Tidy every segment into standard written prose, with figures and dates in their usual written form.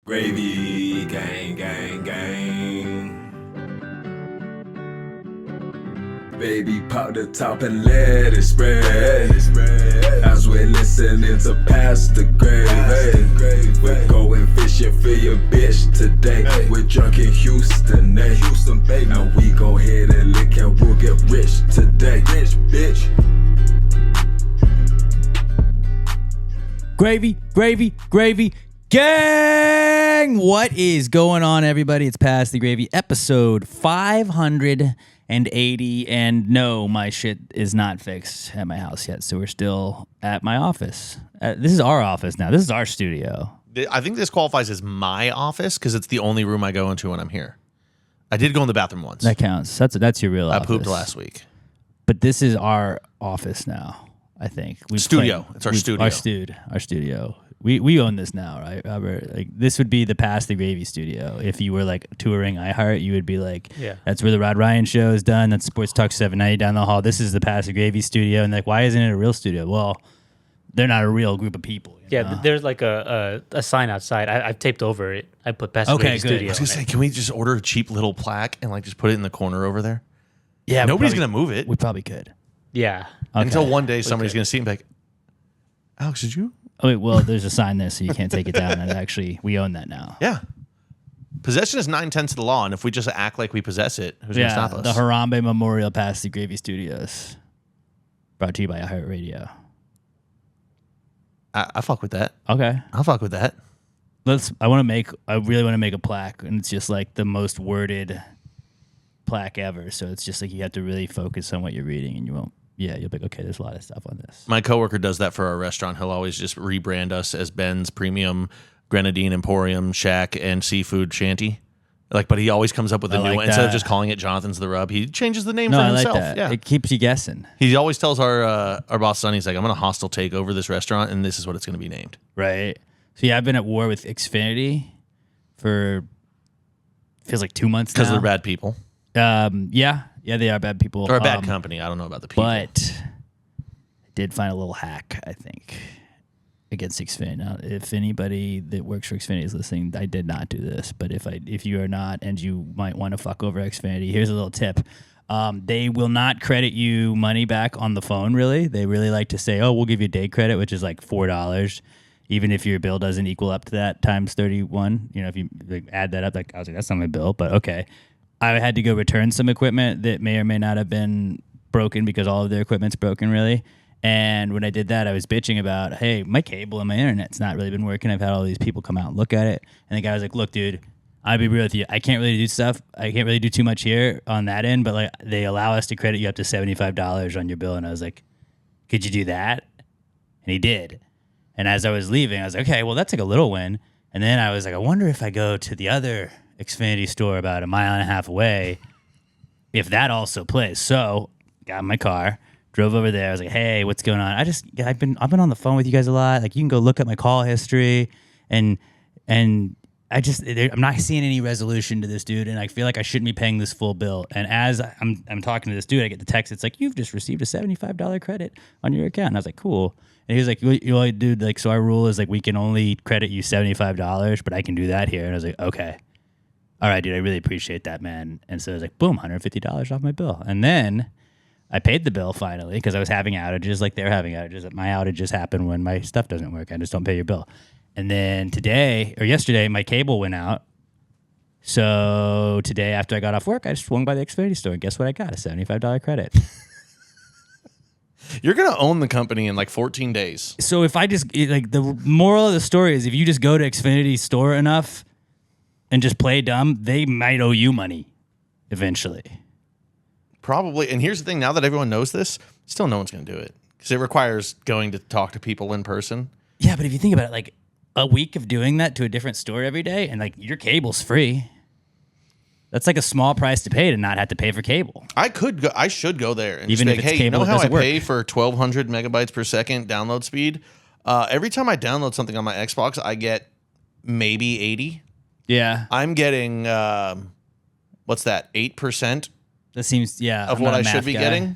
Gravy, gang, gang, gang. Baby, pop the top and let it spread. As we're listening to Pass the Gravy. We're going fishing for your bitch today. We're drunk in Houston, baby. And we go ahead and lick and we'll get rich today. Rich, bitch. Gravy, gravy, gravy, gang! What is going on, everybody? It's Pass the Gravy, episode 580, and no, my shit is not fixed at my house yet, so we're still at my office. This is our office now. This is our studio. I think this qualifies as my office because it's the only room I go into when I'm here. I did go in the bathroom once. That counts. That's your real office. I pooped last week. But this is our office now, I think. Studio. It's our studio. Our studio. We own this now, right, Robert? Like, this would be the Pass the Gravy studio. If you were like touring iHeart, you would be like, yeah, that's where the Rod Ryan show is done. That's Sports Talk 790 down the hall. This is the Pass the Gravy studio. And like, why isn't it a real studio? Well, they're not a real group of people. You know? There's like a sign outside. I've taped over it. I put Pass the Gravy studio. I was gonna say, can we just order a cheap little plaque and like just put it in the corner over there? Yeah, nobody's gonna move it. We probably could. Yeah. Okay. Until one day somebody's gonna see it and be like, Alex, did you? Oh, wait, well, there's a sign there, so you can't take it down. And actually, we own that now. Yeah. Possession is 9/10 of the law, and if we just act like we possess it, who's going to stop us? The Harambe Memorial Pass the Gravy Studios. Brought to you by iHeartRadio. I fuck with that. Okay. I'll fuck with that. I really want to make a plaque, and it's just like the most worded plaque ever. So it's just like you have to really focus on what you're reading, and you'll be like, okay, there's a lot of stuff on this. My coworker does that for our restaurant. He'll always just rebrand us as Ben's Premium Grenadine Emporium Shack and Seafood Shanty. But he always comes up with a new one. Instead of just calling it Jonathan's The Rub, he changes the name for himself. I like that. Yeah. It keeps you guessing. He always tells our boss, son, he's like, I'm going to hostile take over this restaurant, and this is what it's going to be named. Right. So, yeah, I've been at war with Xfinity for, feels like 2 months now. Because they're bad people. Yeah, they are bad people. Or a bad company. I don't know about the people. But I did find a little hack, I think, against Xfinity. Now, if anybody that works for Xfinity is listening, I did not do this. But if you are not and you might want to fuck over Xfinity, here's a little tip. They will not credit you money back on the phone, really. They really like to say, oh, we'll give you day credit, which is like $4. Even if your bill doesn't equal up to that times 31. You know, if you add that up, I was like, that's not my bill, but okay. I had to go return some equipment that may or may not have been broken because all of their equipment's broken, really. And when I did that, I was bitching about, hey, my cable and my internet's not really been working. I've had all these people come out and look at it. And the guy was like, look, dude, I'll be real with you. I can't really do stuff. I can't really do too much here on that end, but like they allow us to credit you up to $75 on your bill. And I was like, could you do that? And he did. And as I was leaving, I was like, okay, well, that's like a little win. And then I was like, I wonder if I go to the other Xfinity store about 1.5 miles away, if that also plays. So got in my car, drove over there. I was like, hey, what's going on? I've been on the phone with you guys a lot. Like, you can go look at my call history, and I'm not seeing any resolution to this, dude. And I feel like I shouldn't be paying this full bill. And as I'm talking to this dude, I get the text. It's like, you've just received a $75 credit on your account. And I was like, cool. And he was like, dude, like, so our rule is like we can only credit you $75, but I can do that here. And I was like, okay. All right, dude, I really appreciate that, man. And so I was like, boom, $150 off my bill. And then I paid the bill finally because I was having outages like they're having outages. My outages happen when my stuff doesn't work. I just don't pay your bill. And then yesterday, my cable went out. So today, after I got off work, I just swung by the Xfinity store. And guess what I got? A $75 credit. You're going to own the company in like 14 days. So if I just, like, the moral of the story is if you just go to Xfinity store enough and just play dumb, they might owe you money eventually. Probably. And here's the thing. Now that everyone knows this, still no one's going to do it because it requires going to talk to people in person. Yeah, but if you think about it, like a week of doing that to a different store every day and like your cable's free. That's like a small price to pay to not have to pay for cable. I should go there and even just if be like, it's hey, you know how I work. pay for 1,200 megabytes per second download speed? Every time I download something on my Xbox, I get maybe 80. Yeah. I'm getting, what's that, 8%? That seems, of what I should be getting.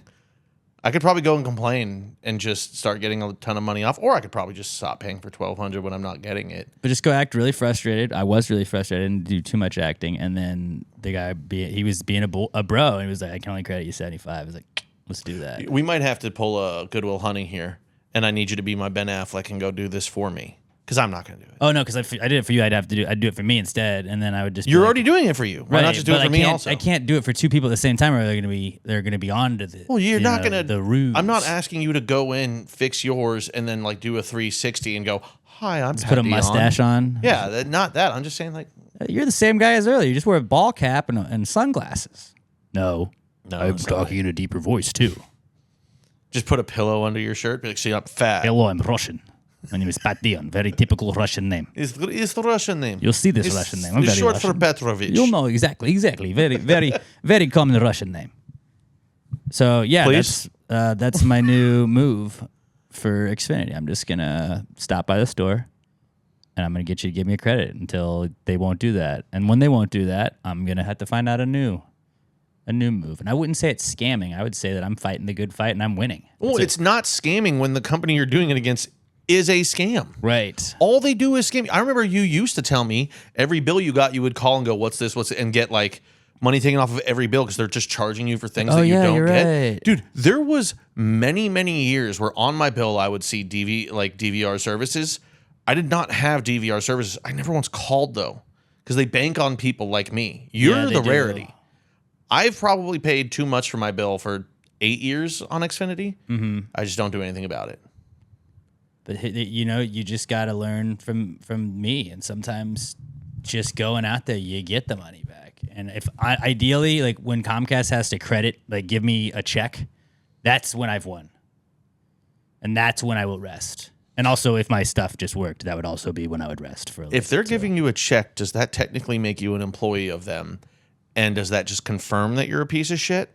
I could probably go and complain and just start getting a ton of money off, or I could probably just stop paying for $1,200 when I'm not getting it. But just go act really frustrated. I was really frustrated. I didn't do too much acting, and then the guy he was being a bro, and he was like, "I can only credit you 75." I was like, "Let's do that." We might have to pull a Goodwill Hunting here, and I need you to be my Ben Affleck and go do this for me. Because I'm not going to do it. Oh no, because I did it for you. I'd do it for me instead, and then I would just. You're already doing it for you. Why not just do it for me also? I can't do it for two people at the same time, or they're going to be on to the. Well, you're not going to the ruse. I'm not asking you to go in, fix yours, and then like do a 360 and go, "Hi, I'm." Just put a mustache on. Yeah, not that. I'm just saying like. You're the same guy as earlier. You just wear a ball cap and sunglasses. No, I'm sorry. talking in a deeper voice too. Just put a pillow under your shirt. Be like, see, I'm fat. Hello, I'm Russian. My name is Bation. Very typical Russian name. It's the Russian name. You'll see this Russian name. I'm It's very short Russian. for Petrovich. You'll know exactly. Very, very, very common Russian name. So yeah, Please? that's my new move for Xfinity. I'm just gonna stop by the store, and I'm gonna get you to give me a credit until they won't do that. And when they won't do that, I'm gonna have to find out a new move. And I wouldn't say it's scamming. I would say that I'm fighting the good fight and I'm winning. Well, it's not scamming when the company you're doing it against is a scam. Right. All they do is scam. I remember you used to tell me every bill you got, you would call and go, "What's this? What's it?" and get like money taken off of every bill because they're just charging you for things that you don't you're get. right. Dude, there was many years where on my bill I would see DVR services. I did not have DVR services. I never once called though because they bank on people like me. You're they the do. rarity. I've probably paid too much for my bill for 8 years on Xfinity. Mm-hmm. I just don't do anything about it. But you just got to learn from me, and sometimes just going out there, you get the money back. And if ideally, like when Comcast has to give me a check, that's when I've won, and that's when I will rest. And also, if my stuff just worked, that would also be when I would rest for a little If they're bit, giving you a check, does that technically make you an employee of them? And does that just confirm that you're a piece of shit?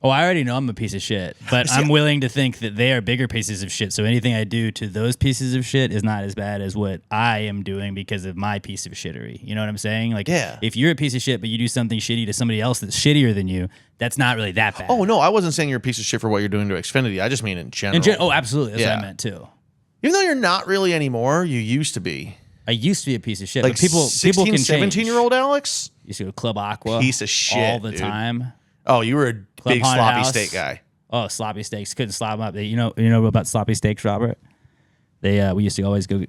Oh, I already know I'm a piece of shit, but I'm willing to think that they are bigger pieces of shit. So anything I do to those pieces of shit is not as bad as what I am doing because of my piece of shittery. You know what I'm saying? Like, if you're a piece of shit, but you do something shitty to somebody else that's shittier than you, that's not really that bad. Oh, no, I wasn't saying you're a piece of shit for what you're doing to Xfinity. I just mean in general. Oh, absolutely. That's what I meant too. Even though you're not really anymore, you used to be. I used to be a piece of shit, Like but people 16, can 17-year-old Alex? Used to go to Club Aqua. Piece of shit, all the dude. time. Oh, you were a big Haunted sloppy House. steak guy. Oh, sloppy steaks. Couldn't slop them up. You know about sloppy steaks, Robert? We used to always go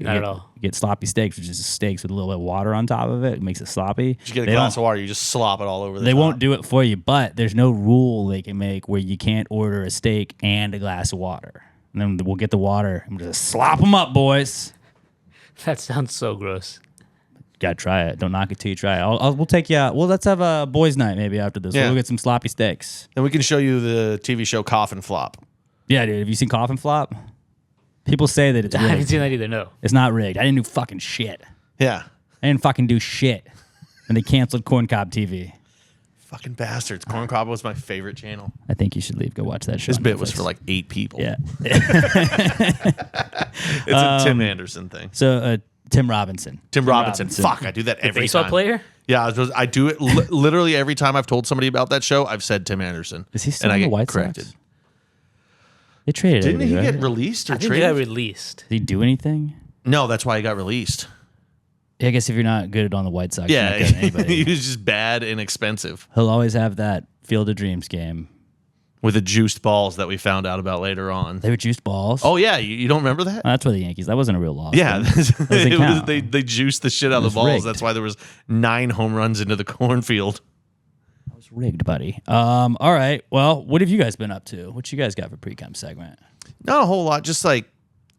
get sloppy steaks, which is steaks with a little bit of water on top of it. It makes it sloppy. You get a glass of water, you just slop it all over the They top. won't do it for you, but there's no rule they can make where you can't order a steak and a glass of water. And then we'll get the water and just slop them up, boys. That sounds so gross. Gotta try it. Don't knock it till you try it. We'll take you out. Well, let's have a boys' night maybe after this. Yeah. We'll get some sloppy steaks. Then we can show you the TV show Coffin Flop. Yeah, dude. Have you seen Coffin Flop? People say that it's I haven't rigged. seen that either, no. It's not rigged. I didn't do fucking shit. Yeah. I didn't fucking do shit. And they canceled Corn Cob TV. Fucking bastards. Corn Cob was my favorite channel. I think you should leave. Go watch that show. This on bit Netflix. was for like 8 people. Yeah. It's a Tim Anderson thing. So Tim Robinson. Tim Robinson. Fuck, I do that every Baseball time. player? Yeah, I do it literally every time I've told somebody about that show. I've said Tim Anderson. Is he still and on I the get White corrected. Sox? They traded Didn't he everybody, get right? released or I think he got traded? released. Did he do anything? No, that's why he got released. Yeah, I guess if you're not good on the White Sox, Yeah, you're not good at anybody. he was just bad and expensive He'll always have that Field of Dreams game. with the juiced balls that we found out about later on. They were juiced balls. Oh yeah, you don't remember that? Oh, that's why the Yankees. That wasn't a real loss. Yeah, doesn't it was, count. they juiced the shit out of the was balls. rigged. That's why there was 9 home runs into the cornfield. It was rigged, buddy. All right. Well, what have you guys been up to? What you guys got for Precome segment? Not a whole lot. Just like,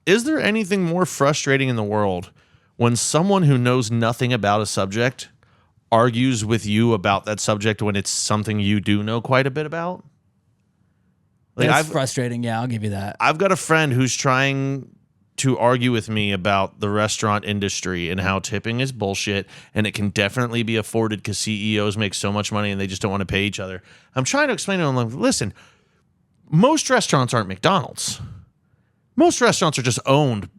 is there anything more frustrating in the world when someone who knows nothing about a subject argues with you about that subject when it's something you do know quite a bit about? Like That's frustrating. Yeah, I'll give you that. I've got a friend who's trying to argue with me about the restaurant industry and how tipping is bullshit and it can definitely be afforded because CEOs make so much money and they just don't want to pay each other. I'm trying to explain to him, like, listen, most restaurants aren't McDonald's. Most restaurants are just owned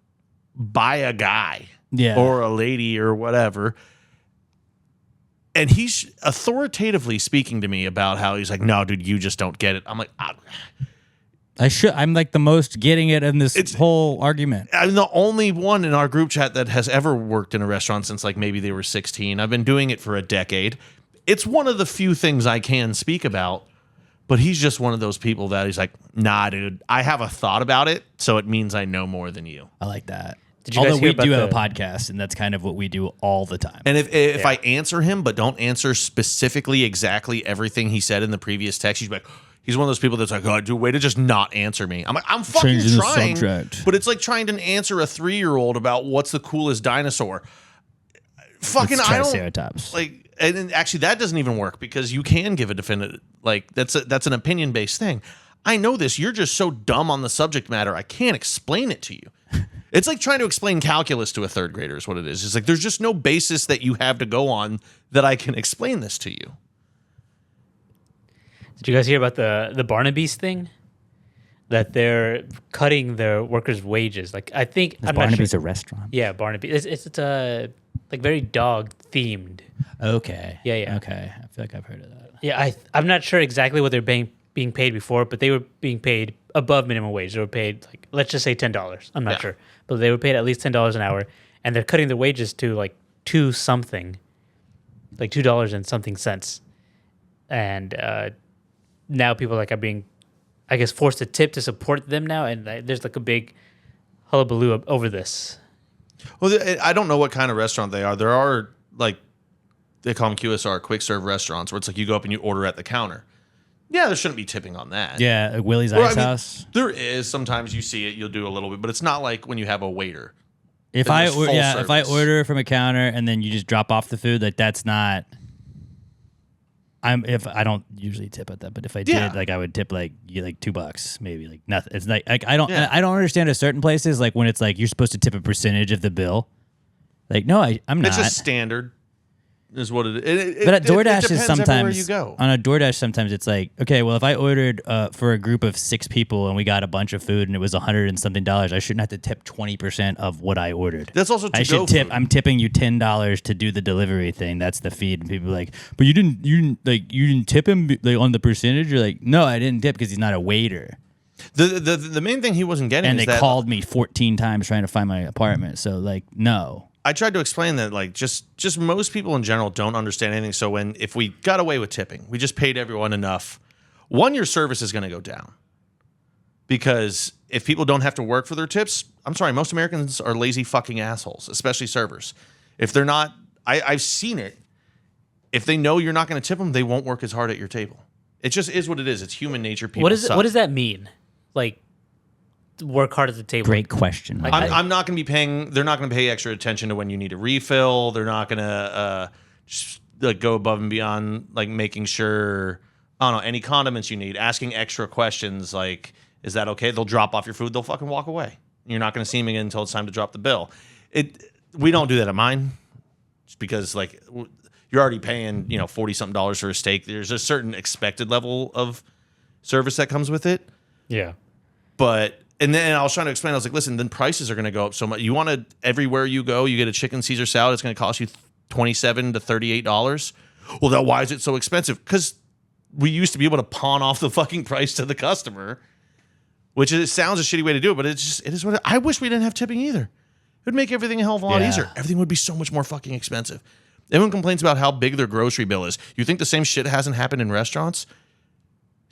by a guy or a lady or whatever. And he's authoritatively speaking to me about how he's like, no, dude, you just don't get it. I'm like, I'm like the most getting it in this whole argument. I'm the only one in our group chat that has ever worked in a restaurant since like maybe they were 16. I've been doing it for a decade. It's one of the few things I can speak about, but he's just one of those people that he's like, nah, dude, I have a thought about it, so it means I know more than you. I like that. Did you guys Although hear we do about have a podcast, and that's kind of what we do all the time. And if I answer him, but don't answer specifically exactly everything he said in the previous text, he's like, he's one of those people that's like, oh, dude, way to just not answer me. I'm like, I'm fucking Changing trying. the subject. But it's like trying to answer a 3-year-old about what's the coolest dinosaur. Fucking, It's I don't Triceratops. like. And then actually, that doesn't even work because you can give a definitive. Like that's an opinion based thing. I know this. You're just so dumb on the subject matter. I can't explain it to you. It's like trying to explain calculus to a 3rd grader is what it is. It's like there's just no basis that you have to go on that I can explain this to you. Did you guys hear about the Barnaby's thing? That they're cutting their workers' wages. Like I think I'm Barnaby's not a restaurant. sure. Yeah, Barnaby. It's like very dog themed. Okay. Yeah. Okay. I feel like I've heard of that. Yeah, I'm not sure exactly what they're being paid before, but they were being paid above minimum wage. They were paid like let's just say $10. I'm not sure, but they were paid at least $10 an hour, and they're cutting their wages to like $2 and something cents, and now people like are being, I guess, forced to tip to support them now, and there's like a big hullabaloo over this. Well, I don't know what kind of restaurant they are. There are like they call them QSR, quick serve restaurants, where it's like you go up and you order at the counter. Yeah, there shouldn't be tipping on that. Yeah, Willie's Ice House. There is. Sometimes you see it, you'll do a little bit, but it's not like when you have a waiter. If I order from a counter and then you just drop off the food, like that's not. If I don't usually tip at that, but if I did, like I would tip like $2, maybe like nothing. It's like I don't understand at certain places like when it's like you're supposed to tip a percentage of the bill. Like no, I'm not. It's just standard. Is what it is. But at DoorDash is sometimes you go. On a DoorDash sometimes it's like, okay, well if I ordered for a group of 6 people and we got a bunch of food and it was $100 and something, I shouldn't have to tip 20% of what I ordered. That's also I should tip. Food. I'm tipping you $10 to do the delivery thing. That's the feed. And people are like, but you didn't tip him like on the percentage. You're like, no, I didn't tip because he's not a waiter. The main thing he wasn't getting And is they that called me 14 times trying to find my apartment. So like, no. I tried to explain that like just most people in general don't understand anything. So if we got away with tipping, we just paid everyone enough. One, your service is going to go down because if people don't have to work for their tips, I'm sorry, most Americans are lazy fucking assholes, especially servers. If they're not, I've seen it. If they know you're not going to tip them, they won't work as hard at your table. It just is what it is. It's human nature. People suck. What does that mean? Like, work hard at the table. Great question. Like, I'm not going to be paying. They're not going to pay extra attention to when you need a refill. They're not going to just like go above and beyond, like making sure. I don't know, any condiments you need, asking extra questions like, is that okay? They'll drop off your food. They'll fucking walk away. You're not going to see them again until it's time to drop the bill. We don't do that at mine, just because like you're already paying $40-something for a steak. There's a certain expected level of service that comes with it. Yeah, but. And then I was trying to explain. I was like, listen, then prices are going to go up so much. You want to, everywhere you go, you get a chicken Caesar salad. It's going to cost you $27 to $38. Well, then why is it so expensive? Because we used to be able to pawn off the fucking price to the customer, which it sounds a shitty way to do it, but it is what I wish we didn't have tipping either. It would make everything a hell of a lot easier. Everything would be so much more fucking expensive. Everyone complains about how big their grocery bill is. You think the same shit hasn't happened in restaurants?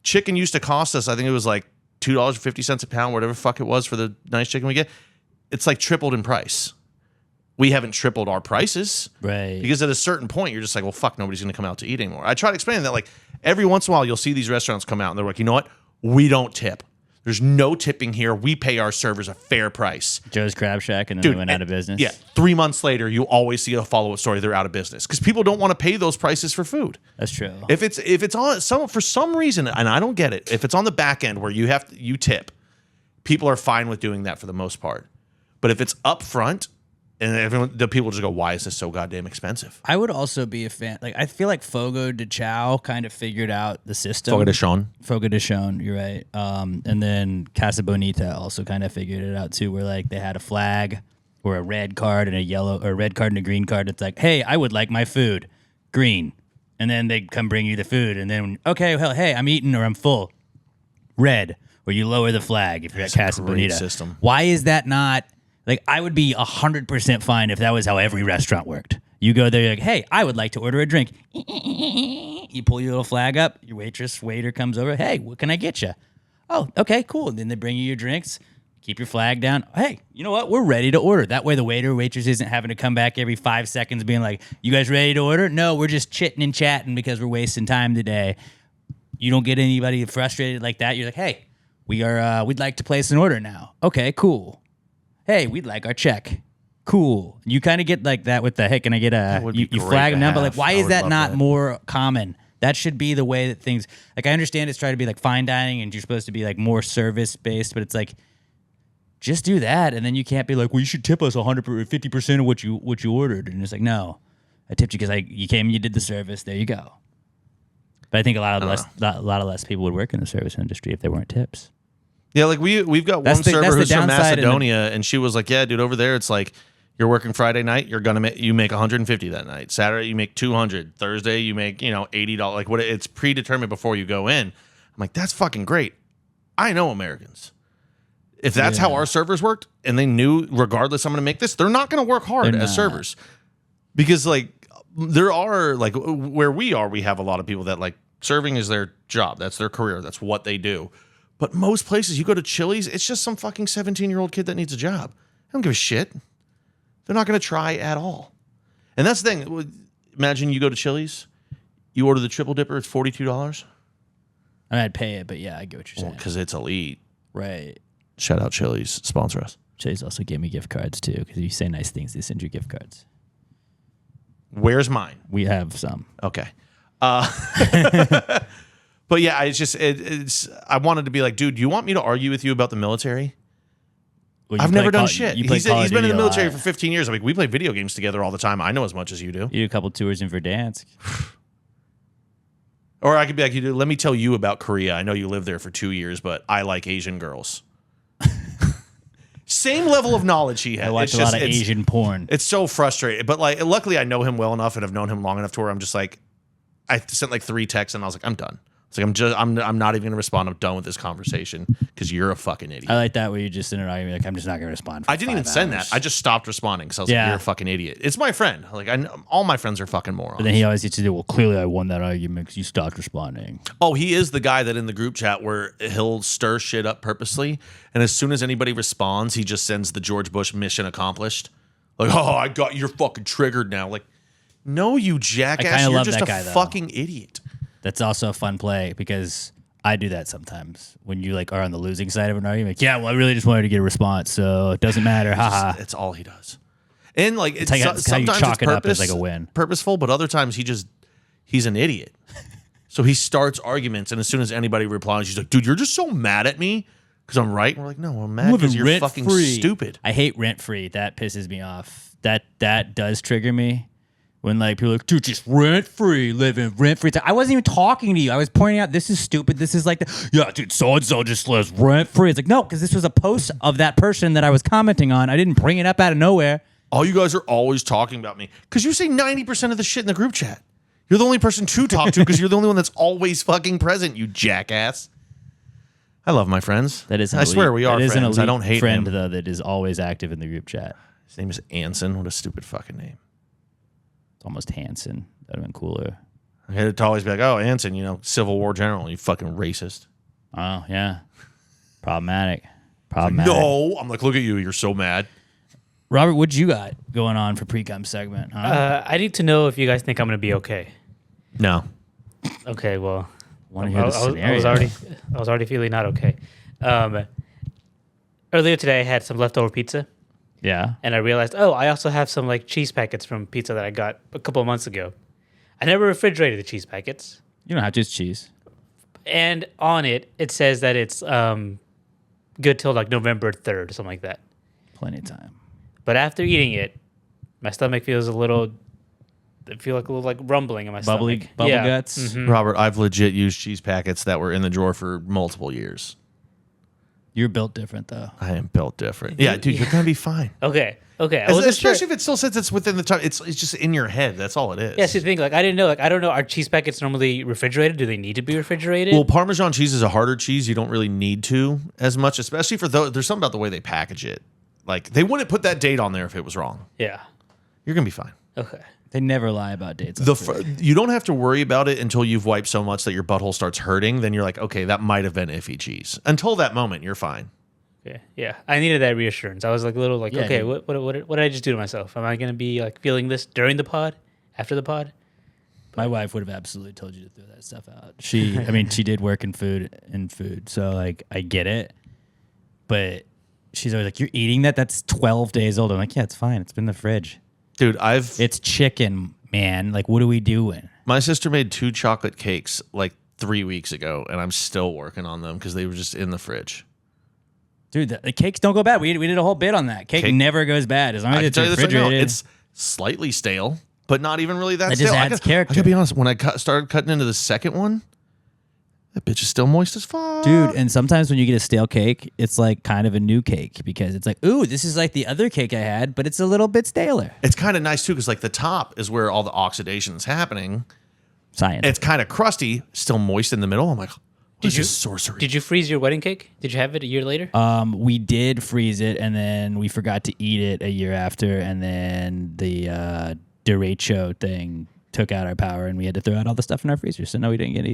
Chicken used to cost us, I think it was like $2.50 a pound, whatever the fuck it was for the nice chicken we get. It's like tripled in price. We haven't tripled our prices. Right. Because at a certain point, you're just like, well, fuck, nobody's going to come out to eat anymore. I try to explain that, like, every once in a while, you'll see these restaurants come out and they're like, you know what? We don't tip. There's no tipping here. We pay our servers a fair price. Joe's Crab Shack, and then they went out of business. Yeah. 3 months later, you always see a follow-up story. They're out of business because people don't want to pay those prices for food. That's true. If it's on for some reason, and I don't get it, if it's on the back end where you tip, people are fine with doing that for the most part. But if it's up front, and the people just go, why is this so goddamn expensive? I would also be a fan. Like, I feel like Fogo de Chao kind of figured out the system. Fogo de Chao, you're right. And then Casa Bonita also kind of figured it out too, where like they had a flag or a red card and a red card and a green card. It's like, hey, I would like my food green, and then they come bring you the food, and then okay, well, hey, I'm eating or I'm full, red. where you lower the flag if you're That's at a Casa great Bonita. system. Why is that not like? I would be 100% fine if that was how every restaurant worked. You go there, you're like, hey, I would like to order a drink. You pull your little flag up. Your waiter comes over. Hey, what can I get you? Oh, okay, cool. And then they bring you your drinks. Keep your flag down. Hey, you know what? We're ready to order. That way the waiter or waitress isn't having to come back every 5 seconds being like, you guys ready to order? No, we're just chitting and chatting because we're wasting time today. You don't get anybody frustrated like that. You're like, hey, we'd like to place an order now. Okay, cool. Hey, we'd like our check. Cool. You kind of get like that with the, hey, can I get a, would be you great flag to them down, but have. like, why I is would that love not that. more common? That should be the way that things, like I understand it's trying to be like fine dining and you're supposed to be like more service based, but it's like, just do that. And then you can't be like, well, you should tip us 150% of what you ordered. And it's like, no, I tipped you because you came and you did the service. There you go. But I think a lot of less people would work in the service industry if they weren't tips. Yeah, like we've got That's one the server who's from downside in the- Macedonia, and she was like, "Yeah, dude, over there, it's like you're working Friday night, you make 150 that night. Saturday you make 200. Thursday you make $80. Like it's predetermined before you go in." I'm like, "That's fucking great." I know Americans. If that's how our servers worked, and they knew regardless I'm going to make this, they're not going to work hard They're as not. servers, because like there are like where we are, we have a lot of people that like serving is their job. That's their career. That's what they do. But most places, you go to Chili's, it's just some fucking 17-year-old kid that needs a job. I don't give a shit. They're not going to try at all. And that's the thing. Imagine you go to Chili's, you order the triple dipper, it's $42. I mean, I'd pay it, but yeah, I get what you're saying. Because it's elite. Right. Shout out Chili's, sponsor us. Chase also gave me gift cards too, because you say nice things, they send you gift cards. Where's mine? We have some. Okay. But yeah, it's I wanted to be like, dude, do you want me to argue with you about the military? Well, you I've play never done Call- shit. you play He's Call of been in Duty the a military lot. for 15 years. I mean, we play video games together all the time. I know as much as you do. You do a couple tours in Verdansk. Or I could be like, let me tell you about Korea. I know you lived there for 2 years, but I like Asian girls. Same level of knowledge he had. I watch a lot of Asian porn. It's so frustrating. But like, luckily I know him well enough and have known him long enough to where I'm just like, I sent like 3 texts and I was like, I'm done. It's like, I'm not even going to respond. I'm done with this conversation because you're a fucking idiot. I like that where you just in an argument like, I'm just not going to respond. For I didn't even 5 send hours. that. I just stopped responding because I was like, you're a fucking idiot. It's my friend. Like, all my friends are fucking morons. But then he always gets to do, well, clearly I won that argument because you stopped responding. Oh, he is the guy that in the group chat where he'll stir shit up purposely, and as soon as anybody responds, he just sends the George Bush mission accomplished. Like, oh, I got you're fucking triggered now. Like, no, you jackass, kinda you're love just that a guy, though. fucking idiot. That's also a fun play because I do that sometimes when you like are on the losing side of an argument. Like, yeah, well, I really just wanted to get a response, so it doesn't matter. Haha. It's all he does. And like, it's how you sometimes chalk it's it up as like a win. purposeful, but other times he's an idiot. So he starts arguments, and as soon as anybody replies, he's like, dude, you're just so mad at me because I'm right. And we're like, no, I'm mad because you're fucking stupid. I hate rent free. That pisses me off. That does trigger me. When like people are like, dude, just rent free, living rent free. I wasn't even talking to you. I was pointing out this is stupid. This is like, yeah, dude, so and so just lives rent free. It's like, no, because this was a post of that person that I was commenting on. I didn't bring it up out of nowhere. All you guys are always talking about me because you say 90% of the shit in the group chat. You're the only person to talk to because you're the only one that's always fucking present, you jackass. I love my friends. That is, I swear we are friends. I don't hate friend him. though that is always active in the group chat. His name is Anson. What a stupid fucking name. It's almost Hanson. That'd have been cooler. I had to always be like, oh, Anson, Civil War general, you fucking racist. Oh yeah, problematic. No, I'm like, look at you. You're so mad. Robert, what you got going on for Precome segment? Huh? I need to know if you guys think I'm going to be okay. No. Okay, well, Want to hear the scenario? I was already feeling not okay. Earlier today, I had some leftover pizza, Yeah. and I realized, I also have some like cheese packets from pizza that I got a couple of months ago. I never refrigerated the cheese packets, You don't have to. It's cheese. and on it says that it's good till like November 3rd, something like that. Plenty of time. But after eating it, my stomach feels I feel like a little like rumbling in my Bubble stomach. guts. Robert, I've legit used cheese packets that were in the drawer for multiple years. You're built different, though. I am built different. Yeah, dude, you're gonna be fine. Okay. I wasn't Especially sure. if it still says it's within the time. It's just in your head. That's all it is. Yeah, see the thing, like I didn't know, like I don't know, are cheese packets normally refrigerated? Do they need to be refrigerated? Well, Parmesan cheese is a harder cheese. You don't really need to as much, especially for those. There's something about the way they package it. Like they wouldn't put that date on there if it was wrong. Yeah. You're gonna be fine. Okay. They never lie about dates. You don't have to worry about it until you've wiped so much that your butthole starts hurting. Then you're like, okay, that might have been iffy cheese. Until that moment, you're fine. Okay. Yeah. I needed that reassurance. I was like a little like, Yeah, okay, dude. what did I just do to myself? Am I gonna be like feeling this during the pod? After the pod? My wife would have absolutely told you to throw that stuff out. She did work in food, so like I get it, but she's always like, "You're eating that? That's 12 days old." I'm like, "Yeah, it's fine. It's been in the fridge. Dude, It's chicken, man. Like, what are we doing?" my sister made 2 chocolate cakes like 3 weeks ago, and I'm still working on them because they were just in the fridge. Dude, the cakes don't go bad. We did a whole bit on that. Cake never goes bad as long as I can it's tell you this right now, refrigerated. it's slightly stale, but not even really that It stale. just adds character. I gotta be honest, when I started cutting into the second one, that bitch is still moist as fuck. Dude, and sometimes when you get a stale cake, it's like kind of a new cake because it's like, ooh, this is like the other cake I had, but it's a little bit staler. It's kind of nice too because like the top is where all the oxidation is happening. Science. It's kind of crusty, still moist in the middle. I'm like, this is sorcery. Did you freeze your wedding cake? Did you have it a year later? We did freeze it, and then we forgot to eat it a year after, and then the derecho thing took out our power, and we had to throw out all the stuff in our freezer. So no, we didn't get to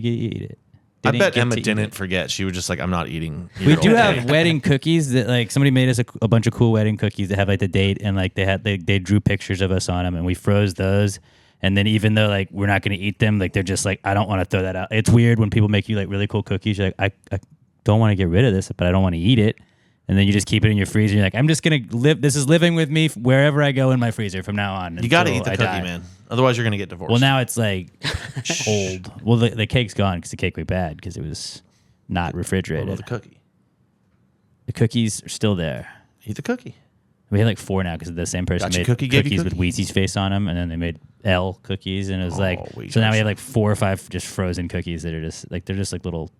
eat it. I bet get Emma to eat didn't it. forget. She was just like, I'm not eating. We either do way. have wedding cookies that like somebody made us a bunch of cool wedding cookies that have like the date and like they drew pictures of us on them, and we froze those. And then even though like we're not going to eat them, like they're just like, I don't want to throw that out. It's weird when people make you like really cool cookies. You're like, I don't want to get rid of this, but I don't want to eat it. And then you just keep it in your freezer. You're like, I'm just going to live. This is living with me wherever I go in my freezer from now on. You got to until eat the I cookie, die. man. Otherwise, you're gonna get divorced. Well, now it's like old. Well, the cake's gone because the cake went bad because it was not What refrigerated. about the cookie? The cookies are still there. Eat the cookie. We had like 4 now because the same person Gotcha. made Cookie gave you cookies with cookies? Wheaties face on them, and then they made L cookies, and it was like Wheaties. so now we have like 4 or 5 just frozen cookies that are just like they're just like little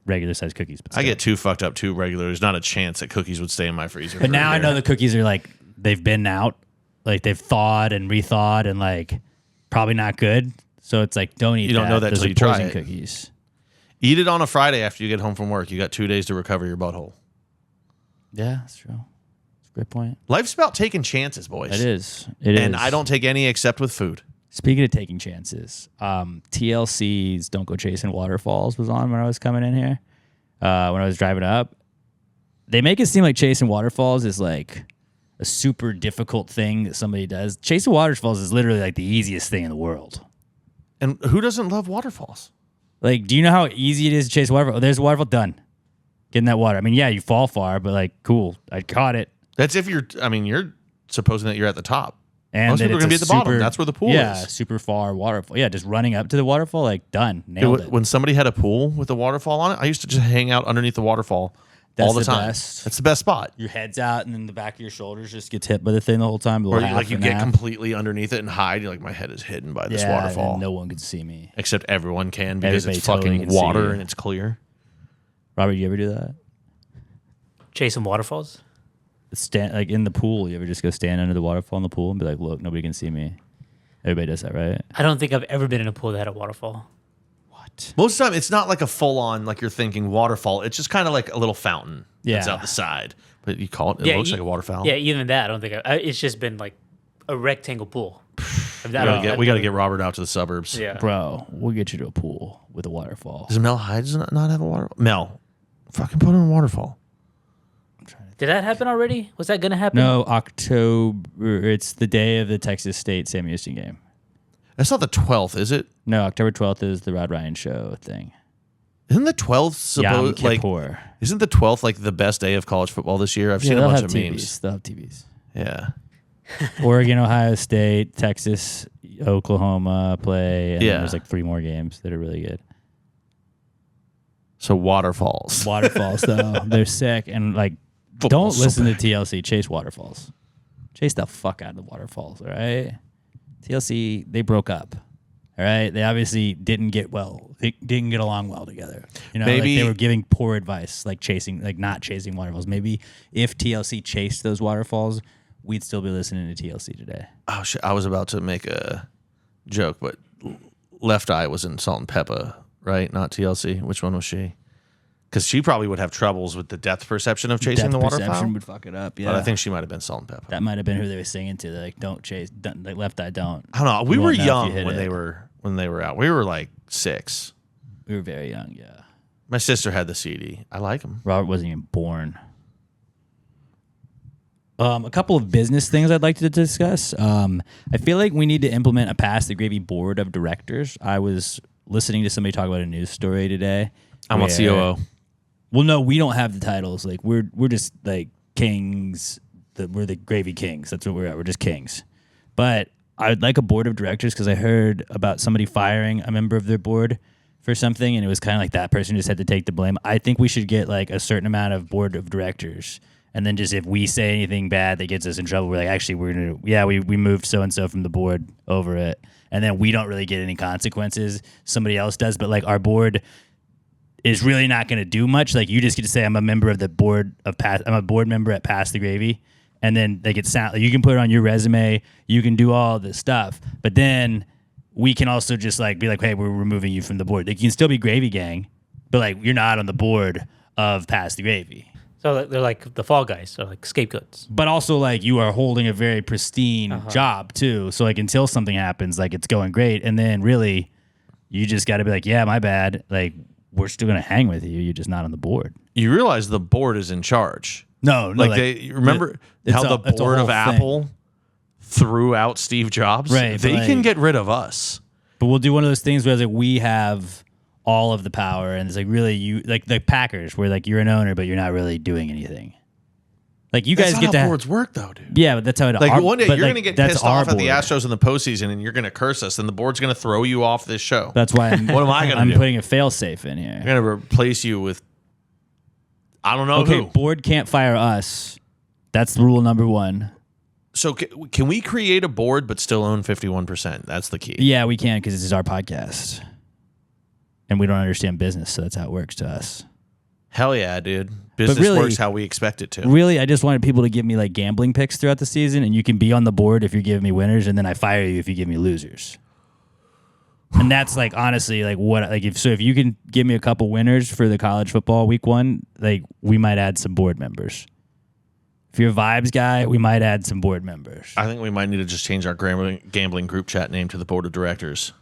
regular sized cookies. But I still. get too fucked up too regular. There's not a chance that cookies would stay in my freezer. But for now a I know year. the cookies are like they've been out, like they've thawed and rethawed, and like probably not good. So it's like don't eat. You don't know that Those till are you try poison it. cookies. Eat it on a Friday after you get home from work. You got 2 days to recover your butthole. Yeah, that's true. That's a great point. Life's about taking chances, boys. It is. It is. And I don't take any except with food. Speaking of taking chances, TLC's "Don't Go Chasing Waterfalls" was on when I was coming in here. When I was driving up, they make it seem like chasing waterfalls is like a super difficult thing that somebody does. Chasing waterfalls is literally like the easiest thing in the world. And who doesn't love waterfalls? Like, do you know how easy it is to chase a waterfall? Oh, there's a waterfall, done. Get in that water. I mean, yeah, you fall far, but like, cool. I caught it. That's if you're, I mean, you're supposing that you're at the top. And Most then people are it's going to be a at the bottom. super- That's where the pool yeah, is. super far waterfall. Yeah, just running up to the waterfall, like, done. Nailed it. When somebody had a pool with a waterfall on it, I used to just hang out underneath the waterfall That's all the the time. best. That's the best spot. Your head's out, and then the back of your shoulders just gets hit by the thing the whole time. Or you get completely underneath it and hide. You're like, my head is hidden by this waterfall. And no one can see me. Except everyone can because Everybody it's totally fucking can see water you. and it's clear. Robert, you ever do that? Chasing waterfalls? Stand like in the pool. You ever just go stand under the waterfall in the pool and be like, "Look, nobody can see me." Everybody does that, right? I don't think I've ever been in a pool that had a waterfall. What? Most of the time, it's not like a full on, like you're thinking waterfall. It's just kind of like a little fountain that's Yeah. out the side. But you call it, it looks like a waterfowl. Yeah, even that, I don't think it's just been like a rectangle pool. We got to get Robert out to the suburbs. Yeah. Bro, we'll get you to a pool with a waterfall. Does Mel Hyde not have a waterfall? Mel, fucking put in a waterfall. Did that happen already? Was that going to happen? No, October. It's the day of the Texas State Sam Houston game. That's not the 12th, is it? No, October 12th is the Rod Ryan show thing. Isn't the 12th Yom supposed like? Kippur. Isn't the 12th like the best day of college football this year? I've seen a they'll bunch have of TVs. memes. They'll have TVs. Yeah. Oregon, Ohio State, Texas, Oklahoma play. And Yeah. then there's like 3 more games that are really good. So waterfalls. Waterfalls, though, they're sick. And like, Football's don't so listen to bad. TLC. Chase waterfalls. Chase the fuck out of the waterfalls, all right? TLC, they broke up. All right, they obviously didn't get along well together. You know, Maybe like they were giving poor advice, like not chasing waterfalls. Maybe if TLC chased those waterfalls, we'd still be listening to TLC today. Oh shit! I was about to make a joke, but Left Eye was in Salt and Pepper, right? Not TLC. Which one was she? Because she probably would have troubles with the depth perception of chasing the waterfowl. Perception would fuck it up. Yeah, But I think she might have been Salt and Pepper. that might have been who they were singing to. They're like, don't chase, like Left Eye, don't. I don't know. We were won't know if young you hit when it. they were out. We were like 6. We were very young. Yeah, My sister had the CD. I like them. Robert wasn't even born. A couple of business things I'd like to discuss. I feel like we need to implement a Pass the Gravy board of directors. I was listening to somebody talk about a news story today. I'm on COO. Well, no, we don't have the titles. Like we're just like kings. We're the gravy kings. That's what we're at. We're just kings. But I'd like a board of directors because I heard about somebody firing a member of their board for something, and it was kind of like that person just had to take the blame. I think we should get like a certain amount of board of directors, and then just if we say anything bad that gets us in trouble, we're like, actually, we moved so and so from the board over it, and then we don't really get any consequences. Somebody else does, but like our board is really not going to do much. Like you just get to say, I'm a member of the board of I'm a board member at Pass the Gravy. And then they get sound. You can put it on your resume. You can do all this stuff. But then we can also just like be like, hey, we're removing you from the board. Like you can still be Gravy Gang, but like you're not on the board of Pass the Gravy. So they're like the fall guys, or like scapegoats. But also like you are holding a very pristine job too. So like until something happens, like it's going great. And then really you just got to be like, yeah, my bad. Like we're still going to hang with you. You're just not on the board. You realize the board is in charge. No, like they remember how the board of Apple threw out Steve Jobs. Right, they can get rid of us. But we'll do one of those things where like we have all of the power, and it's like really you like the Packers, where like you're an owner, but you're not really doing anything. Like you guys That's get not to how boards work, though, dude. Yeah, but that's how it. Like one day you're like, gonna get that's pissed off at board. the Astros in the postseason, and you're gonna curse us, and the board's gonna throw you off this show. That's why I'm. What am I gonna I'm do? putting a fail safe in here. I'm gonna replace you with. I don't know Okay, who. board can't fire us. That's rule number 1. So can we create a board but still own 51%? That's the key. Yeah, we can because this is our podcast, and we don't understand business, so that's how it works to us. Hell yeah, dude. Business really- works how we expect it to. Really, I just wanted people to give me like gambling picks throughout the season, and you can be on the board if you're giving me winners, and then I fire you if you give me losers. And that's like honestly like what like if you can give me a couple winners for the college football week 1, like we might add some board members. If you're a vibes guy, we might add some board members. I think we might need to just change our gambling group chat name to the board of directors.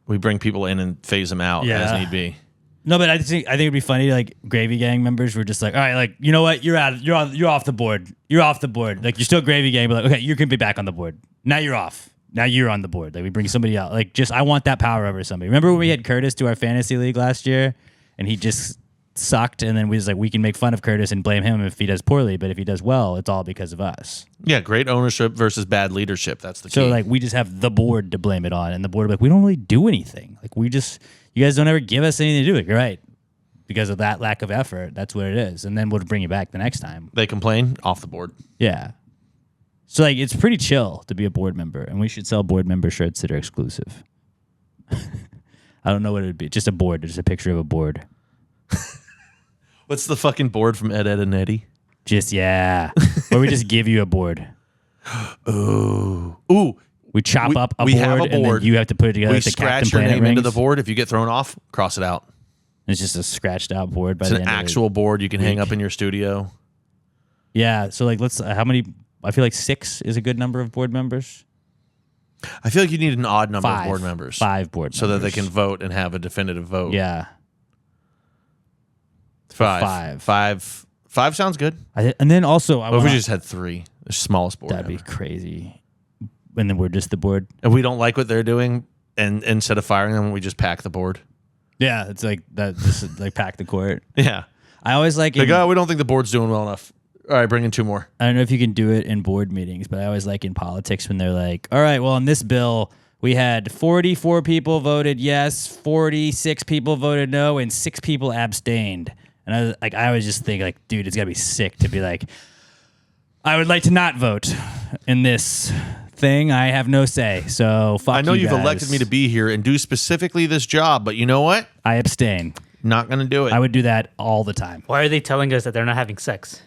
We bring people in and phase them out as need be. No, but I think it'd be funny. Like Gravy Gang members were just like, all right, like you know what, you're off the board. You're off the board. Like you're still Gravy Gang, but like okay, you can be back on the board. Now you're off. Now you're on the board. Like we bring somebody out. Like just I want that power over somebody. Remember when we had Curtis to our fantasy league last year, and he just sucked, and then we was like we can make fun of Curtis and blame him if he does poorly, but if he does well, it's all because of us. Yeah, great ownership versus bad leadership. That's the key. So like we just have the board to blame it on, and the board like we don't really do anything. Like you guys don't ever give us anything to do. Like you're right. Because of that lack of effort, that's what it is. And then we'll bring you back the next time. They complain, off the board. Yeah. So like it's pretty chill to be a board member, and we should sell board member shirts that are exclusive. I don't know what it would be. Just a board, just a picture of a board. What's the fucking board from Ed, Ed, and Eddie? Just or we just give you a board. Ooh. We chop up a we board, have a and then board. you have to put it together. We with the scratch Captain your Planet name into rings. the board. If you get thrown off, cross it out. It's just a scratched out board. By It's the an end actual of the board you can hang week. up in your studio. Yeah. So like, let's. How many? I feel like 6 is a good number of board members. I feel like you need an odd number 5 of board members. 5 board members. So that they can vote and have a definitive vote. Yeah. 5. 5 sounds good. And then also, What if we just had 3? The smallest board that'd be ever. crazy. And then we're just the board. If we don't like what they're doing, and instead of firing them, we just pack the board. Yeah, it's like that. Just like pack the court. Yeah. I always like. Like, oh, we don't think the board's doing well enough. All right, bring in 2 more. I don't know if you can do it in board meetings, but I always like in politics when they're like, all right, well, on this bill, we had 44 people voted yes, 46 people voted no, and 6 people abstained. And I always just think like, dude, it's gotta be sick to be like, I would like to not vote in this thing. I have no say. So fuck I know you you've guys. elected me to be here and do specifically this job, but you know what? I abstain. Not going to do it. I would do that all the time. Why are they telling us that they're not having sex?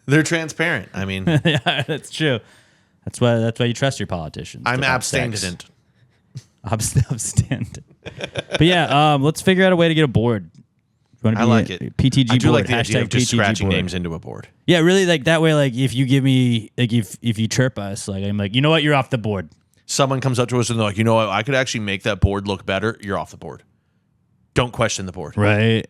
They're transparent. I mean, Yeah, that's true. That's why you trust your politicians. I'm about sex. abstinent. Abstinent. But yeah, let's figure out a way to get a board. I like it. PTG I do board. like the idea of just PTG scratching board. names into a board. Yeah, really, like that way. Like if you give me, like if you chirp us, like I'm like, you know what, you're off the board. Someone comes up to us and they're like, you know what, I could actually make that board look better. You're off the board. Don't question the board. Right.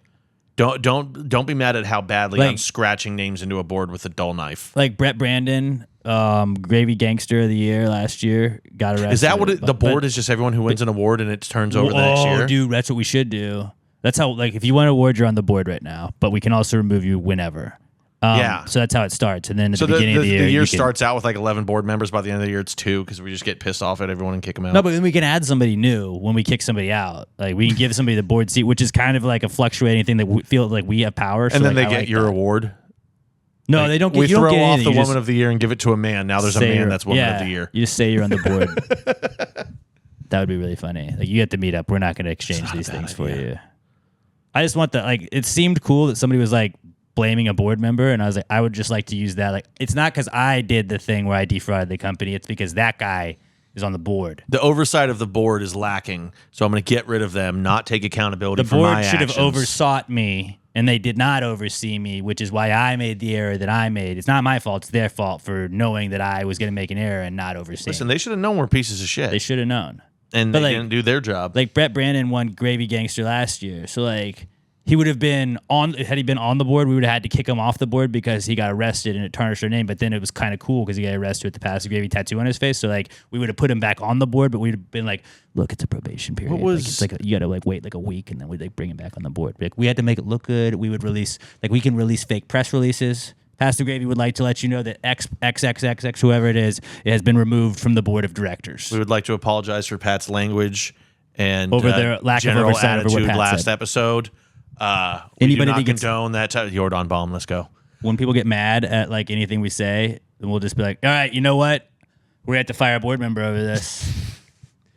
Don't be mad at how badly Like- I'm scratching names into a board with a dull knife. Like Brett Brandon, Gravy Gangster of the Year last year, got arrested. Is that what the board but- is? Just everyone who wins an award and it turns over the next year? Dude, that's what we should do. That's how, like, if you want an award, you're on the board right now, but we can also remove you whenever. Yeah. So that's how it starts. And then at So the beginning of the year, you can- starts out with like 11 board members. By the end of the year, it's 2 because we just get pissed off at everyone and kick them out. No, but then we can add somebody new when we kick somebody out. Like, we can give somebody the board seat, which is kind of like a fluctuating thing that we feel like we have power. So and then like, they I get like your that. award. No, Like, they don't get. We You don't throw get off anything. the You woman of the year and give it to a man. Now there's a say man you're- that's woman yeah, of the year. You just say you're on the board. That would be really funny. Like, you have to meet up. We're not going to exchange not a these bad things for idea. you. I just want the, like, it seemed cool that somebody was like blaming a board member, and I was like, I would just like to use that. Like, it's not because I did the thing where I defrauded the company. It's because that guy is on the board. The oversight of the board is lacking, so I'm going to get rid of them, not take accountability The for my board should have actions. oversought me, and they did not oversee me, which is why I made the error that I made. It's not my fault. It's their fault for knowing that I was going to make an error and not overseeing. Listen, they should have known we're pieces of shit, They should have known. and but they like- didn't do their job. Like, Brett Brandon won Gravy Gangster last year, so like he would have been on. Had he been on the board, we would have had to kick him off the board because he got arrested and it tarnished our name. But then it was kind of cool because he got arrested with the Passive Gravy tattoo on his face. So like we would have put him back on the board, but we'd have been like, look, it's a probation period. What was- like, it's like you got to like wait like a week and then we'd like bring him back on the board. Like, we had to make it look good. We would release we can release fake press releases. Passive Gravy would like to let you know that XXXX, whoever it has been removed from the board of directors. We would like to apologize for Pat's language and Over their lack of general oversight over what attitude Pat last said. episode. We Anybody do not that gets- condone that. Jordan bomb. Let's go. When people get mad at like anything we say, then we'll just be like, all right, you know what? We're going to have to fire a board member over this.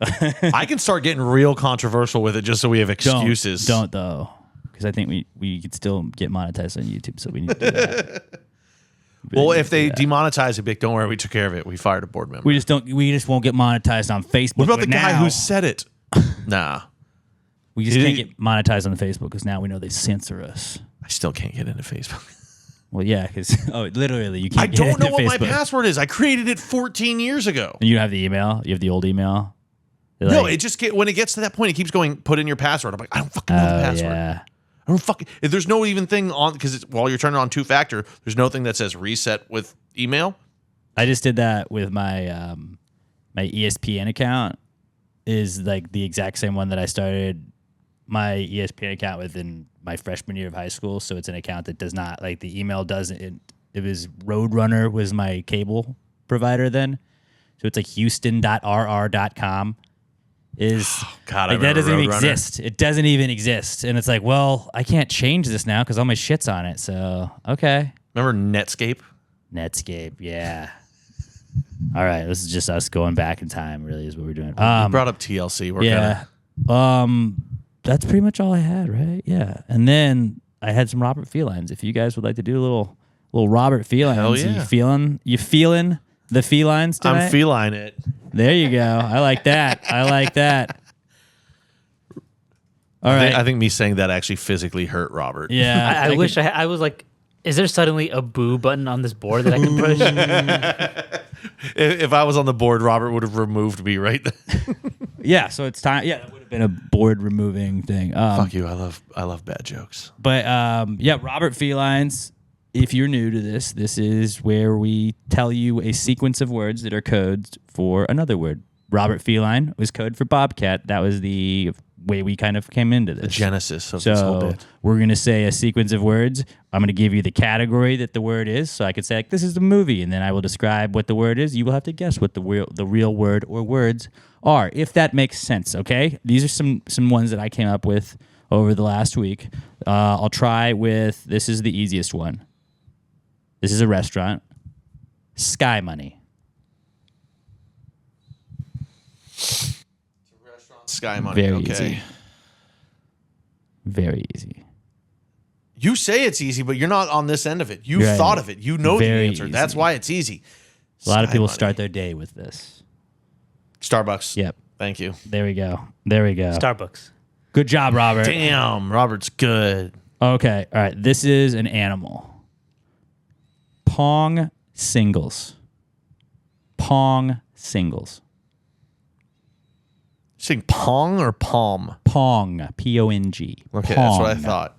I can start getting real controversial with it just so we have excuses. Don't though. Because I think we could still get monetized on YouTube, so we need to do that. Well, if they demonetize it, Vic, don't worry, we took care of it. We fired a board member. We just won't get monetized on Facebook. What about the but guy now who said it? Nah, we just Did can't he- get monetized on the Facebook because now we know they censor us. I still can't get into Facebook. Well, yeah, because literally you can't. I get don't into know what my Facebook. password is. I created it 14 years ago. And you have the email. You have the old email. They're No, like, it just when it gets to that point, it keeps going. Put in your password. I'm like, I don't fucking know the password. yeah. I don't fucking. If there's no even thing on because while you're turning on 2-factor, there's no thing that says reset with email. I just did that with my my ESPN account. Is like the exact same one that I started my ESPN account with in my freshman year of high school. So it's an account that does not like the email doesn't. It was Roadrunner was my cable provider then. So it's like Houston.rr.com. Is God, like, I that doesn't even remember Roadrunner. exist. It doesn't even exist, and it's like, well, I can't change this now because all my shit's on it. So okay. Remember Netscape? Netscape, yeah. All right, this is just us going back in time. Really, is what we're doing. You brought up TLC. We're yeah. That's pretty much all I had, right? Yeah, and then I had some Robert Felines. If you guys would like to do a little Robert Felines, Hell yeah. you feeling the felines tonight? I'm feline it. There you go. I like that. I like that. All right. I think me saying that actually physically hurt Robert. Yeah, I wish I was like, is there suddenly a boo button on this board that I can push? If I was on the board, Robert would have removed me right then. Yeah, so it's time. Yeah, that would have been a board removing thing. Fuck you. I love bad jokes. But yeah, Robert Felines. If you're new to this is where we tell you a sequence of words that are codes for another word. Robert Feline was code for Bobcat. That was the way we kind of came into this. The genesis of this whole So bit. we're going to say a sequence of words. I'm going to give you the category that the word is. So I could say, like, this is the movie, and then I will describe what the word is. You will have to guess what the real word or words are, if that makes sense, okay? These are some ones that I came up with over the last week. I'll try with, this is the easiest one. This is a restaurant. Sky Money. Sky Money. Very okay. easy. Very easy. You say it's easy, but you're not on this end of it. You Right. thought of it. You know Very the answer. That's easy. why it's easy. A lot of Sky people Money. start their day with this. Starbucks. Yep. Thank you. There we go. There we go. Starbucks. Good job, Robert. Damn, Robert's good. Okay. All right. This is an animal. Pong singles. Pong singles. Saying pong or palm? Pong. P-O-N-G. Okay, Pong. that's what I thought.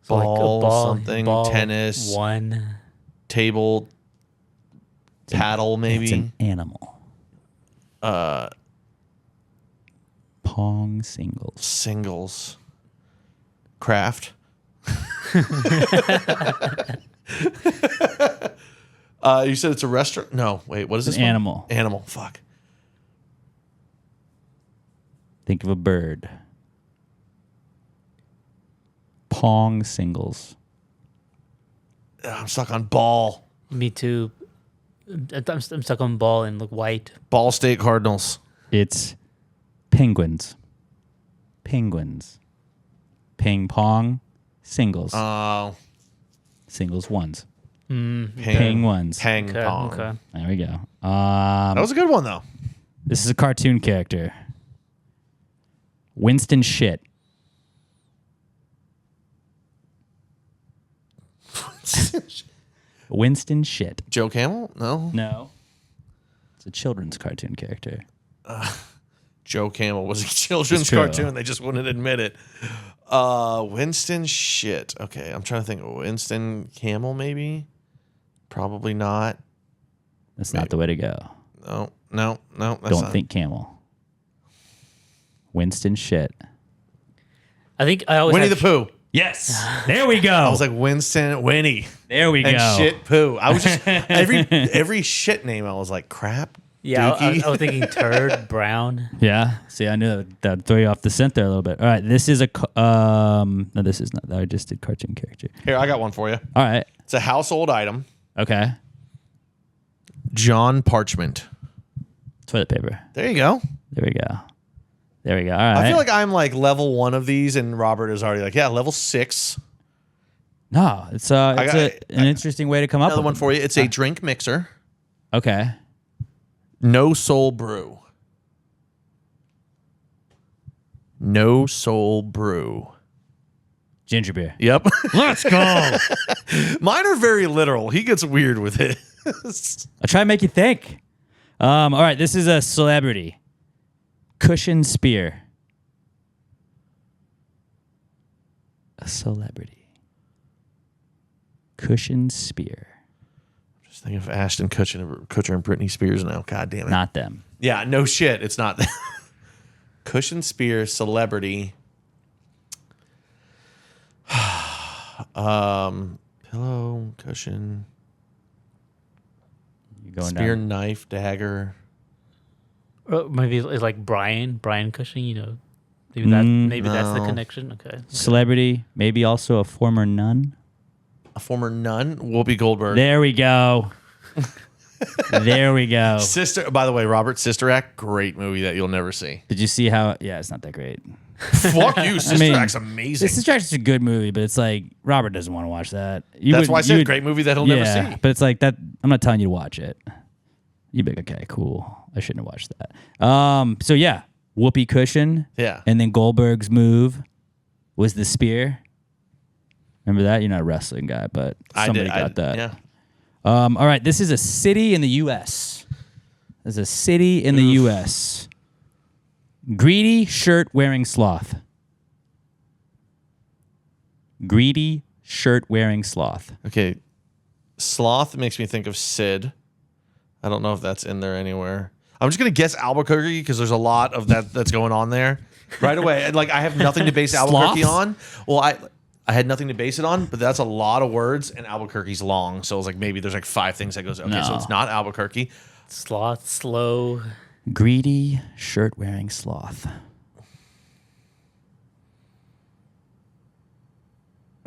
So like a Ball, something, tennis. One. Table, paddle, maybe. It's an animal. Pong singles. Singles. Craft. You said it's a restaurant? No, wait, what is this? An one? animal. Animal, fuck. Think of a bird. Pong singles. I'm stuck on ball. Me too. I'm stuck on ball and look white. Ball State Cardinals. It's penguins. Penguins. Ping pong singles. Oh. Singles ones. Ping Penguins. Ping Okay. pong. Okay. There we go. That was a good one, though. This is a cartoon character. Winston Shit. Winston Shit. Joe Camel? No. No. It's a children's cartoon character. Joe Camel was a children's It's true. cartoon. They just wouldn't admit it. Winston shit. Okay, I'm trying to think. Winston Camel, maybe? Probably not. That's not the way to go. No. That's Don't not. think camel. Winston Shit. I think I always Winnie have the Pooh. Yes. There we go. I was like Winston, Winnie, there we and go. shit Pooh. I was just every shit name. I was like crap. Yeah, Dookie. I was thinking turd, brown. Yeah. See, I knew that would throw you off the scent there a little bit. All right. This is a. No, this is not. I just did cartoon character. Here, I got one for you. All right. It's a household item. Okay. John Parchment. Toilet paper. There you go. There we go. There we go. All right. I feel like I'm like level 1 of these, and Robert is already like, yeah, level 6. no, it's an interesting way to come up Another with one them. for you. It's a drink mixer. Okay. No Soul Brew. No Soul Brew. Ginger beer. Yep. Let's go. Mine are very literal. He gets weird with it. I'll try and make you think. All right. This is a celebrity. Cushion spear. A celebrity. Cushion spear. Just think of Ashton Kutcher and Britney Spears now. God damn it. Not them. Yeah, no shit. It's not that. Cushion Spear, celebrity. Pillow, cushion, You going spear, down? knife, dagger. Or maybe it's like Brian Cushing. You know, maybe that's the no. connection. Okay. Celebrity. Maybe also a former nun. A former nun, Whoopi Goldberg. There we go. There we go. Sister, by the way, Robert, Sister Act, great movie that you'll never see. Did you see how? Yeah, it's not that great. Fuck you, Sister mean, Act's amazing. This is just a good movie, but it's like Robert doesn't want to watch that. That's why I said great movie that he'll never see. But it's like that. I'm not telling you to watch it. You'd be like, okay, cool. I shouldn't have watched that. So yeah, Whoopee cushion. Yeah. And then Goldberg's move was the spear. Remember that? You're not a wrestling guy, but somebody got that. Yeah. All right, this is a city in the U.S. There's a city in the U.S. Greedy shirt wearing sloth. Greedy shirt wearing sloth. Okay. Sloth makes me think of Sid. I don't know if that's in there anywhere. I'm just gonna guess Albuquerque because there's a lot of that's going on there. Right away. And like I have nothing to base Albuquerque on. Well, I had nothing to base it on, but that's a lot of words, and Albuquerque's long. So I was like, maybe there's like 5 things that goes, okay, so No. it's not Albuquerque. Sloth, slow. Greedy shirt wearing sloth.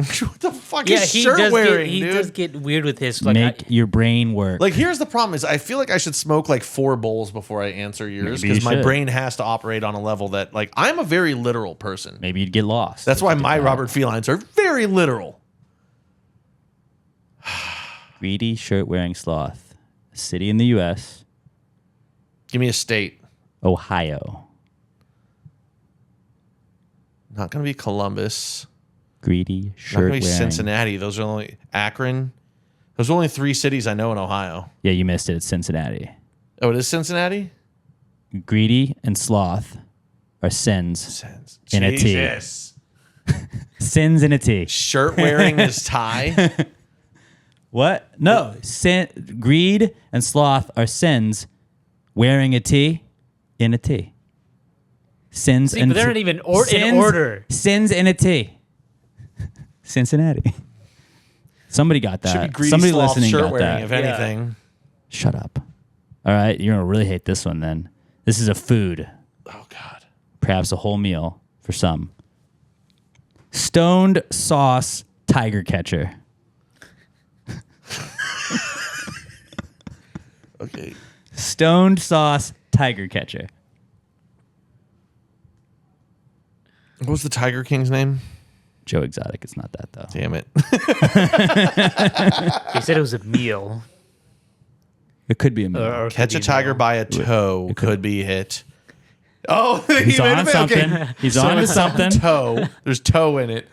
What the fuck Yeah, is he shirt does wearing, get, he dude? does get weird with his like. Make your brain work. Like, here's the problem: is I feel like I should smoke like 4 bowls before I answer yours Maybe you because my should. brain has to operate on a level that, like, I'm a very literal person. Maybe you'd get lost. That's why my Robert Felines are very literal. Greedy shirt-wearing sloth. A city in the U.S. Give me a state. Ohio. Not going to be Columbus. Greedy Not going to shirt-wearing. be Cincinnati. Those are only Akron. Those are only 3 cities I know in Ohio. Yeah, you missed it. It's Cincinnati. Oh, it is Cincinnati? Greedy and sloth are sins Sense. in a T. Jesus. Sins in a T. Shirt wearing is tie. What? No. Greed and sloth are sins. Wearing a T in a T. Sins See, and but they're not even in sins, order. Sins in a T. Cincinnati. Somebody got that. Should be greedy Somebody sloth listening shirt got wearing, that. if anything. Shut up. All right, you're gonna really hate this one then. This is a food, Oh, God. perhaps a whole meal for some. Stoned sauce tiger catcher. Okay. Stoned sauce tiger catcher. What was the Tiger King's name? Joe Exotic. It's not that though. Damn it. He said it was a meal. It could be a meal. Or it Catch could a be tiger meal. by a toe could be hit. Oh, He's on something. He's on to something. Toe. There's toe in it.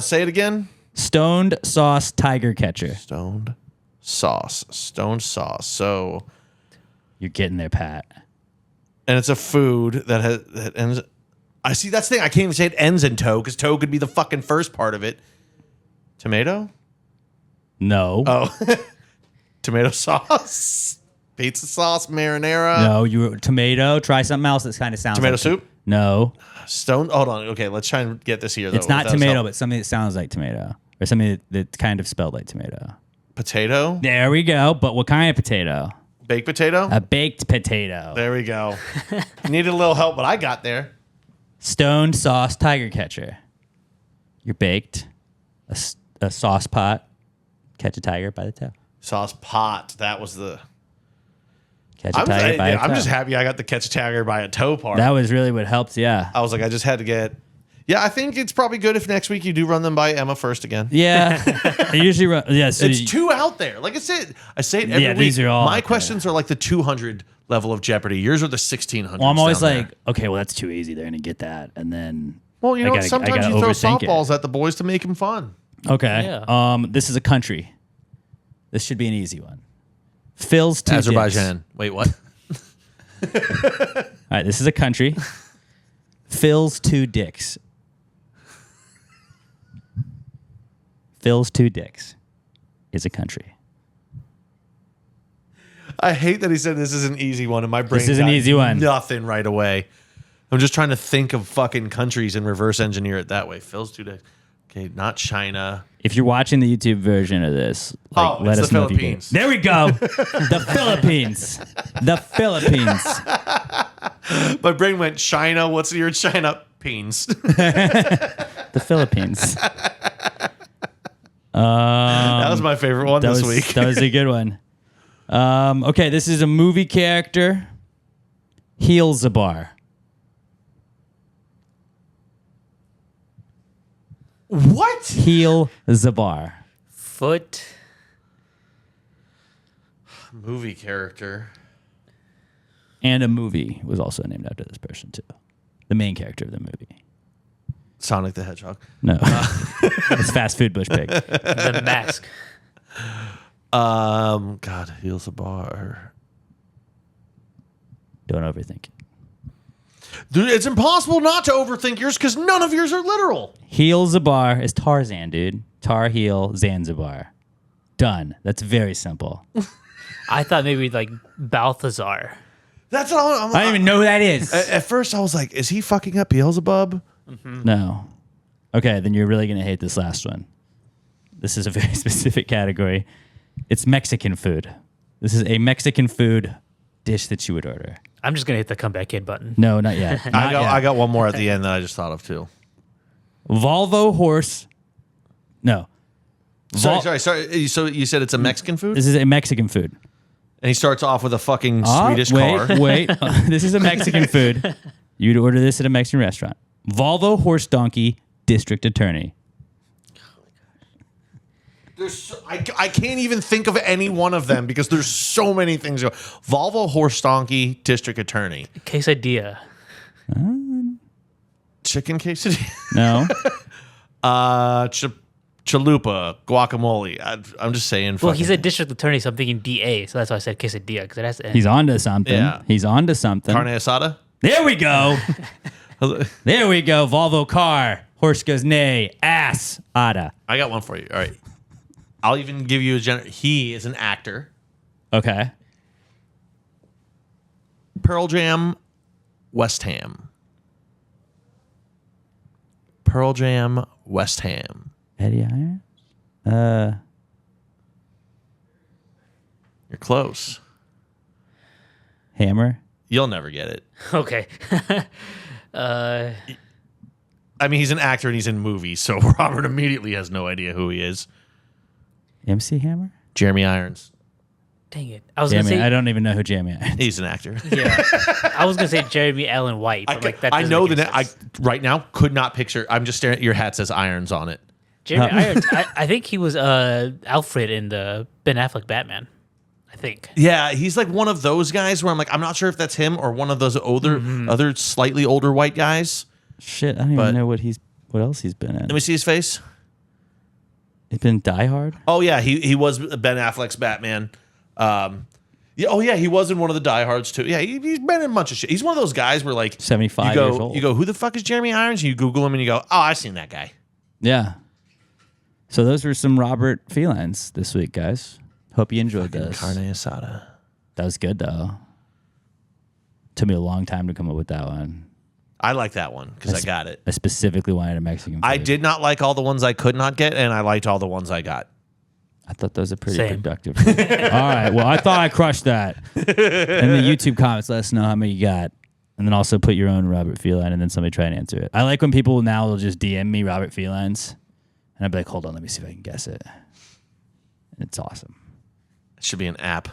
Say it again. Stoned sauce tiger catcher. Stoned sauce. Stoned sauce. So, You're getting there, Pat. and it's a food that ends. I see. That's the thing. I can't even say it ends in toe because toe could be the fucking first part of it. Tomato. No. Oh, tomato sauce. Pizza sauce. Marinara. No, you were tomato. Try something else that kind of sounds Tomato like soup. No. Stone. Hold on. Okay, let's try and get this here. Though. It's not That was tomato, help. but something that sounds like tomato. Or something that's kind of spelled like tomato. Potato. There we go. But what kind of potato? Baked potato. A baked potato. There we go. Needed a little help, but I got there. Stoned sauce tiger catcher. You're baked. A sauce pot. Catch a tiger by the toe. Sauce pot. That was the. Catch a tiger by a toe. I'm just happy I got the catch a tiger by a toe part. That was really what helped, yeah. I was like, I just had to get. Yeah, I think it's probably good if next week you do run them by Emma first again. Yeah. I usually run. Yeah, so It's 2 out there. Like I said, I say it every Yeah, week. these are all My out there. questions are like the 200 level of Jeopardy. Yours are the 1600. Well, I'm always down like, there. okay, well, that's too easy. They're going to get that. And then. Well, you know, I what? gotta- Sometimes I you gotta throw overthink it. softballs at the boys to make them fun. Okay. Yeah. This is a country. This should be an easy one. Phil's two Azerbaijan. Wait, what? All right, this is a country. Phil's two dicks. Phil's two dicks is a country. I hate that he said this is an easy one, and my brain. This is an got easy one. Nothing right away. I'm just trying to think of fucking countries and reverse engineer it that way. Phil's 2 days. Okay, not China. If you're watching the YouTube version of this, like, Oh, let it's us the know if you get it. Philippines. There we go. The Philippines. The Philippines. My brain went China. What's your China? Peens. The Philippines. That was my favorite one this week. That was a good one. Okay, this is a movie character. Heelzabar. What? Heelzabar. Foot. Movie character. And a movie was also named after this person too. The main character of the movie. Sonic the Hedgehog. No. It's fast food bush pig. The mask. God, heels a bar. Don't overthink it. Dude, it's impossible not to overthink yours because none of yours are literal. Heelzabar is Tarzan, dude. Tar heel Zanzibar. Done. That's very simple. I thought maybe like Balthazar. That's all. I don't even know who that is. At first, I was like, "Is he fucking up Beelzebub?" No. Okay, then you're really gonna hate this last one. This is a very specific category. It's Mexican food. This is a Mexican food dish that you would order. I'm just gonna hit the comeback kid button. No, not yet. Not yet. I got one more at the end that I just thought of too. Volvo horse No. Sorry. So you said it's a Mexican food? This is a Mexican food. And he starts off with a fucking Swedish car. Wait. This is a Mexican food. You'd order this at a Mexican restaurant. Volvo horse donkey district attorney. I can't even think of any one of them because there's so many things. Volvo horse donkey district attorney. Quesadilla. Chicken quesadilla. No. Chalupa, guacamole. I'm just saying. Well, he's a district attorney, so I'm thinking DA. So that's why I said quesadilla because it has to end. He's onto something. Yeah. He's onto something. Carne asada. There we go. There we go. Volvo car. Horse goes neigh. Ass. Ada. I got one for you. All right. I'll even give you he is an actor. Okay. Pearl Jam, West Ham. Pearl Jam, West Ham. Eddie Irons? You're close. Hammer? You'll never get it. Okay. I mean, he's an actor and he's in movies, so Robert immediately has no idea who he is. MC Hammer? Jeremy Irons. Dang it. I was going to say. I don't even know who Jeremy Irons is. He's an actor. Yeah. I was going to say Jeremy Allen White. But that I know that I sense. right now could not picture. I'm just staring at your hat says Irons on it. Jeremy Irons. I think he was Alfred in the Ben Affleck Batman. I think. Yeah, he's like one of those guys where I'm like, I'm not sure if that's him or one of those other slightly older white guys. Shit, I don't even know what else he's been in. Let me see his face. He's been Die Hard? Oh yeah, he was Ben Affleck's Batman. He was in one of the Die Hards too. Yeah, he's been in a bunch of shit. He's one of those guys where like 75 years old. You go, who the fuck is Jeremy Irons? And you Google him and you go, oh, I've seen that guy. Yeah. So those were some Robert Felines this week, guys. Hope you enjoyed those. Carne asada. That was good though. Took me a long time to come up with that one. I like that one because I got it. I specifically wanted a Mexican food. I did not like all the ones I could not get, and I liked all the ones I got. I thought those were pretty Same. productive. All right. Well, I thought I crushed that. In the YouTube comments, let us know how many you got. And then also put your own Robert Feline, and then somebody try and answer it. I like when people now will just DM me Robert Felines, and I'll be like, hold on, let me see if I can guess it. And it's awesome. It should be an app.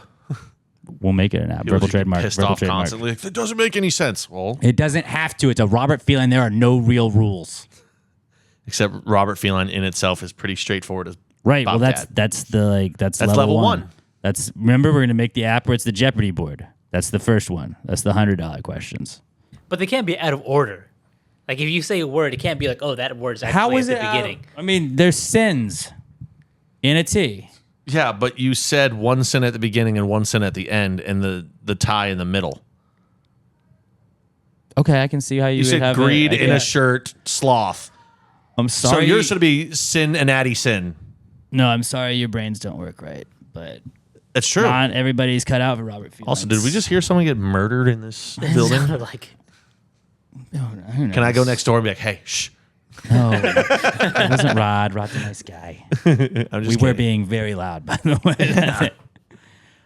We'll make it an app. You'll Verbal just be trademark. pissed Verbal off trademark. constantly. It doesn't make any sense. Well, It doesn't have to. It's a Robert Feline. There are no real rules. except Robert Feline in itself is pretty straightforward as Right. Well, Bobcat. that's level one. That's remember we're gonna make the app where it's the Jeopardy board. That's the first one. That's the $100 questions. But they can't be out of order. Like if you say a word, it can't be like, oh, that word's actually How at is the it? beginning. I mean, there's sins in a T. Yeah, but you said one sin at the beginning and one sin at the end, and the tie in the middle. Okay, I can see how you You would said have greed it. in a shirt, sloth. I'm So sorry. yours should be sin and addy sin. No, I'm sorry. Your brains don't work right. But That's true. not everybody's cut out for Robert Felines. Also, did we just hear someone get murdered in this building? Sounded like Can I go next door and be like, hey, shh? No, it wasn't Rod. Rod's a nice guy. I'm just We were kidding. being very loud, by the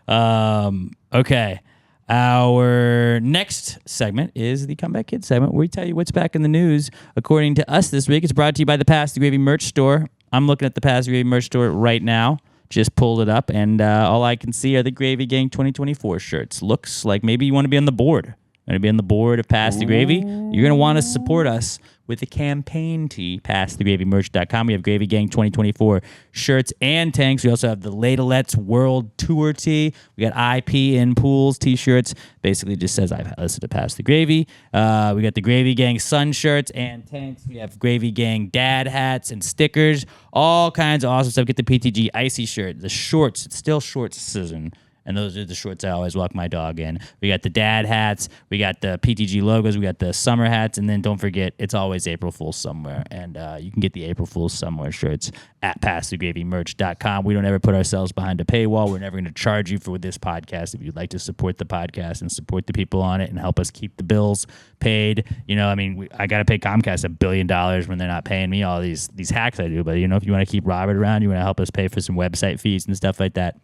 way. Okay. Our next segment is the Comeback Kids segment, where we tell you what's back in the news. According to us this week, it's brought to you by the Pass the Gravy merch store. I'm looking at the Pass the Gravy merch store right now. Just pulled it up, and all I can see are the Gravy Gang 2024 shirts. Looks like maybe you want to be on the board. Going to be on the board of Pass the Gravy. You're going to want to support us with the campaign tee, passthegravymerch.com. We have Gravy Gang 2024 shirts and tanks. We also have the Ladalettes World Tour tee. We got IP in Pools t-shirts. Basically just says I've listened to Pass the Gravy. We got the Gravy Gang Sun shirts and tanks. We have Gravy Gang dad hats and stickers. All kinds of awesome stuff. Get the PTG Icy shirt. The shorts. It's still shorts season. And those are the shorts I always walk my dog in. We got the dad hats. We got the PTG logos. We got the summer hats. And then don't forget, it's always April Fool's somewhere. And you can get the April Fool's somewhere shirts at passthegravymerch.com. We don't ever put ourselves behind a paywall. We're never going to charge you for this podcast. If you'd like to support the podcast and support the people on it and help us keep the bills paid, you know, I mean, I got to pay Comcast $1 billion when they're not paying me all these hacks I do. But, you know, if you want to keep Robert around, you want to help us pay for some website fees and stuff like that,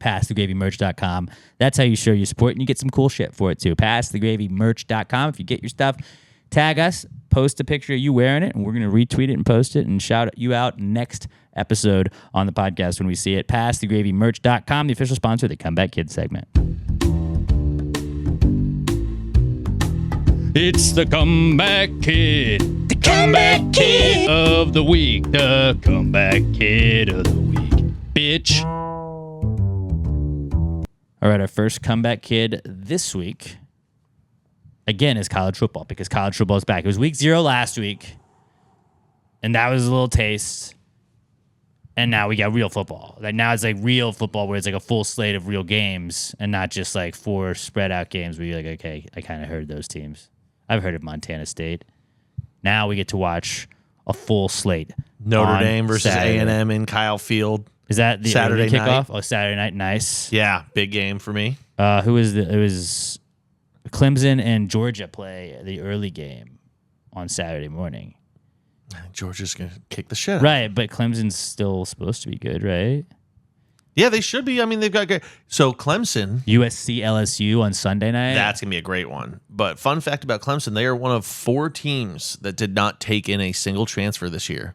passthegravymerch.com. That's how you show your support, and you get some cool shit for it too. Passthegravymerch.com. If you get your stuff, Tag us, post a picture of you wearing it, and we're going to retweet it and post it and shout you out next episode on the podcast when we see it. PassTheGravyMerch.com, the official sponsor of the Comeback Kid segment. It's the Comeback Kid. The Comeback Kid of the week. The Comeback Kid of the week. Bitch. All right, our first Comeback Kid this week, again, is college football, because college football is back. It was week 0 last week, and that was a little taste. And now we got real football. Like, now it's like real football where it's like a full slate of real games and not just like 4 spread out games where you're like, okay, I kind of heard those teams. I've heard of Montana State. Now we get to watch a full slate. Notre Dame versus A&M in Kyle Field. Is that the Saturday early kickoff? night? Oh, Saturday night. Nice. Yeah, big game for me. It was Clemson and Georgia play the early game on Saturday morning. Georgia's going to kick the shit out. Right, but Clemson's still supposed to be good, right? Yeah, they should be. I mean, they've got great. So Clemson. USC LSU on Sunday night. That's going to be a great one. But fun fact about Clemson, they are one of 4 teams that did not take in a single transfer this year.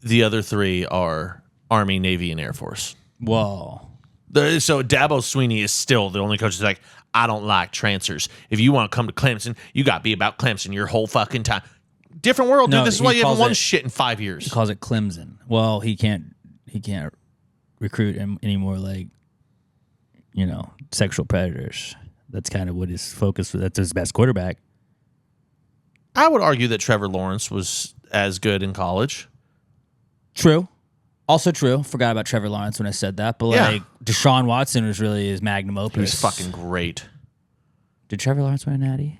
The other 3 are Army, Navy, and Air Force. Whoa. So Dabo Swinney is still the only coach that's like, I don't like transfers. If you want to come to Clemson, you got to be about Clemson your whole fucking time. Different world, dude. No, This is why you haven't won it- shit in 5 years. He calls it Clemson. Well, he can't recruit any more like, sexual predators. That's kind of what his focus was. That's his best quarterback. I would argue that Trevor Lawrence was as good in college. True. Also true. Forgot about Trevor Lawrence when I said that. But Yeah. like Deshaun Watson was really his magnum opus. He was fucking great. Did Trevor Lawrence win a natty?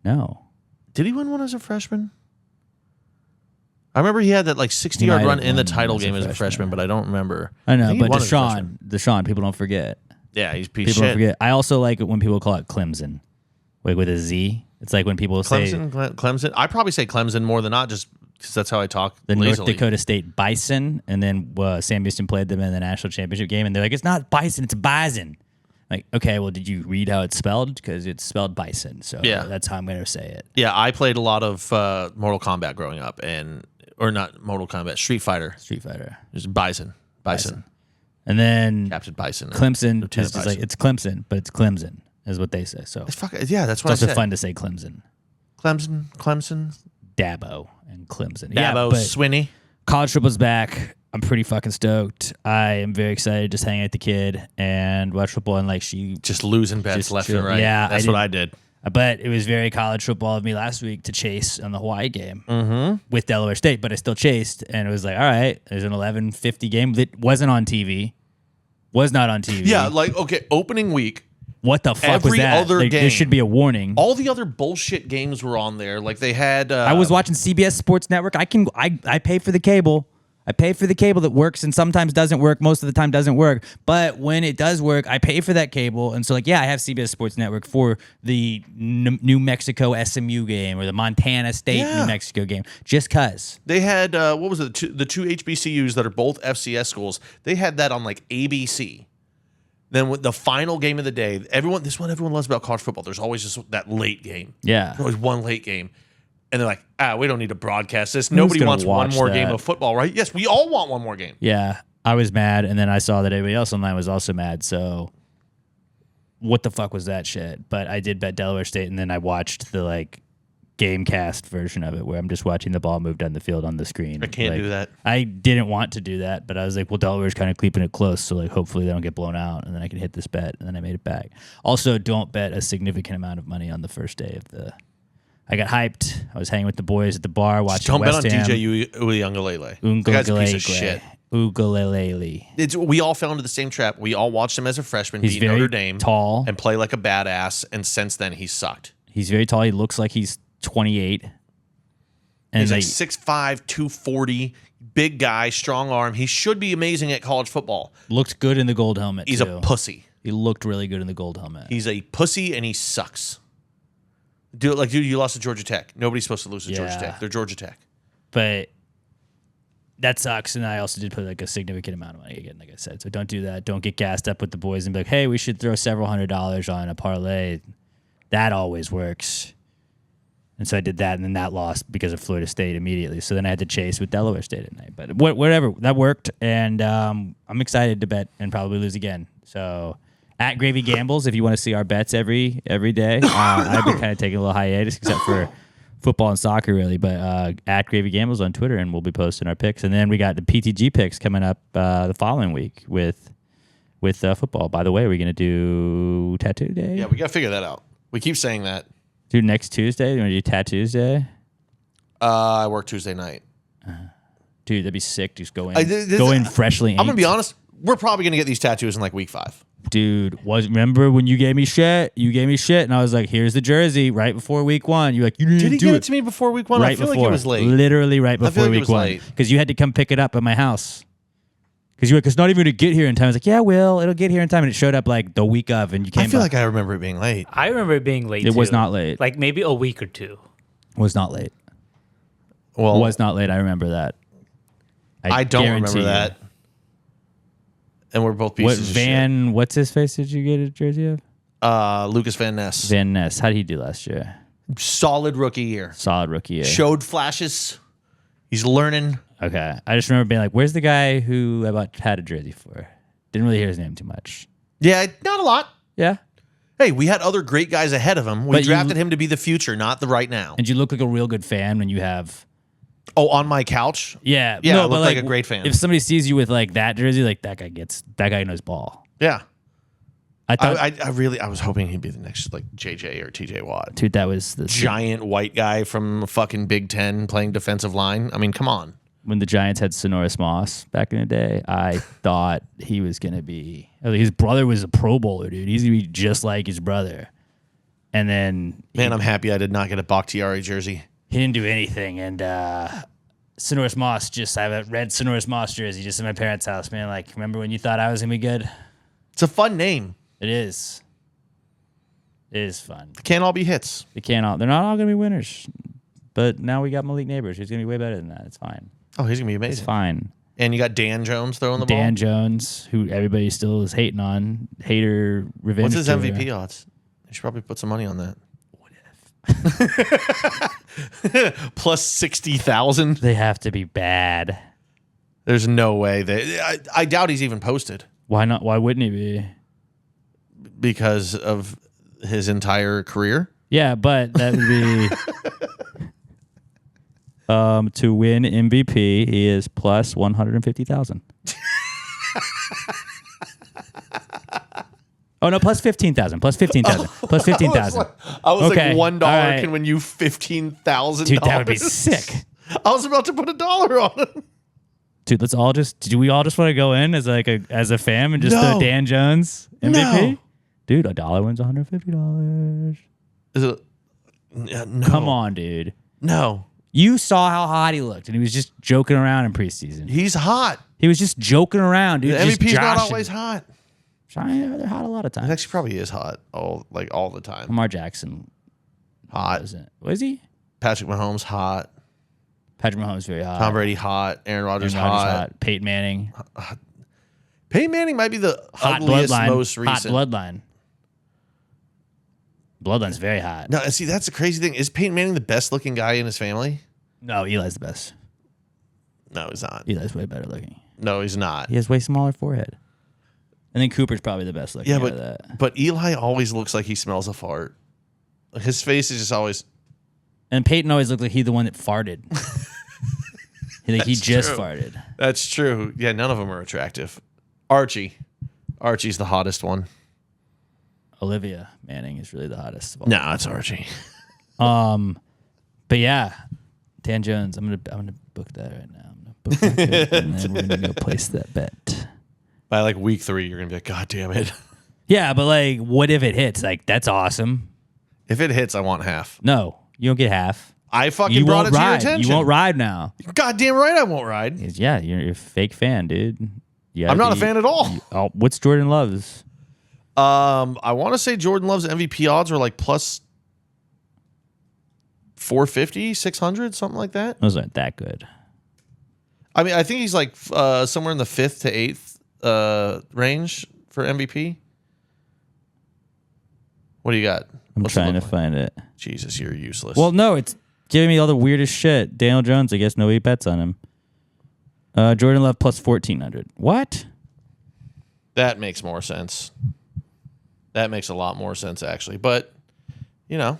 No. Did he win one as a freshman? I remember he had that like 60-yard might run have in the won title as a game as a freshman. freshman, but I don't remember. I know, think he but won as a freshman. Deshaun, people don't forget. Yeah, he's a piece People of don't shit. forget. I also like it when people call it Clemson, like with a Z. It's like when people say Clemson. I probably say Clemson more than not, just because that's how I talk. the lazily. North Dakota State Bison, and then Sam Houston played them in the national championship game, and they're like, it's not Bison, it's Bison. Like, okay, well, did you read how it's spelled? Because it's spelled Bison, so Yeah. that's how I'm going to say it. Yeah, I played a lot of Mortal Kombat growing up, or not Mortal Kombat, Street Fighter. Street Fighter. There's Bison. And then Captain Bison. Clemson, Lieutenant just is like, Bison. it's Clemson, but it's Clemson, is what they say. So It's yeah, that's it's what also I said. fun to say Clemson. Clemson. Dabo and Clemson. Dabo but Swinney. college football's back. I'm pretty fucking stoked. I am very excited just hang out with the kid and watch football, and like she Just losing bets Just left chill. and right. Yeah, that's what I did. But it was very college football of me last week to chase on the Hawaii game with Delaware State, but I still chased, and it was like, all right, there's an 11:50 game that wasn't on TV. Was not on TV. Yeah, like, okay, opening week, What the fuck was every that? other There game. should be a warning. all the other bullshit games were on there. Like, they had... I was watching CBS Sports Network. I pay for the cable. I pay for the cable that works and sometimes doesn't work. Most of the time doesn't work. But when it does work, I pay for that cable. And so, like, yeah, I have CBS Sports Network for the New Mexico SMU game or the Montana State New Mexico game. Just cuz. They had, what was it, the two HBCUs that are both FCS schools. They had that on, like, ABC. Then with the final game of the day, this is what everyone loves about college football. There's always just that late game. Yeah. There's always one late game. And they're like, we don't need to broadcast this. Nobody gonna wants one watch more that? game of football, right? Yes, we all want one more game. Yeah. I was mad. And then I saw that everybody else online was also mad. So what the fuck was that shit? But I did bet Delaware State. And then I watched the, like, Gamecast version of it where I'm just watching the ball move down the field on the screen. I can't do that. I didn't want to do that, but I was like, well, Delaware's kind of keeping it close, so like hopefully they don't get blown out, and then I can hit this bet, and then I made it back. Also, don't bet a significant amount of money on the first day of the. I got hyped. I was hanging with the boys at the bar watching Don't West bet on Ham. DJ Uiagalelei. The guy's a piece of shit. Ugalele. We all fell into the same trap. We all watched him as a freshman He's beat very Notre Dame tall. and play like a badass, and since then he sucked. He's very tall. He looks like he's 28. And He's like, like 6'5", 240, big guy, strong arm. He should be amazing at college football. looked good in the gold helmet. He's too. a pussy. He looked really good in the gold helmet. He's a pussy, and he sucks. Dude, you lost to Georgia Tech. Nobody's supposed to lose to Georgia Yeah. Tech. They're Georgia Tech. But that sucks. And I also did put like a significant amount of money again, like I said. So don't do that. Don't get gassed up with the boys and be like, hey, we should throw several $100s on a parlay. That always works. And so I did that, and then that lost because of Florida State immediately. So then I had to chase with Delaware State at night. But whatever, that worked, and I'm excited to bet and probably lose again. So at Gravy Gambles, if you want to see our bets every day, I've been kind of taking a little hiatus, except for football and soccer, really. But at Gravy Gambles on Twitter, and we'll be posting our picks. And then we got the PTG picks coming up the following week with football. By the way, we're going to do Tattoo Day. Yeah, we got to figure that out. We keep saying that. Dude, next Tuesday, you want to do Tattoos Day? I work Tuesday night. Dude, that'd be sick. Just go in freshly inked. I'm going to be honest. We're probably going to get these tattoos in like week 5. Dude, remember when you gave me shit? You gave me shit, and I was like, here's the jersey right before week 1. You're like, you need to do it. Did he give it to me before week 1? Right I feel before. like it was late. Literally right before week 1. Because you had to come pick it up at my house. Because you were like, it's not even going to get here in time. I was like, yeah, it'll get here in time. And it showed up like the week of, and you came I feel like I remember it being late. I remember it being late. It too. was not late. Like maybe a week or 2. Was not late. Well, It was not late. I remember that. I don't remember guarantee that. And we're both pieces of shit. What's his face did you get a jersey of? Lucas Van Ness. Van Ness. How did he do last year? Solid rookie year. Solid rookie year. Showed flashes. He's learning. Okay. I just remember being like, where's the guy who I had a jersey for? Didn't really hear his name too much. Yeah, not a lot. Yeah. Hey, we had other great guys ahead of him. We But drafted him to be the future, not the right now. And you look like a real good fan when you have... Oh, on my couch? Yeah. Yeah, I but look like a great fan. If somebody sees you with like that jersey, like that guy knows ball. Yeah. I thought... I was hoping he'd be the next like JJ or TJ Watt. Dude, that was the... Giant white guy from fucking Big Ten playing defensive line. I mean, come on. When the Giants had Sonoris Moss back in the day, I thought he was going to be... His brother was a Pro Bowler, dude. He's going to be just like his brother. And then... Man, I'm happy I did not get a Bakhtiari jersey. He didn't do anything. And Sonoris Moss, I have a red Sonoris Moss jersey just in my parents' house, man. Like, remember when you thought I was going to be good? It's a fun name. It is. It is fun. Can't all be hits. They're not all going to be winners. But now we got Malik Neighbors, who's going to be way better than that. It's fine. Oh, he's going to be amazing. It's fine. And you got Dan Jones throwing the ball. Dan Jones, who everybody still is hating on. Hater revenge. What's his MVP odds? You should probably put some money on that. Plus 60,000. They have to be bad. There's no way that I doubt he's even posted Why not? Why wouldn't he be? because of his entire career. Yeah, but that would be to win MVP. He is plus 150,000. Oh no, plus 15,000. Plus 15,000. Plus 15,000. I was Okay, like $1 all right. can win you $15,000. Dude, that would be sick. I was about to put $1 on it. Dude, do we all just want to go in as as a fam and just throw Dan Jones MVP? No. Dude, $1 wins $150. Is it? No. Come on, dude. No. You saw how hot he looked, and he was just joking around in preseason. He's hot. He was just joking around, dude. The just MVP's not joshing. always hot. They're hot a lot of It times. actually probably is hot all the time. Lamar Jackson Hot. wasn't. Was he? Patrick Mahomes hot. Patrick Mahomes very hot. Tom Brady hot. Aaron Rodgers, Aaron Rodgers hot. Peyton Manning. Peyton Manning might be the Hot ugliest, bloodline. most Hot recent. bloodline. Bloodline's very hot. No, see, that's the crazy thing. Is Peyton Manning the best looking guy in his family? No, Eli's the best. No, he's not. Eli's way better looking. No, he's not. He has way smaller forehead. And then Cooper's probably the best looking. Yeah, out of that. but Eli always looks like he smells a fart. His face is just always. And Peyton always looked like he the one that farted. He just true. farted. That's true. Yeah, none of them are attractive. Archie's the hottest one. Olivia Manning is really the hottest of all. No, it's Archie. But yeah, Dan Jones. I'm gonna book that right now. I'm gonna book that pick, and then we're gonna go place that bet. By like week 3, you're gonna be like, God damn it! Yeah, but like, what if it hits? Like, that's awesome. If it hits, I want half. No, you don't get half. I fucking You brought won't it to your ride. attention. You won't ride now. God damn right, I won't ride. Yeah, you're a fake fan, dude. I'm not a fan at all. What's Jordan Love's? I want to say Jordan Love's MVP odds were like plus 450, 600, something like that. Those aren't that good. I mean, I think he's like somewhere in the 5th to 8th range for MVP. What do you got? I'm What's it trying to look like? find it. Jesus, you're useless. Well, no, it's giving me all the weirdest shit. Daniel Jones, I guess nobody bets on him. Jordan Love plus 1,400. What? that makes more sense. That makes a lot more sense, actually. But, you know,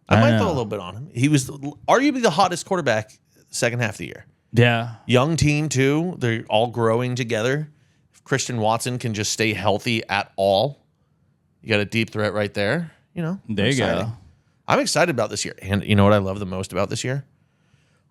I might throw a little bit on him. He was arguably the hottest quarterback second half of the year. Yeah. Young team, too. They're all growing together. If Christian Watson can just stay healthy at all, you got a deep threat right there. You know, There you go. I'm excited about this year. And you know what I love the most about this year?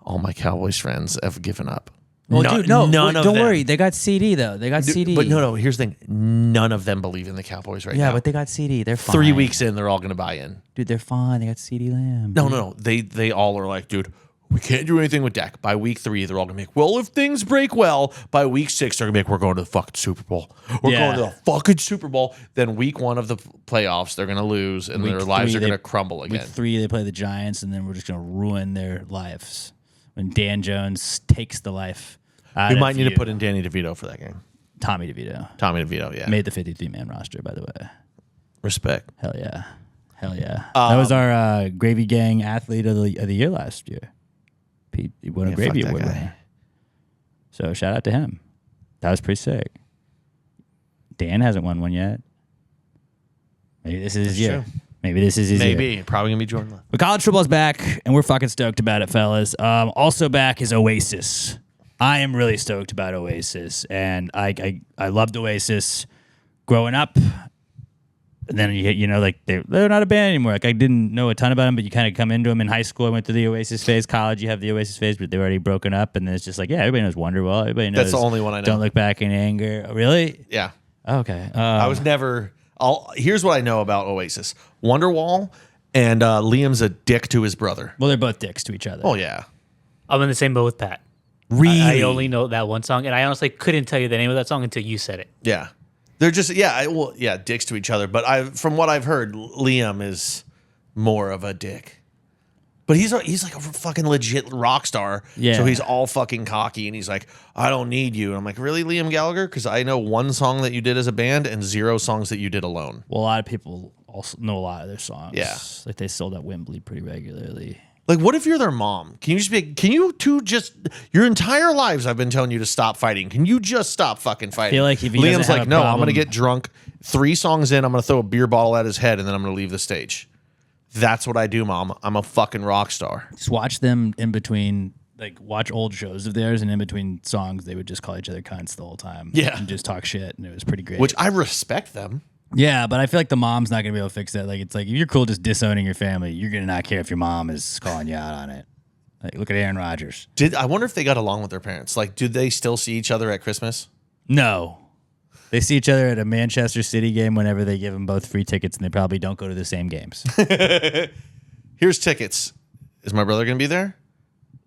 All my Cowboys friends have given up. Well, No- dude, no, none of don't them. worry. They got CD, though. They got CD. But no, here's the thing. None of them believe in the Cowboys right now. Yeah, but they got CD. They're fine. 3 weeks in, they're all going to buy in. Dude, they're fine. They got CD Lamb. No. They all are like, dude, we can't do anything with Dak. By week 3, they're all going to make, well, if things break well, by week 6, they're going to make, we're going to the fucking Super Bowl. We're going to the fucking Super Bowl. Then week 1 of the playoffs, they're going to lose, and Week their lives 3, are going to crumble again. Week 3, they play the Giants, and then we're just going to ruin their lives. When Dan Jones takes the life out We of might need you. to put in Danny DeVito for that game. Tommy DeVito. Tommy DeVito, yeah. Made the 53-man roster, by the way. Respect. Hell yeah. Hell yeah. That was our Gravy Gang athlete of the year last year. He won a Gravy fuck that Award guy. winner. So shout out to him. That was pretty sick. Dan hasn't won one yet. Maybe this is his year. true. Maybe this is his year. Maybe. Probably going to be Jordan Love. But college football's back, and we're fucking stoked about it, fellas. Also back is Oasis. I am really stoked about Oasis, and I loved Oasis growing up. And then you know, like they're not a band anymore. Like I didn't know a ton about them, but you kind of come into them in high school. I went through the Oasis phase. College, you have the Oasis phase, but they're already broken up. And then it's just like, yeah, everybody knows Wonderwall. Everybody knows. That's the only one I know. Don't Look Back in Anger. Really? Yeah. Okay. I was never. Here's what I know about Oasis: Wonderwall, and Liam's a dick to his brother. Well, they're both dicks to each other. Oh yeah, I'm in the same boat with Pat. really. I only know that one song, and I honestly couldn't tell you the name of that song until you said it. Yeah, they're just dicks to each other. But from what I've heard, Liam is more of a dick. But he's like a fucking legit rock star. Yeah. So he's all fucking cocky, and he's like, I don't need you. And I'm like, really, Liam Gallagher? Because I know one song that you did as a band and 0 songs that you did alone. Well, a lot of people also know a lot of their songs. Yeah. Like they sold at Wembley pretty regularly. Like, what if you're their mom? Can you two just, your entire lives I've been telling you to stop fighting. Can you just stop fucking fighting? feel like if he doesn't Liam's have like, a no, I'm problem- going to get drunk. 3 songs in, I'm going to throw a beer bottle at his head, and then I'm going to leave the stage. That's what I do, Mom. I'm a fucking rock star. Just watch them in between, like watch old shows of theirs, and in between songs, they would just call each other cunts the whole time. Yeah. And just talk shit, and it was pretty great. Which I respect them. Yeah, but I feel like the mom's not going to be able to fix that. Like, it's like, if you're cool just disowning your family, you're going to not care if your mom is calling you out on it. Like, look at Aaron Rodgers. I wonder if they got along with their parents. Like, do they still see each other at Christmas? No. They see each other at a Manchester City game whenever they give them both free tickets, and they probably don't go to the same games. Here's tickets. Is my brother going to be there?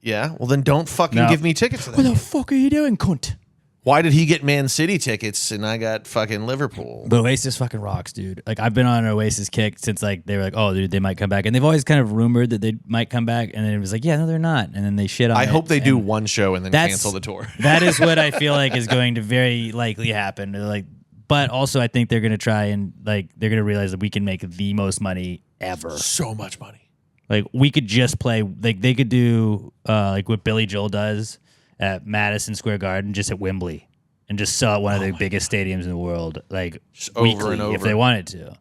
Yeah. Well, then don't fucking No. give me tickets to that. What the fuck are you doing, cunt? Why did he get Man City tickets and I got fucking Liverpool? But Oasis fucking rocks, dude. Like, I've been on an Oasis kick since, like, they were like, oh, dude, they might come back. And they've always kind of rumored that they might come back. And then it was like, yeah, no, they're not. And then they shit on it. I hope they do And one show and then that's- cancel the tour. That is what I feel like is going to very likely happen. They're like, but also I think they're going to try and, like, they're going to realize that we can make the most money ever. So much money. Like, we could just play, like, they could do, like, what Billy Joel does at Madison Square Garden, just at Wembley. And just sell at one of the biggest stadiums in the world, like, Just over weekly, and over. if they wanted to.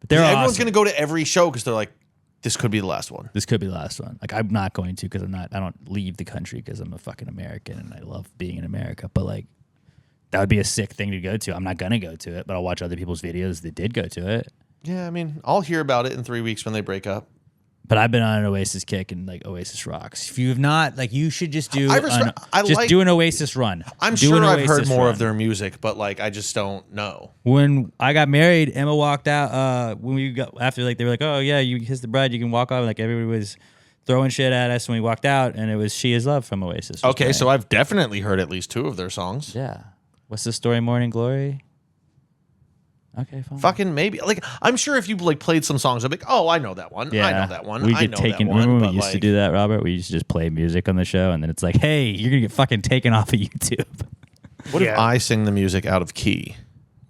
But they're Everyone's awesome. going to go to every show because they're like, this could be the last one. This could be the last one. Like, I'm not going to because I don't leave the country because I'm a fucking American and I love being in America. But, like, that would be a sick thing to go to. I'm not going to go to it, but I'll watch other people's videos that did go to it. Yeah, I mean, I'll hear about it in 3 weeks when they break up. But I've been on an Oasis kick, and like Oasis rocks. If you have not, like, you should just do. Do an Oasis run. I'm Do sure an I've heard Oasis more run. of their music, but like I just don't know. When I got married, Emma walked out. When we got after, like, they were like, "Oh yeah, you kissed the bride, you can walk off." Like, everybody was throwing shit at us when we walked out, and it was "She Is Love" from Oasis. Okay, so I've definitely heard at least 2 of their songs. yeah, what's the story? Morning Glory. Okay, fine. Fucking maybe. Like, I'm sure if you like played some songs, I'd be like, oh, I know that one. I know that one. We I get know taken. that one. Remember But when we used to like, do that, Robert? We used to just play music on the show, and then it's like, hey, you're gonna get fucking taken off of YouTube. what if Yeah. I sing the music out of key?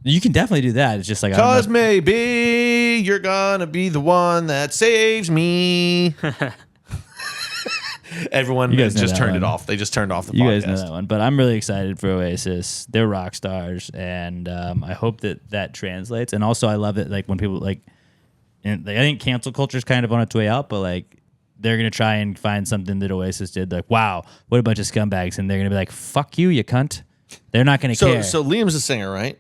You can definitely do that. It's just like, Cause maybe you're gonna be the one that saves me. Everyone just turned it off. They just turned off the podcast. You guys know that one. But I'm really excited for Oasis. They're rock stars, and I hope that translates. And also, I love it like when people like, and I think cancel culture is kind of on its way out, but like they're gonna try and find something that Oasis did. Like, wow, what a bunch of scumbags, and they're gonna be like, "Fuck you, you cunt." They're not gonna care. So Liam's a singer, right?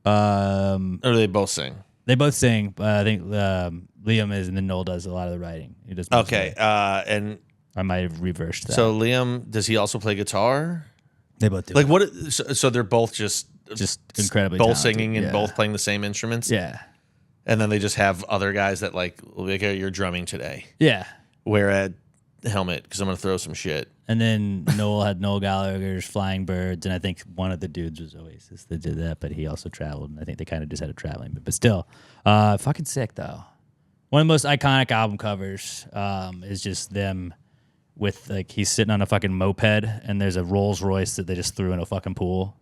Or they both sing. They both sing. I think Liam is, and then Noel does a lot of the writing. He does. Okay, and I might have reversed that. So Liam, does he also play guitar? They both do. Like what? So they're both just incredibly both talented. singing and both playing the same instruments. Yeah. And then they just have other guys that like, okay, you're drumming today. Yeah. Wear a helmet because I'm gonna throw some shit. And then Noel had Noel Gallagher's Flying Birds, and I think one of the dudes was Oasis that did that, but he also traveled, and I think they kind of just had a traveling, but still, fucking sick though. One of the most iconic album covers is just them with like he's sitting on a fucking moped, and there's a Rolls Royce that they just threw in a fucking pool.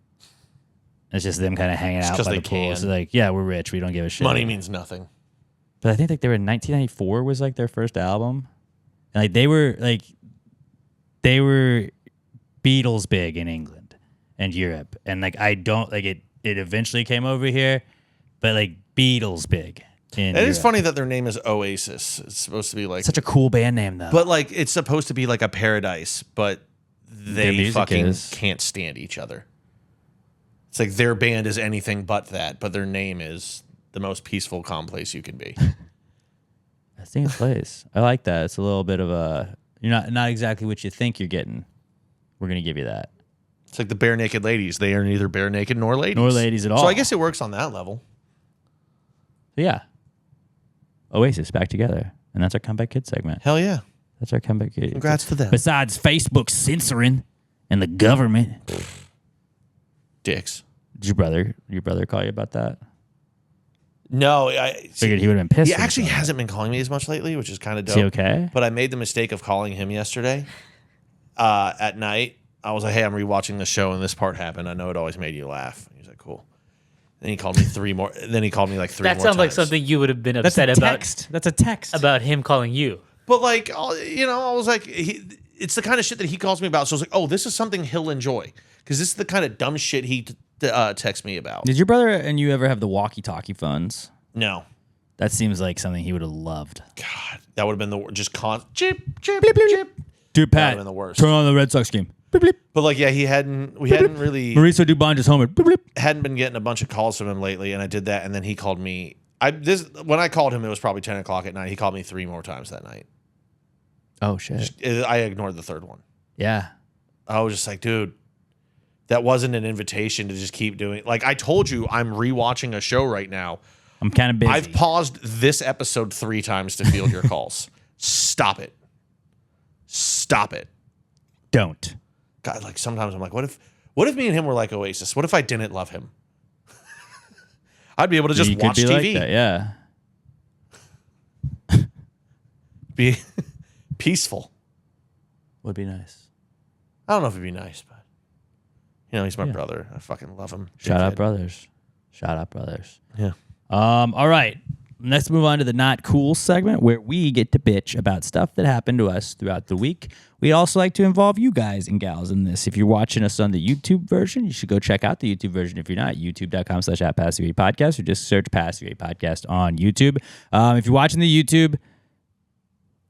It's just them kind of hanging out by the pool. It's like, yeah, we're rich, we don't give a shit. Money means nothing. But I think like they were in 1994 was like their first album, and like they were Beatles big in England and Europe, and like I don't like it. It eventually came over here, but like Beatles big. It is funny that their name is Oasis. It's supposed to be like such a cool band name though. But like it's supposed to be like a paradise, but they fucking can't stand each other. It's like their band is anything but that, but their name is the most peaceful, calm place you can be. I think it's place. I like that. It's a little bit of a you're not exactly what you think you're getting. We're gonna give you that. It's like the Bare Naked Ladies. They are neither bare naked nor ladies. Nor ladies at all. So I guess it works on that level. Yeah. Oasis back together. And that's our Comeback Kid segment. Hell yeah. That's our Comeback Kid. Congrats to them. Besides Facebook censoring and the government. Dicks. Did your brother call you about that? No, I figured he would have been pissed. He actually hasn't been calling me as much lately, which is kind of dope. Is he okay? But I made the mistake of calling him yesterday at night. I was like, hey, I'm rewatching the show and this part happened. I know it always made you laugh. He was like, cool. Then he called me three more. Then he called me like three more times. That sounds like something you would have been upset about. That's a text. About him calling you. But like, I was like, it's the kind of shit that he calls me about. So I was like, oh, this is something he'll enjoy. Because this is the kind of dumb shit he texts me about. Did your brother and you ever have the walkie-talkie phones? No. That seems like something he would have loved. God, that would have been the just chip, chip, bleep, bleep. chip. Dude, Pat, been the worst. turn on the Red Sox game. Bleep, bleep. But like, yeah, we hadn't really. Mauricio Dubon just homered. Bleep, bleep. Hadn't been getting a bunch of calls from him lately, and I did that, and then he called me. When I called him, it was probably 10 o'clock at night. He called me 3 more times that night. Oh shit! I ignored the third one. Yeah, I was just like, dude, that wasn't an invitation to just keep doing. Like I told you, I'm rewatching a show right now. I'm kind of busy. I've paused this episode 3 times to field your calls. Stop it. Stop it. Don't. God, like sometimes I'm like, what if me and him were like Oasis? What if I didn't love him? I'd be able to just watch TV. Like that, yeah. Be peaceful. Would be nice. I don't know if it'd be nice, but he's my brother. I fucking love him. Shout out brothers. Shout out brothers. Yeah. All right. Let's move on to the Not Cool segment where we get to bitch about stuff that happened to us throughout the week. We'd also like to involve you guys and gals in this. If you're watching us on the YouTube version, you should go check out the YouTube version. If you're not, youtube.com/@PassTheGreatPodcast or just search Pass the Great Podcast on YouTube. If you're watching the YouTube,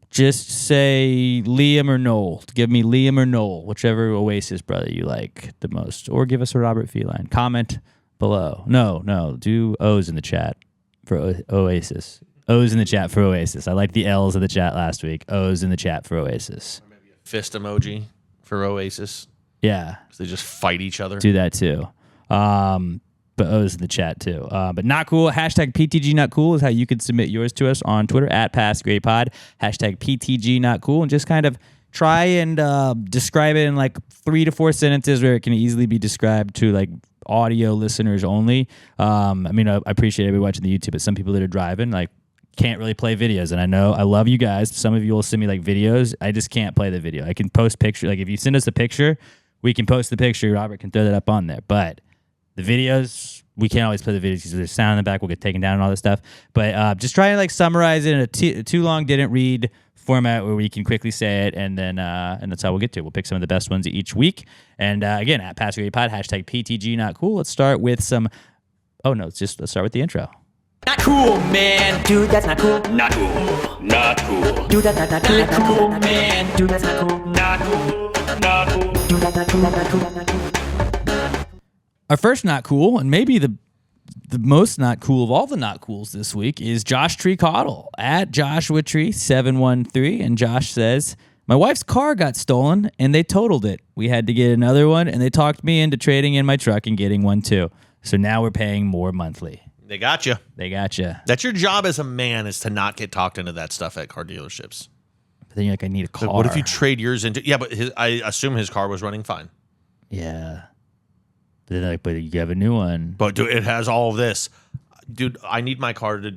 just say Liam or Noel. Give me Liam or Noel, whichever Oasis brother you like the most. Or give us a Robert Feline. Comment below. No. Do O's in the chat for Oasis. O's in the chat for Oasis. I like the L's in the chat last week. O's in the chat for Oasis. Or maybe a fist emoji for Oasis. Yeah. They just fight each other. Do that too. But O's in the chat too. But not cool. Hashtag PTG not cool is how you can submit yours to us on Twitter @PassGreatPod. Hashtag PTG not cool. And just kind of try and describe it in like 3 to 4 sentences where it can easily be described to like audio listeners only. I appreciate everybody watching the YouTube, but some people that are driving like can't really play videos. And I know I love you guys. Some of you will send me like videos. I just can't play the video. I can post picture. Like if you send us a picture, we can post the picture. Robert can throw that up on there. But The videos, we can't always play the videos because there's sound in the back. We'll get taken down and all this stuff. But just try and like summarize it in a too long, didn't read format where we can quickly say it, and then and that's how we'll get to it. We'll pick some of the best ones each week. And again, at PassRadioPod, hashtag PTG not cool. Let's start with some. Oh no, let's start with the intro. Not cool, man. Dude, that's not cool. Not cool. Not cool. Dude, that's not cool. Not cool, man. Dude, that's not cool. Not cool. Not cool. Dude, that's not cool. Not cool. Not cool. Our first not cool, and maybe the most not cool of all the not cools this week, is Josh Treecoddle at Joshua Tree 713, and Josh says, my wife's car got stolen and they totaled it. We had to get another one, and they talked me into trading in my truck and getting one too. So now we're paying more monthly. They got you. They got you. That's your job as a man, is to not get talked into that stuff at car dealerships. But then you're like, I need a car. But what if you trade yours into? Yeah, but I assume his car was running fine. Yeah. But then they're like, but you have a new one. But dude, it has all of this. Dude, I need my car to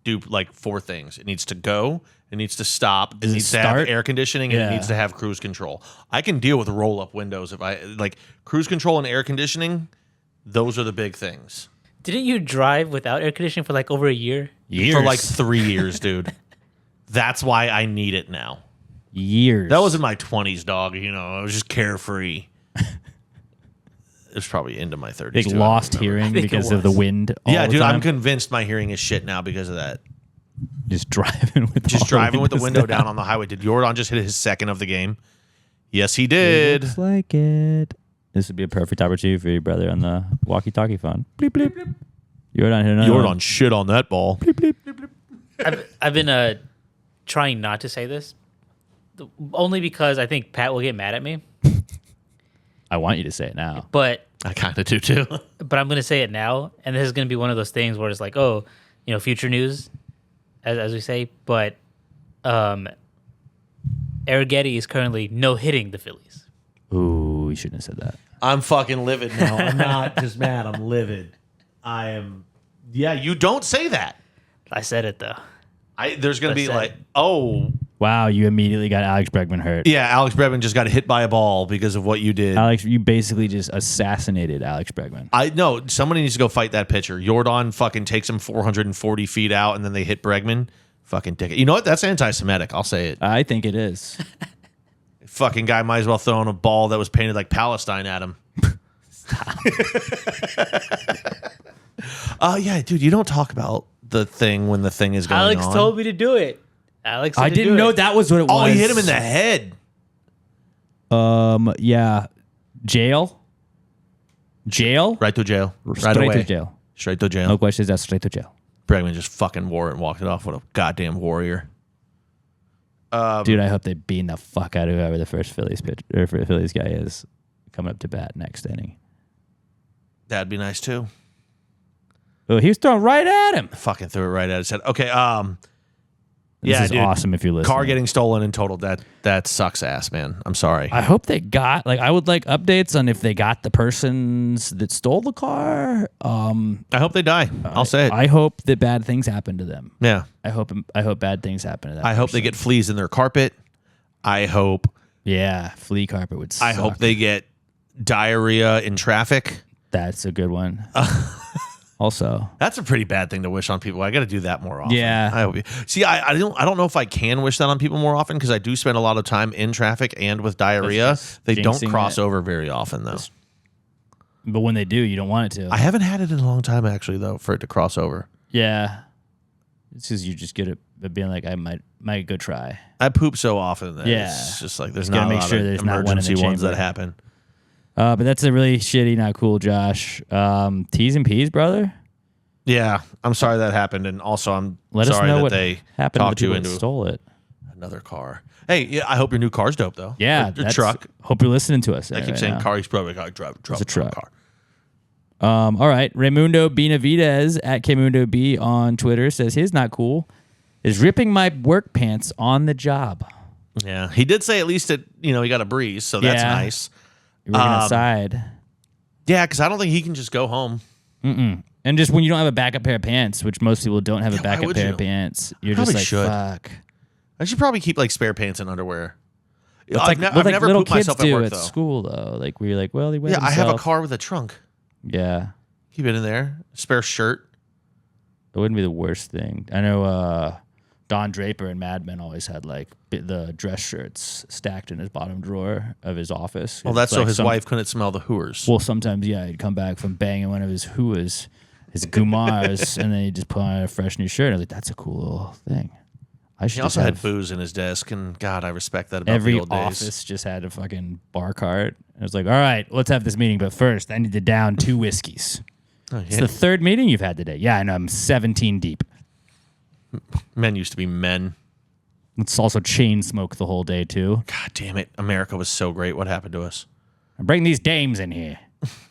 do like 4 things. It needs to go. It needs to stop. It needs to have air conditioning, and it needs to have cruise control. I can deal with roll-up windows if I like cruise control and air conditioning. Those are the big things. Didn't you drive without air conditioning for like over a year? For like 3 years, dude. That's why I need it now. Years. That was in my 20s, dog. You know, I was just carefree. It was probably into my 30s. Big lost hearing because of the wind. Yeah, dude, I'm convinced my hearing is shit now because of that. Just driving with the window down on the highway. Did Jordan just hit his second of the game? Yes, he did. Looks like it. This would be a perfect opportunity for your brother on the walkie-talkie phone. Bleep, bleep. Jordan hit another Jordan shit on that ball. Bleep, bleep, bleep, bleep. I've been trying not to say this, only because I think Pat will get mad at me. I want you to say it now. But I kind of do too. But I'm going to say it now, and this is going to be one of those things where it's like, oh, future news, as we say. But Arrighetti is currently no-hitting the Phillies. Ooh, you shouldn't have said that. I'm fucking livid now. I'm not just mad. I'm livid. I am. Yeah, you don't say that. I said it, though. There's going to be like, oh. Wow, you immediately got Alex Bregman hurt. Yeah, Alex Bregman just got hit by a ball because of what you did. Alex, you basically just assassinated Alex Bregman. I know. Somebody needs to go fight that pitcher. Jordan fucking takes him 440 feet out, and then they hit Bregman. Fucking dick it. You know what? That's anti-Semitic. I'll say it. I think it is. Fucking guy might as well throw in a ball that was painted like Palestine at him. Yeah, dude, you don't talk about the thing when the thing is going on. Alex told me to do it. Alex, I didn't know that was what it was. Oh, he hit him in the head. Yeah. Jail. Right to jail. Straight right away. to jail. Straight to jail. No questions asked. Straight to jail. Bregman just fucking wore it and walked it off. What a goddamn warrior. Dude, I hope they beat the fuck out of whoever the first Phillies Phillies guy is coming up to bat next inning. That'd be nice too. Oh, he was throwing right at him. Fucking threw it right at his head. Okay. This is awesome if you're listening. Car getting stolen and totaled. That sucks ass, man. I'm sorry. I hope they got, I would like updates on if they got the persons that stole the car. I hope they die. I'll say it. I hope that bad things happen to them. Yeah. I hope bad things happen to them. I hope they get fleas in their carpet. I hope. Yeah, flea carpet would suck. I hope they get diarrhea in traffic. That's a good one. Also, that's a pretty bad thing to wish on people. I got to do that more often. Yeah. I hope see, I don't know if I can wish that on people more often because I do spend a lot of time in traffic and with diarrhea. They don't cross over very often though. But when they do, you don't want it to. I haven't had it in a long time actually though for it to cross over. Yeah. It's because you just get it being like, I might go try. I poop so often that it's just like there's not a lot of emergency ones that happen. But that's a really shitty, not cool, Josh. T's and P's, brother. Yeah, I'm sorry that happened, and also I'm Let sorry us know that what they happened talked to you the into people that stole it. Another car. Hey, yeah, I hope your new car's dope though. Yeah, your truck. Hope you're listening to us. I keep saying car. He's probably got drive it's a truck. car. All right, Raimundo Benavidez at Kmundo B on Twitter says his not cool is ripping my work pants on the job. Yeah, he did say at least he got a breeze, so that's nice. You're working outside. Yeah, because I don't think he can just go home. Mm-mm. And just when you don't have a backup pair of pants, which most people don't have a backup pair you? of pants, you're Probably just like, should. fuck. I should probably keep spare pants and underwear. I've never little pooped kids myself do at work at though. school though. Like where you're like, well, he wet I have a himself. car with a trunk. Yeah. Keep it in there. Spare shirt. It wouldn't be the worst thing. I know Don Draper and Mad Men always had like the dress shirts stacked in his bottom drawer of his office. Well, that's like so his wife couldn't smell the hooers. Well, sometimes, yeah, he'd come back from banging one of his hooas, his gumars, and then he'd just put on a fresh new shirt. I was like, that's a cool little thing. He also had booze in his desk, and God, I respect that about every the old days. office just had a fucking bar cart. I was like, all right, let's have this meeting, but first I need to down 2 whiskeys. Oh, yeah. It's the 3rd meeting you've had today. Yeah, I know. I'm 17 deep. Men used to be men. Let's also chain smoke the whole day, too. God damn it. America was so great. What happened to us? Bring these dames in here.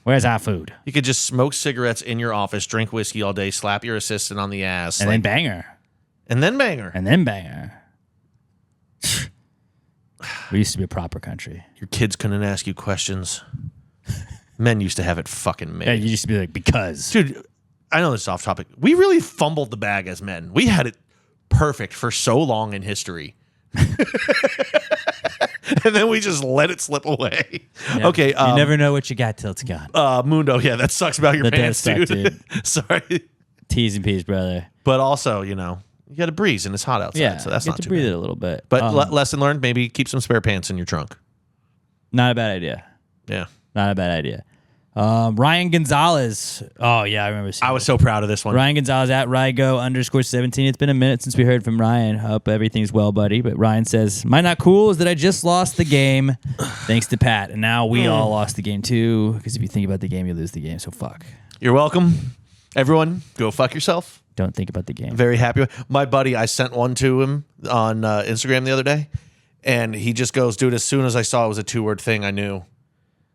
Where's our food? You could just smoke cigarettes in your office, drink whiskey all day, slap your assistant on the ass. And then bang her. And then bang her. And then bang her. We used to be a proper country. Your kids couldn't ask you questions. Men used to have it fucking made. Yeah, you used to be like, because. Dude, I know this is off topic. We really fumbled the bag as men. We had it perfect for so long in history. And then we just let it slip away. Yeah, okay. You never know what you got till it's gone. Mundo, yeah, that sucks about your That pants, does suck, dude. Sorry. T's and P's, brother. But also, you got to breeze and it's hot outside, Yeah, so that's you not get to too breathe bad. it a little bit. But lesson learned, maybe keep some spare pants in your trunk. Not a bad idea. Yeah. Not a bad idea. Ryan Gonzalez. Oh, yeah, I remember seeing I was so proud of this one. Ryan Gonzalez at Rygo_17. It's been a minute since we heard from Ryan. Hope everything's well, buddy. But Ryan says, my not cool is that I just lost the game thanks to Pat. And now we all lost the game too. Because if you think about the game, you lose the game. So fuck. You're welcome. Everyone, go fuck yourself. Don't think about the game. Very happy. My buddy, I sent one to him on Instagram the other day. And he just goes, dude, as soon as I saw it was a 2-word thing, I knew.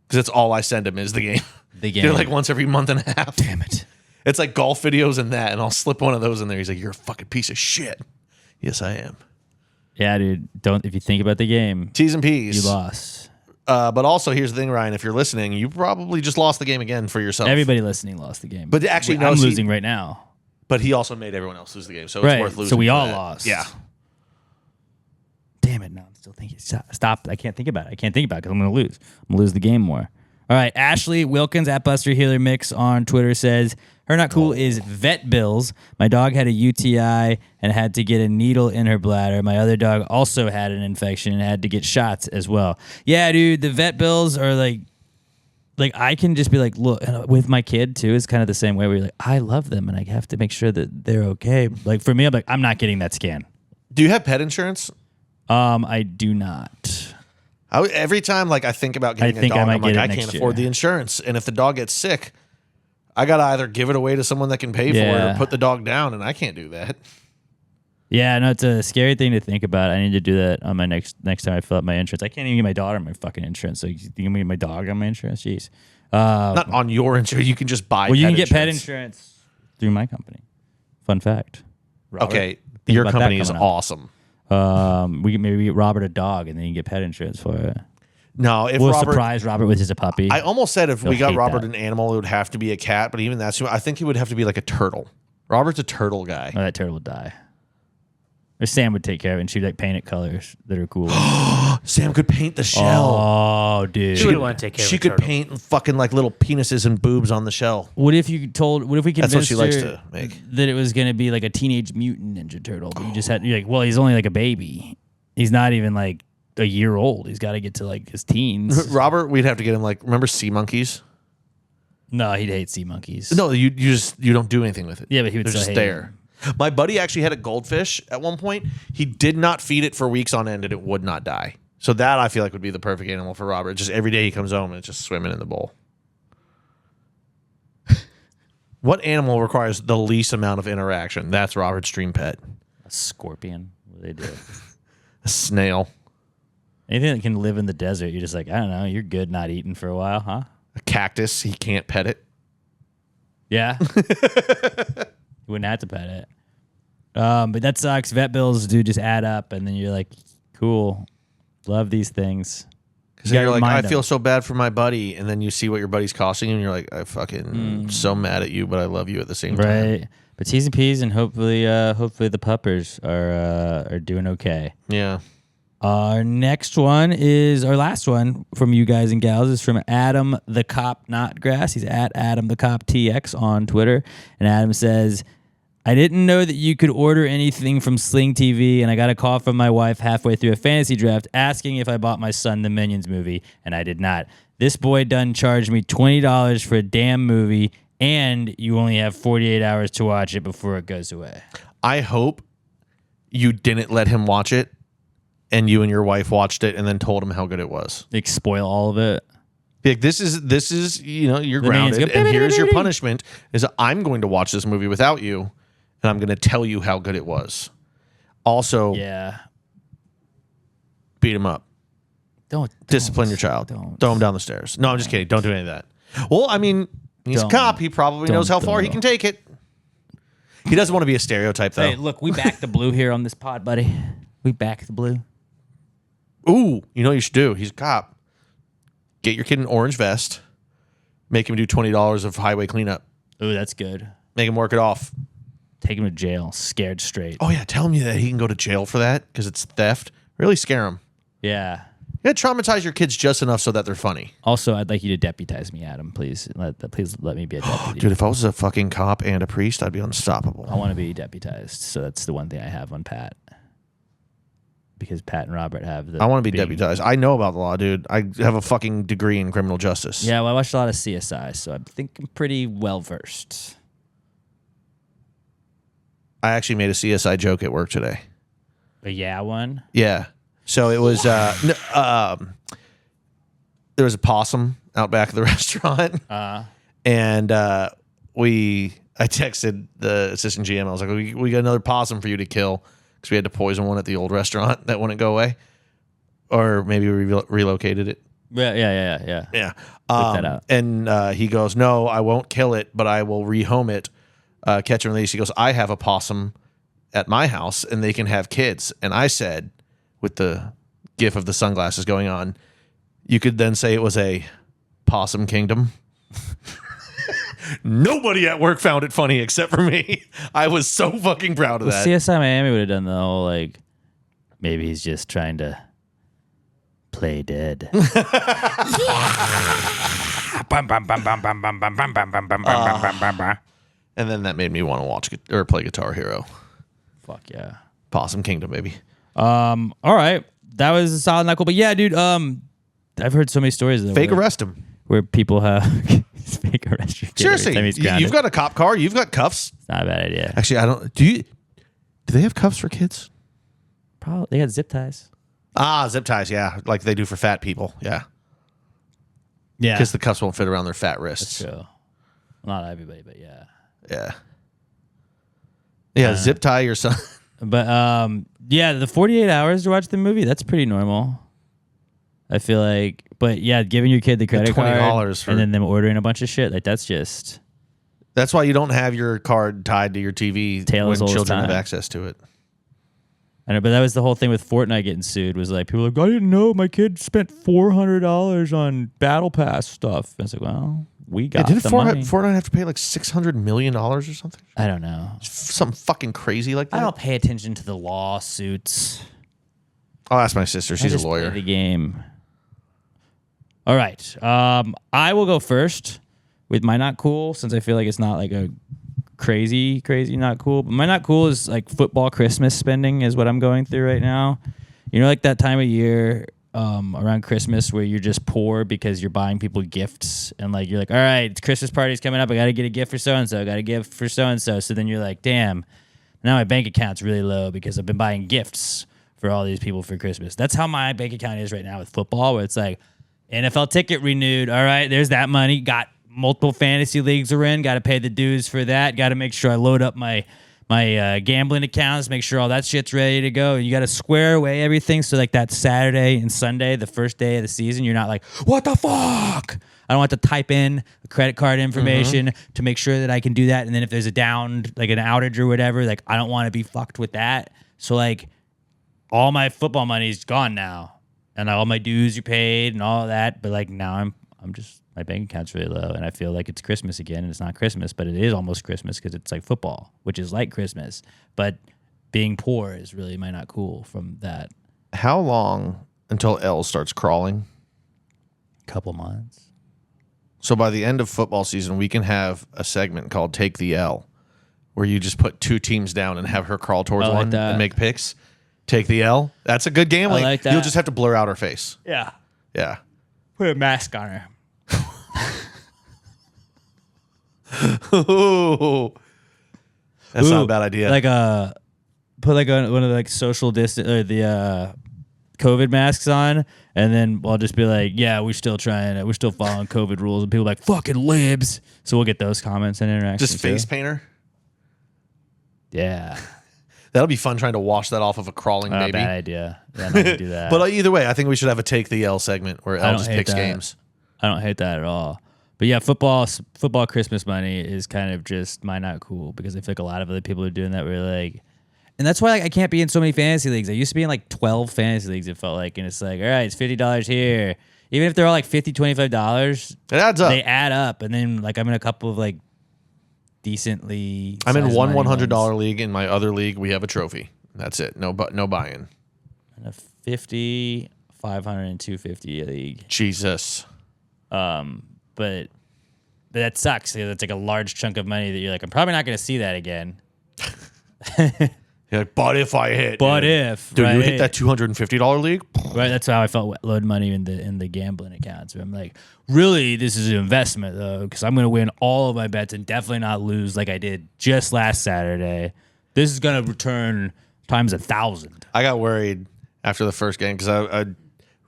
Because that's all I send him is the game. The game. They're like once every month and a half. Damn it. It's like golf videos and that, and I'll slip one of those in there. He's like, you're a fucking piece of shit. Yes, I am. Yeah, dude. If you think about the game, T's and P's. you lost. But also, here's the thing, Ryan. If you're listening, you probably just lost the game again for yourself. Everybody listening lost the game. But actually, no, I'm losing right now. But he also made everyone else lose the game, so Right. it's worth losing. So we for all that. lost. Yeah. Damn it. No, I'm still thinking. Stop. I can't think about it. I can't think about it because I'm going to lose. I'm going to lose the game more. All right, Ashley Wilkins at Buster Healer Mix on Twitter says, her not cool is vet bills. My dog had a UTI and had to get a needle in her bladder. My other dog also had an infection and had to get shots as well. Yeah, dude, the vet bills are like I can just be like, look, with my kid too, it's kind of the same way where you're like, I love them and I have to make sure that they're okay. Like for me, I'm like, I'm not getting that scan. Do you have pet insurance? I do not. Every time I think about getting a dog, I'm like, I can't afford the insurance. And if the dog gets sick, I got to either give it away to someone that can pay for it or put the dog down, and I can't do that. Yeah, no, it's a scary thing to think about. I need to do that on my next time I fill out my insurance. I can't even get my daughter on my fucking insurance. So you can get my dog on my insurance? Jeez. Not on your insurance. You can just buy you can get pet insurance through my company. Fun fact. Robert, okay, your company is awesome. We can maybe get Robert a dog, and then you can get pet insurance for it. No, if we'll Robert, surprise Robert with his a puppy. I almost said if we got hate Robert that. an animal, it would have to be a cat. But even that's, I think he would have to be like a turtle. Robert's a turtle guy. Oh, that turtle would die. Or Sam would take care of it, and she'd paint it colors that are cool. Sam could paint the shell. Oh, dude. She would want to take care of She a could turtle. paint fucking little penises and boobs on the shell. What if we convinced That's what she likes her to make. that it was going to be like a teenage mutant Ninja Turtle? But you're like, well, he's only like a baby. He's not even like a year old. He's got to get to his teens. Robert, we'd have to get him remember sea monkeys? No, he'd hate sea monkeys. No, you don't do anything with it. Yeah, but he would They're still just hate there. them. My buddy actually had a goldfish at one point. He did not feed it for weeks on end and it would not die. So that I feel like would be the perfect animal for Robert. Just every day he comes home and it's just swimming in the bowl. What animal requires the least amount of interaction? That's Robert's dream pet. A scorpion. What do they do? A snail. Anything that can live in the desert, you're just like, I don't know, you're good not eating for a while, huh? A cactus. He can't pet it. Yeah. You wouldn't have to pet it. But that sucks. Vet bills do just add up, and then you're like, cool, love these things. Because you're like, I feel so bad for my buddy, and then you see what your buddy's costing you, and you're like, I fucking so mad at you, but I love you at the same time. Right. But T's and P's, and hopefully the puppers are doing okay. Yeah. Our next one is our last one from you guys and gals is from Adam the Cop Not Grass. He's at Adam the Cop TX on Twitter. And Adam says, I didn't know that you could order anything from Sling TV, and I got a call from my wife halfway through a fantasy draft asking if I bought my son the Minions movie, and I did not. This boy done charged me $20 for a damn movie, and you only have 48 hours to watch it before it goes away. I hope you didn't let him watch it, and you and your wife watched it and then told him how good it was. Like, spoil all of it. Like, this is you're grounded, and here's your punishment: is I'm going to watch this movie without you, and I'm going to tell you how good it was. Also, beat him up. Don't discipline your child. Don't throw him down the stairs. No, I'm just kidding. Don't do any of that. Well, I mean, he's a cop. He probably knows how far he can take it. He doesn't want to be a stereotype, though. Hey, look, we back the blue here on this pod, buddy. We back the blue. Ooh, you know what you should do? He's a cop. Get your kid an orange vest. Make him do $20 of highway cleanup. Ooh, that's good. Make him work it off. Take him to jail, scared straight. Oh, yeah. Tell him that he can go to jail for that because it's theft. Really scare him. Yeah. Yeah, traumatize your kids just enough so that they're funny. Also, I'd like you to deputize me, Adam. Please let me be a deputy. Dude, if I was a fucking cop and a priest, I'd be unstoppable. I want to be deputized, so that's the one thing I have on Pat. Because Pat and Robert have the... I want to be deputized. I know about the law, dude. I have a fucking degree in criminal justice. Yeah, well, I watched a lot of CSI, so I think I'm pretty well-versed. I actually made a CSI joke at work today. A one? Yeah. So it was there was a possum out back of the restaurant, and I texted the assistant GM. I was like, "We got another possum for you to kill because we had to poison one at the old restaurant that wouldn't go away, or maybe we relocated it." Yeah. Yeah. Look that out. And he goes, "No, I won't kill it, but I will rehome it, catch and release." He goes, "I have a possum at my house, and they can have kids." And I said, with the gif of the sunglasses going on, you could then say it was a possum kingdom. Nobody at work found it funny except for me. I was so fucking proud of that. CSI Miami would have done the whole, like, maybe he's just trying to play dead. And then that made me want to watch or play Guitar Hero. Fuck yeah. Possum Kingdom, baby. All right. That was a solid, not cool. But yeah, dude, I've heard so many stories Fake arrest him. Where people have fake arrest your kid Seriously, every time he's grounded. you've got a cop car, you've got cuffs. It's not a bad idea. Actually, I don't. Do they have cuffs for kids? Probably they got zip ties. Zip ties, yeah, like they do for fat people, yeah. Yeah, because the cuffs won't fit around their fat wrists. That's true. Well, not everybody, but yeah. Yeah. Zip tie your son. But yeah, the 48 hours to watch the movie, that's pretty normal. I feel like, but yeah, giving your kid the credit card and then them ordering a bunch of shit, like that's why you don't have your card tied to your TV when children have access to it. I know, but that was the whole thing with Fortnite getting sued. Was like people were like, I didn't know my kid spent $400 on Battle Pass stuff. And it's like, well, we got the money. Fortnite have to pay like $600 million or something? I don't know. Something fucking crazy like that. I don't pay attention to the lawsuits. I'll ask my sister. She's a lawyer. Play the game. All right. I will go first with my not cool, since I feel like it's not like a crazy not cool. But my not cool is like football Christmas spending is what I'm going through right now. You know, like that time of year around Christmas where you're just poor because you're buying people gifts and like you're like, all right, Christmas party's coming up. I got to get a gift for so-and-so. I got a gift for so-and-so. So then you're like, damn, now my bank account's really low because I've been buying gifts for all these people for Christmas. That's how my bank account is right now with football, where it's like NFL ticket renewed. All right, there's that money. Got multiple fantasy leagues are in. Got to pay the dues for that. Got to make sure I load up my gambling accounts, make sure all that shit's ready to go. You got to square away everything. So like that Saturday and Sunday, the first day of the season, you're not like, what the fuck? I don't want to type in credit card information to make sure that I can do that. And then if there's a down, like an outage or whatever, like I don't want to be fucked with that. So like all my football money's gone now, and all my dues are paid and all of that. But like now I'm just, my bank account's really low, and I feel like it's Christmas again, and it's not Christmas, but it is almost Christmas because it's like football, which is like Christmas. But being poor is really my not cool from that. How long until L starts crawling? Couple months. So by the end of football season, we can have a segment called Take the L, where you just put 2 teams down and have her crawl towards I like one that. and make picks. Take the L. That's a good gambling. I like that. You'll just have to blur out her face. Yeah. Yeah. Put a mask on her. Ooh. That's not a bad idea. Like put like one of the like social distance or the COVID masks on, and then I'll just be like, yeah, we're still following COVID rules, and people are like fucking libs. So we'll get those comments and interactions. Just face painter. Yeah. That'll be fun trying to wash that off of a crawling baby. Bad idea. Yeah, I'm not gonna do that. But either way, I think we should have a Take the L segment where L just picks games. I don't hate that at all. But yeah, football Christmas money is kind of just not cool, because I feel like a lot of other people are doing that. Where like, and that's why I can't be in so many fantasy leagues. I used to be in like 12 fantasy leagues. It felt like, and it's like, all right, it's $50 here. Even if they're all like $50, $25, it adds up. They add up, and then like I'm in a couple of like decently. I'm in one $100 ones. league. In my other league, we have a trophy. That's it. No buy-in. In a 50, 500, and 250 league. Jesus. But that sucks. It's like a large chunk of money that you're like, I'm probably not going to see that again. You're like, but if I hit, But dude. if Dude, right? you hit that $250 league. Right, that's how I felt loading money in the gambling accounts. Where I'm like, really, this is an investment though, because I'm going to win all of my bets and definitely not lose like I did just last Saturday. This is going to return times 1,000. I got worried after the first game because I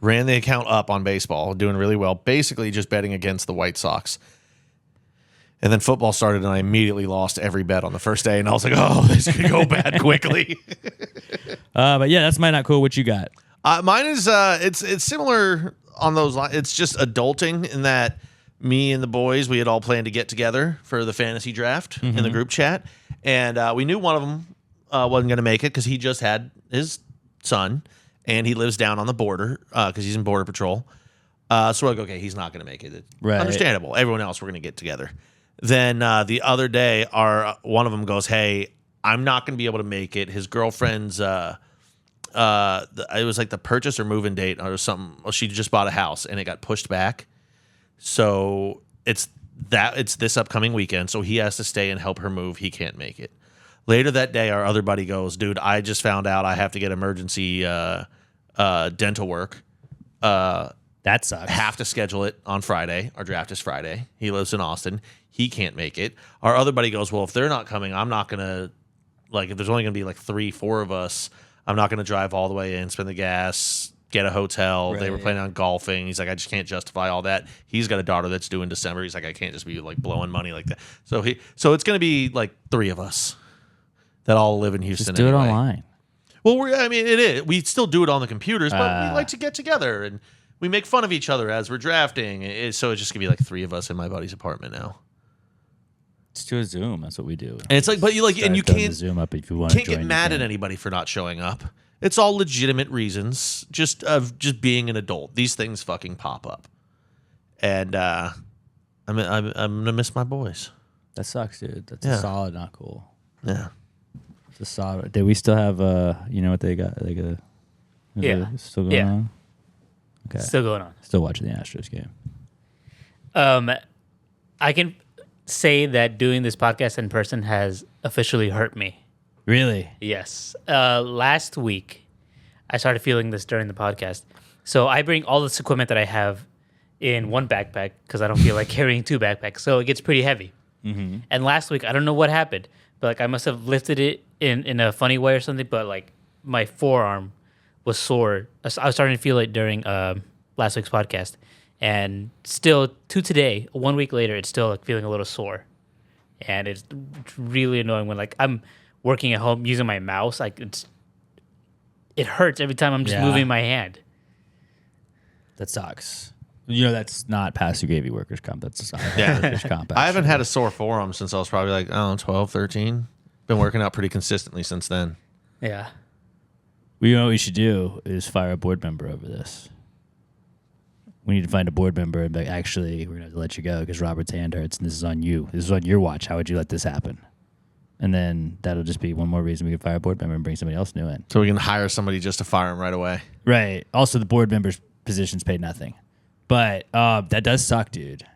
ran the account up on baseball, doing really well, basically just betting against the White Sox. And then football started, and I immediately lost every bet on the first day. And I was like, oh, this could go bad quickly. But yeah, that's not cool. What you got? Mine is it's similar on those lines. It's just adulting in that me and the boys, we had all planned to get together for the fantasy draft in the group chat. And we knew one of them wasn't going to make it because he just had his son, and he lives down on the border because he's in Border Patrol. So we're like, okay, he's not going to make it. Right. Understandable. Everyone else, we're going to get together. Then the other day, one of them goes, hey, I'm not going to be able to make it. His girlfriend's, it was like the purchase or move-in date or something. Well, she just bought a house, and it got pushed back. So it's this upcoming weekend, so he has to stay and help her move. He can't make it. Later that day, our other buddy goes, dude, I just found out I have to get emergency dental work. That sucks. Have to schedule it on Friday. Our draft is Friday. He lives in Austin. He can't make it. Our other buddy goes, well, if they're not coming, I'm not going to, like, if there's only going to be like 3-4 of us, I'm not going to drive all the way in, spend the gas, get a hotel. Right. They were planning on golfing. He's like, I just can't justify all that. He's got a daughter that's due in December. He's like, I can't just be like blowing money like that. So it's going to be like 3 of us that all live in Houston. Just do anyway. it online. Well, it is. We still do it on the computers, but we like to get together and we make fun of each other as we're drafting. So it's just going to be like 3 of us in my buddy's apartment now. Just do a Zoom. That's what we do. And it's like, but you like, and you can't Zoom up if you want to can't get mad at anybody for not showing up. It's all legitimate reasons, just being an adult. These things fucking pop up, and I'm gonna miss my boys. That sucks, dude. That's a solid, not cool. Yeah, it's a solid. Did we still have you know what they got? Like still going on. Okay, Still going on. Still watching the Astros game. I can say that doing this podcast in person has officially hurt me. Really? Yes. Last week, I started feeling this during the podcast. So I bring all this equipment that I have in one backpack because I don't feel like carrying 2 backpacks. So it gets pretty heavy. Mm-hmm. And last week, I don't know what happened, but like I must have lifted it in a funny way or something. But like my forearm was sore. I was starting to feel it during last week's podcast. And still, to today, 1 week later, it's still like feeling a little sore. And it's really annoying when like I'm working at home using my mouse. Like it hurts every time I'm just moving my hand. That sucks. You know, that's not passive gravy workers' comp. That's not workers' comp. I haven't had a sore forearm since I was probably like, I don't know, 12, 13. Been working out pretty consistently since then. Yeah. Well, you know what we should do is fire a board member over this. We need to find a board member and be like, actually, we're going to have to let you go because Robert's hand hurts and this is on you. This is on your watch. How would you let this happen? And then that'll just be one more reason we can fire a board member and bring somebody else new in. So we can hire somebody just to fire him right away. Right. Also, the board members' positions pay nothing. But that does suck, dude.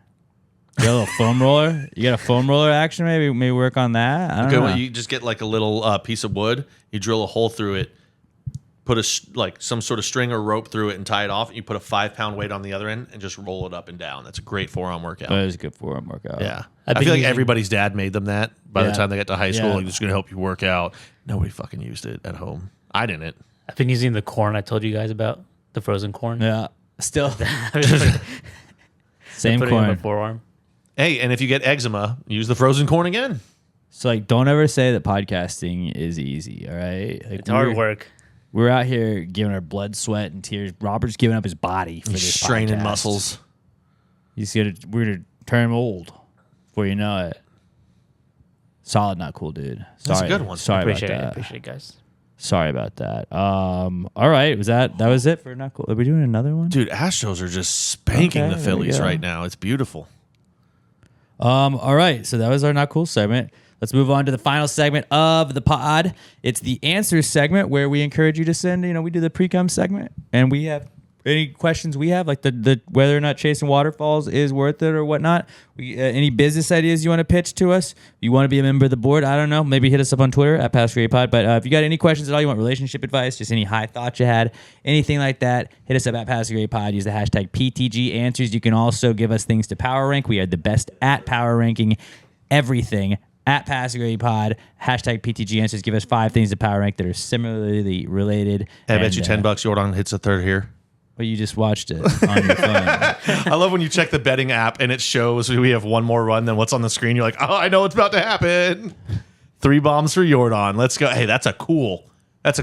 You got a little foam roller? You got a foam roller action? Maybe work on that? I don't know. Well, you just get like a little piece of wood. You drill a hole through it. Put some sort of string or rope through it and tie it off. And you put a 5-pound weight on the other end and just roll it up and down. That's a great forearm workout. That is a good forearm workout. Yeah. I feel like everybody's dad made them that by the time they got to high school. Yeah. Like, it's going to help you work out. Nobody fucking used it at home. I didn't. I've been using the corn I told you guys about, the frozen corn. Yeah. Still. Same Same put it on corn. my forearm. Hey, and if you get eczema, use the frozen corn again. So, like, don't ever say that podcasting is easy, all right? Like, It's hard work. We're out here giving our blood, sweat, and tears. Robert's giving up his body for this Straining podcast. muscles. We're gonna turn him old before you know it. Solid, not cool, dude. Sorry. That's a good one. Sorry Appreciate about it. that. Appreciate it, guys. Sorry about that. All right, that was it for not cool. Are we doing another one? Dude, Astros are just spanking Okay, the there we Phillies go. right now. It's beautiful. All right, so that was our not cool segment. Let's move on to the final segment of the pod. It's the answers segment where we encourage you to send. We do the Precome segment, and we have any questions we have, like the whether or not chasing waterfalls is worth it or whatnot. Any business ideas you want to pitch to us? You want to be a member of the board? I don't know. Maybe hit us up on Twitter at PassGreatPod. But if you got any questions at all, you want relationship advice, just any high thoughts you had, anything like that, hit us up at PassGreatPod. Use the hashtag PTG Answers. You can also give us things to power rank. We are the best at power ranking everything. At PassGreatPod, hashtag PTG Answers. Give us 5 things to power rank that are similarly related. Hey, I bet you $10 Jordan hits a third here. But you just watched it on your phone. I love when you check the betting app and it shows we have one more run than what's on the screen. You're like, oh, I know what's about to happen. 3 bombs for Jordan. Let's go. Hey, that's a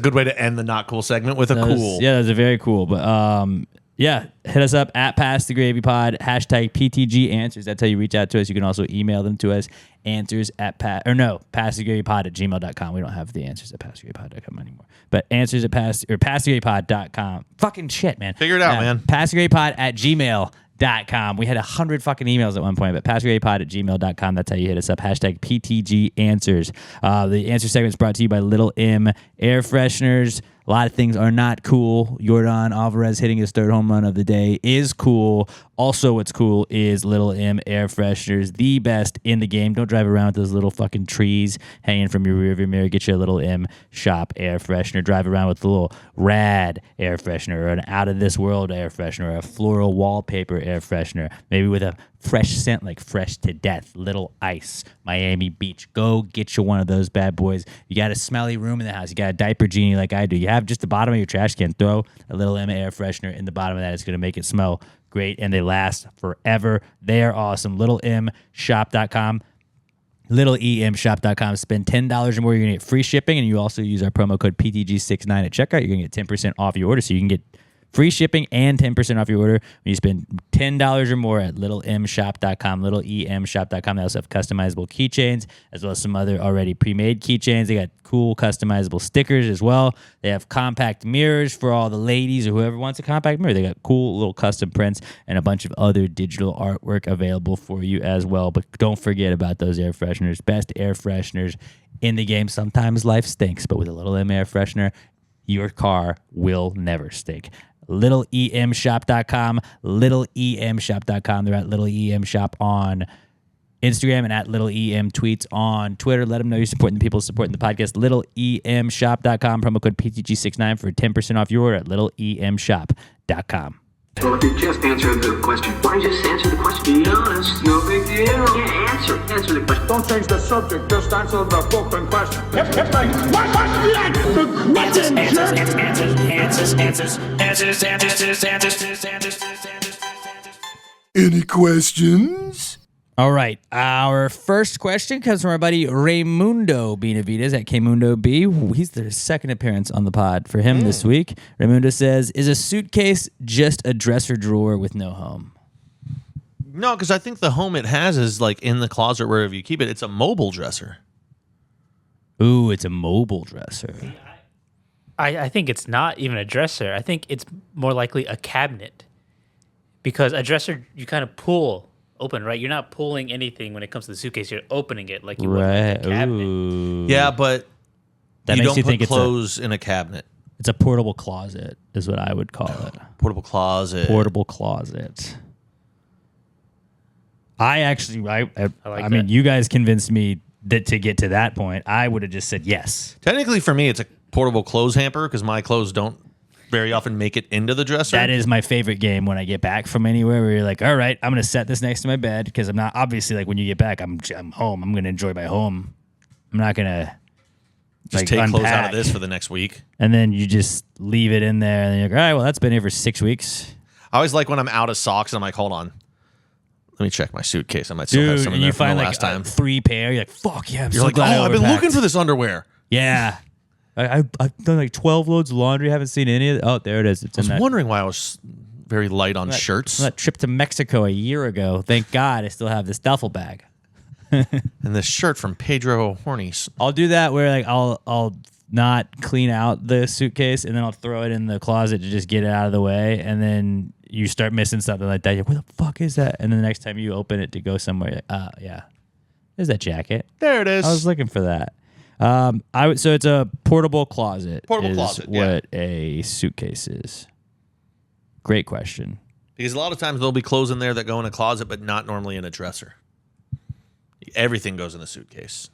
good way to end the not cool segment with a cool. Yeah, that's a very cool. But yeah, hit us up at Pass the Gravy Pod, hashtag PTG Answers. That's how you reach out to us. You can also email them to us, passthegravypod@gmail.com. We don't have the answers at passthegravypod.com anymore. But answers at passthegravypod.com. Fucking shit, man. Figure it out, man. Passthegravypod@gmail.com. We had 100 fucking emails at one point, but passthegravypod@gmail.com. That's how you hit us up. Hashtag PTG Answers. The answer segment is brought to you by Little M Air Fresheners. A lot of things are not cool. Jordan Alvarez hitting his 3rd home run of the day is cool. Also, what's cool is Little M Air Fresheners, the best in the game. Don't drive around with those little fucking trees hanging from your rearview mirror. Get your Little M Shop air freshener. Drive around with a little rad air freshener or an out-of-this-world air freshener or a floral wallpaper air freshener. Maybe with a fresh scent like Fresh to Death, Little Ice, Miami Beach. Go get you one of those bad boys. You got a smelly room in the house. You got a diaper genie like I do. You have just the bottom of your trash can. Throw a Little M air freshener in the bottom of that. It's going to make it smell great, and they last forever. They are awesome. LittleMShop.com. LittleEMShop.com. Spend $10 or more. You're going to get free shipping, and you also use our promo code PTG69 at checkout. You're going to get 10% off your order, so you can get free shipping and 10% off your order when you spend $10 or more at LittleMShop.com, LittleEMShop.com. They also have customizable keychains as well as some other already pre-made keychains. They got cool customizable stickers as well. They have compact mirrors for all the ladies or whoever wants a compact mirror. They got cool little custom prints and a bunch of other digital artwork available for you as well. But don't forget about those air fresheners. Best air fresheners in the game. Sometimes life stinks, but with a Little M air freshener, your car will never stink. LittleEMShop.com, LittleEMShop.com. They're at Little EM Shop on Instagram and at Little EM Tweets on Twitter. Let them know you're supporting the people supporting the podcast. LittleEMShop.com. Promo code PTG69 for 10% off your order at LittleEMShop.com. Well, if you just answered the question. Why just answer the question? Be honest. No big deal. Yeah, answer the question. Don't change the subject, just answer the fucking question. Any questions? All right. Our first question comes from our buddy Raymundo Benavides at Kmundo B. He's their 2nd appearance on the pod for him this week. Raymundo says, is a suitcase just a dresser drawer with no home? No, because I think the home it has is like in the closet wherever you keep it. It's a mobile dresser. Ooh, it's a mobile dresser. I think it's not even a dresser. I think it's more likely a cabinet. Because a dresser, you kind of pull open, right? You're not pulling anything when it comes to the suitcase. You're opening it like you would Right. like a cabinet. Ooh. Yeah, but That you makes don't you put think clothes in a cabinet. it's a portable closet, is what I would call it. Portable closet. Portable closet. I like mean, that. you guys convinced me that to get to that point, I would have just said yes. Technically, for me, it's a portable clothes hamper because my clothes don't very often make it into the dresser. That is my favorite game when I get back from anywhere where you're like, all right, I'm going to set this next to my bed because I'm not, obviously, like when you get back, I'm home. I'm going to enjoy my home. I'm not going to just take clothes out of this for the next week. And then you just leave it in there and then you're like, all right, well, that's been here for 6 weeks. I always like when I'm out of socks, I'm like, hold on. Let me check my suitcase. I might still have Dude, some in and there you from find the like last time. 3 pair. You're like, fuck yeah, I'm You're so like, glad I I've been overpacked. looking for this underwear. Yeah. I've done like 12 loads of laundry. Haven't seen any of it. Oh, there it is. It's I in was that. wondering why I was very light on shirts. That trip to Mexico a year ago. Thank God I still have this duffel bag. And this shirt from Pedro Hornies. I'll do that where like I'll not clean out the suitcase and then I'll throw it in the closet to just get it out of the way. And then you start missing something like that. You're like, where the fuck is that? And then the next time you open it to go somewhere, you're like, yeah, there's that jacket. There it is. I was looking for that. So it's a portable closet. Portable is closet, yeah. what a suitcase is. Great question. Because a lot of times there'll be clothes in there that go in a closet, but not normally in a dresser. Everything goes in a suitcase.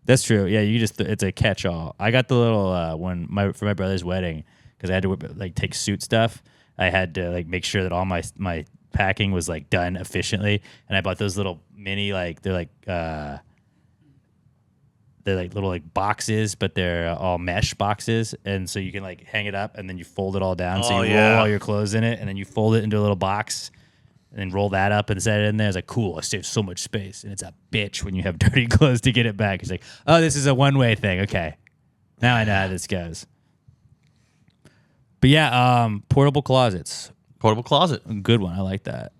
That's true. Yeah, it's a catch-all. I got the little for my brother's wedding because I had to like take suit stuff. I had to like make sure that all my packing was like done efficiently, and I bought those little mini they're like little like boxes, but they're all mesh boxes, and so you can like hang it up and then you fold it all down. So you roll all your clothes in it, and then you fold it into a little box, and then roll that up and set it in there. It's like, cool, I saved so much space, and it's a bitch when you have dirty clothes to get it back. It's like, oh, this is a one-way thing. Okay, now I know how this goes. But yeah, portable closets. Portable closet. Good one. I like that.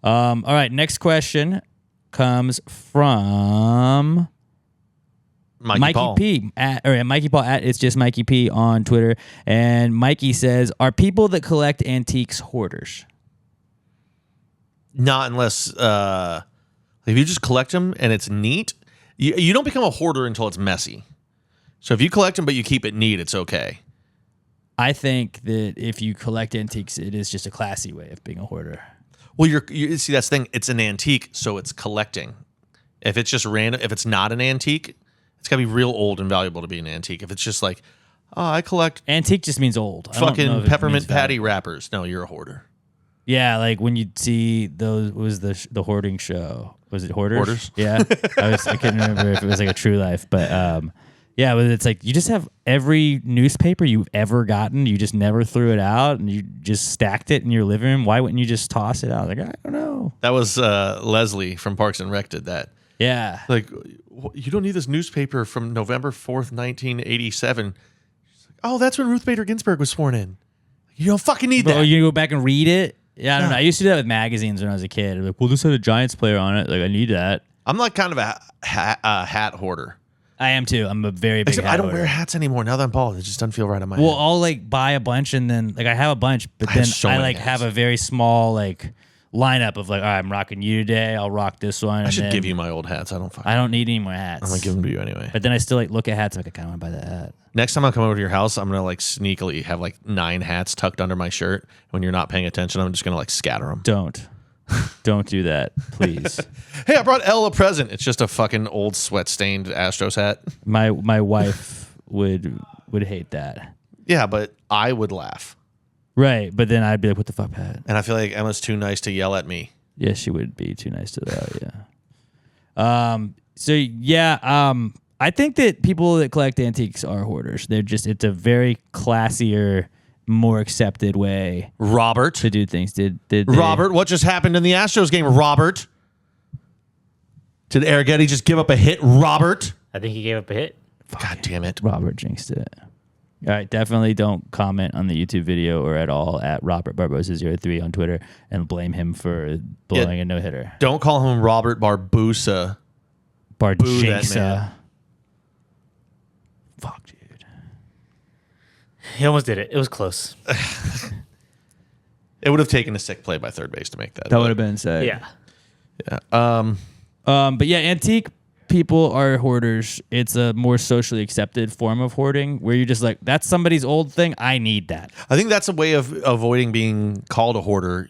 All right, next question comes from Mikey Paul. P at Mikey Paul at It's Just Mikey P on Twitter, and Mikey says, "Are people that collect antiques hoarders?" Not unless if you just collect them and it's neat. You don't become a hoarder until it's messy. So if you collect them but you keep it neat, it's okay. I think that if you collect antiques, it is just a classy way of being a hoarder. Well, you see that's the thing. It's an antique, so it's collecting. If it's just random, if it's not an antique, it's got to be real old and valuable to be an antique. If it's just like, oh, I collect Antique just means old. I don't know fucking if it peppermint means patty valuable. wrappers, no, you're a hoarder. Yeah, like when you see those, what was the hoarding show? Was it Hoarders? Hoarders? Yeah, I couldn't remember if it was like a True Life, but yeah, but it's like you just have every newspaper you've ever gotten. You just never threw it out, and you just stacked it in your living room. Why wouldn't you just toss it out? Like, I don't know. That was Leslie from Parks and Rec did that. Yeah, Like, you don't need this newspaper from November 4th, 1987. She's like, oh, that's when Ruth Bader Ginsburg was sworn in. You don't fucking need that. Oh, you go back and read it. Yeah, I don't know. I used to do that with magazines when I was a kid. Like, well, this had a Giants player on it. Like, I need that. I'm like kind of a hat hoarder. I am too. I'm a very big. Except hat I don't hoarder. wear hats anymore. Now that I'm bald, it just doesn't feel right on my Well, head. I'll like buy a bunch and then like I have a bunch, but I have then so I many like hats. have a very small like lineup of like, all right, I'm rocking you today. I'll rock this one. I should give you my old hats. I don't need any more hats. I'm gonna give them to you anyway. But then I still like look at hats. Like I kind of want to buy that hat. Next time I come over to your house, I'm gonna like sneakily have like 9 hats tucked under my shirt. When you're not paying attention, I'm just gonna like scatter them. Don't do that, please. Hey, I brought Elle a present. It's just a fucking old sweat stained Astros hat. My wife would hate that. Yeah, but I would laugh. Right, but then I'd be like, what the fuck, Pat? And I feel like Emma's too nice to yell at me. Yeah, she would be too nice to that. Yeah. So yeah. I think that people that collect antiques are hoarders. It's a very classier, more accepted way Robert. to do things. Did Robert, what just happened in the Astros game? Robert. Did Arrighetti just give up a hit? Robert. I think he gave up a hit. God damn it. Robert jinxed it. All right, definitely don't comment on the YouTube video or at all at Robert Barbosa03 on Twitter and blame him for blowing a no-hitter. Don't call him Robert Barbosa. Boo that Barjinksa. man. Fuck, dude. He almost did it. It was close. It would have taken a sick play by third base to make that. That would have been sick. Yeah. Yeah. But yeah, antique people are hoarders. It's a more socially accepted form of hoarding where you're just like, that's somebody's old thing. I need that. I think that's a way of avoiding being called a hoarder.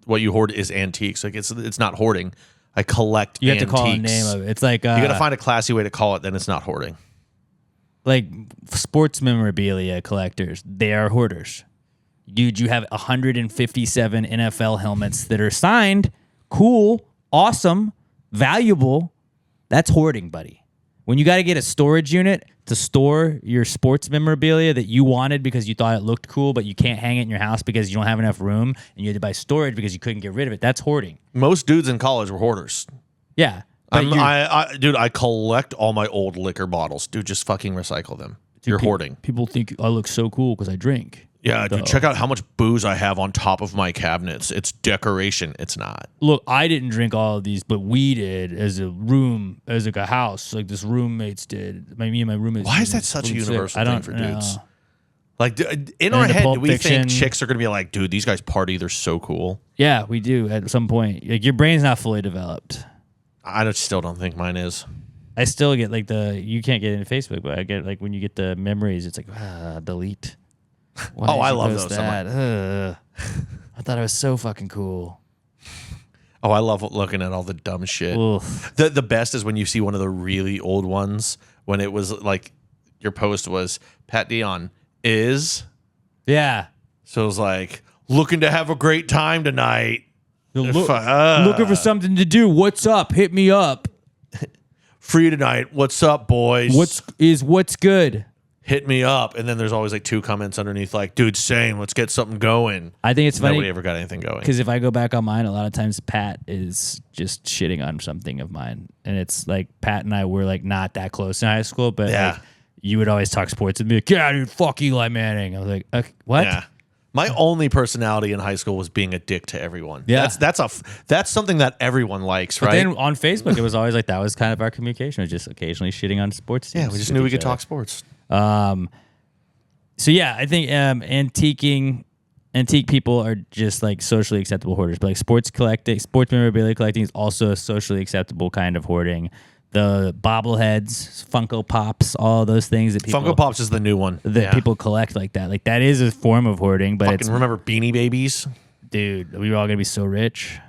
What you hoard is antiques. Like it's not hoarding. I collect You have antiques. to call a name of it. It's like you got to find a classy way to call it. Then it's not hoarding. Like sports memorabilia collectors. They are hoarders. Dude, you have 157 NFL helmets that are signed. Cool, awesome, valuable. That's hoarding, buddy. When you got to get a storage unit to store your sports memorabilia that you wanted because you thought it looked cool, but you can't hang it in your house because you don't have enough room, and you had to buy storage because you couldn't get rid of it, that's hoarding. Most dudes in college were hoarders. Yeah. But Dude, I collect all my old liquor bottles. Dude, just fucking recycle them. You're hoarding. People think I look so cool because I drink. Yeah, dude, check out how much booze I have on top of my cabinets. It's decoration. It's not. Look, I didn't drink all of these, but we did as a room, as like a house. Like this roommates did. Me and my roommates. Why is that such a universal thing for dudes? Like in our the head, Pulp do we Fiction- think chicks are going to be like, dude, these guys party. They're so cool. Yeah, we do at some point. Like your brain's not fully developed. Still don't think mine is. I still get like you can't get into Facebook, but I get like when you get the memories, it's like, delete. Why did I you love post those. that? I thought it was so fucking cool. Oh, I love looking at all the dumb shit. Oof. The best is when you see one of the really old ones when it was like your post was Pat Dion is. Yeah. So it was like, looking to have a great time tonight. Looking for something to do. What's up? Hit me up. Free tonight. What's up, boys? What's good? Hit me up. And then there's always like 2 comments underneath like, dude, same. Let's get something going. I think it's funny. Nobody ever got anything going. Because if I go back on mine, a lot of times Pat is just shitting on something of mine. And it's like Pat and I were like not that close in high school, but Yeah. like, you would always talk sports with me. Like, yeah, dude, fuck Eli Manning. I was like, okay, what? Yeah. My only personality in high school was being a dick to everyone. Yeah. That's something that everyone likes, But right? then on Facebook, it was always like that was kind of our communication. It was just occasionally shitting on sports teams. Yeah, we just with knew we each could other. talk sports. So yeah, I think antique people are just like socially acceptable hoarders. But like sports memorabilia collecting is also a socially acceptable kind of hoarding. The bobbleheads, Funko Pops, all those things that people Funko Pops is the new one. that people collect like that. Like that is a form of hoarding, but Fucking remember Beanie Babies? dude, we were all gonna be so rich.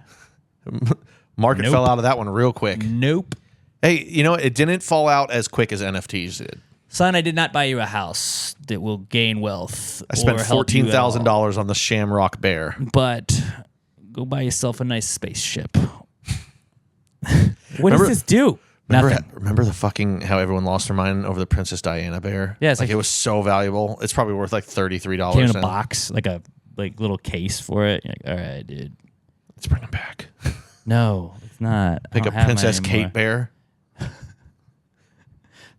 Market Nope. fell out of that one real quick. Nope. Hey, you know, it didn't fall out as quick as NFTs did. Son, I did not buy you a house that will gain wealth. I spent or help you at all. $14,000 on the Shamrock Bear. But go buy yourself a nice spaceship. What Remember- does this do? Nothing. Remember the fucking how everyone lost their mind over the Princess Diana bear? Yeah, it's like like- it was so valuable. It's probably worth like $33. Came in a now. box, like a little case for it. You're like, all right, dude. Let's bring it back. No, it's not. I Pick a don't have mine Princess anymore. Kate bear.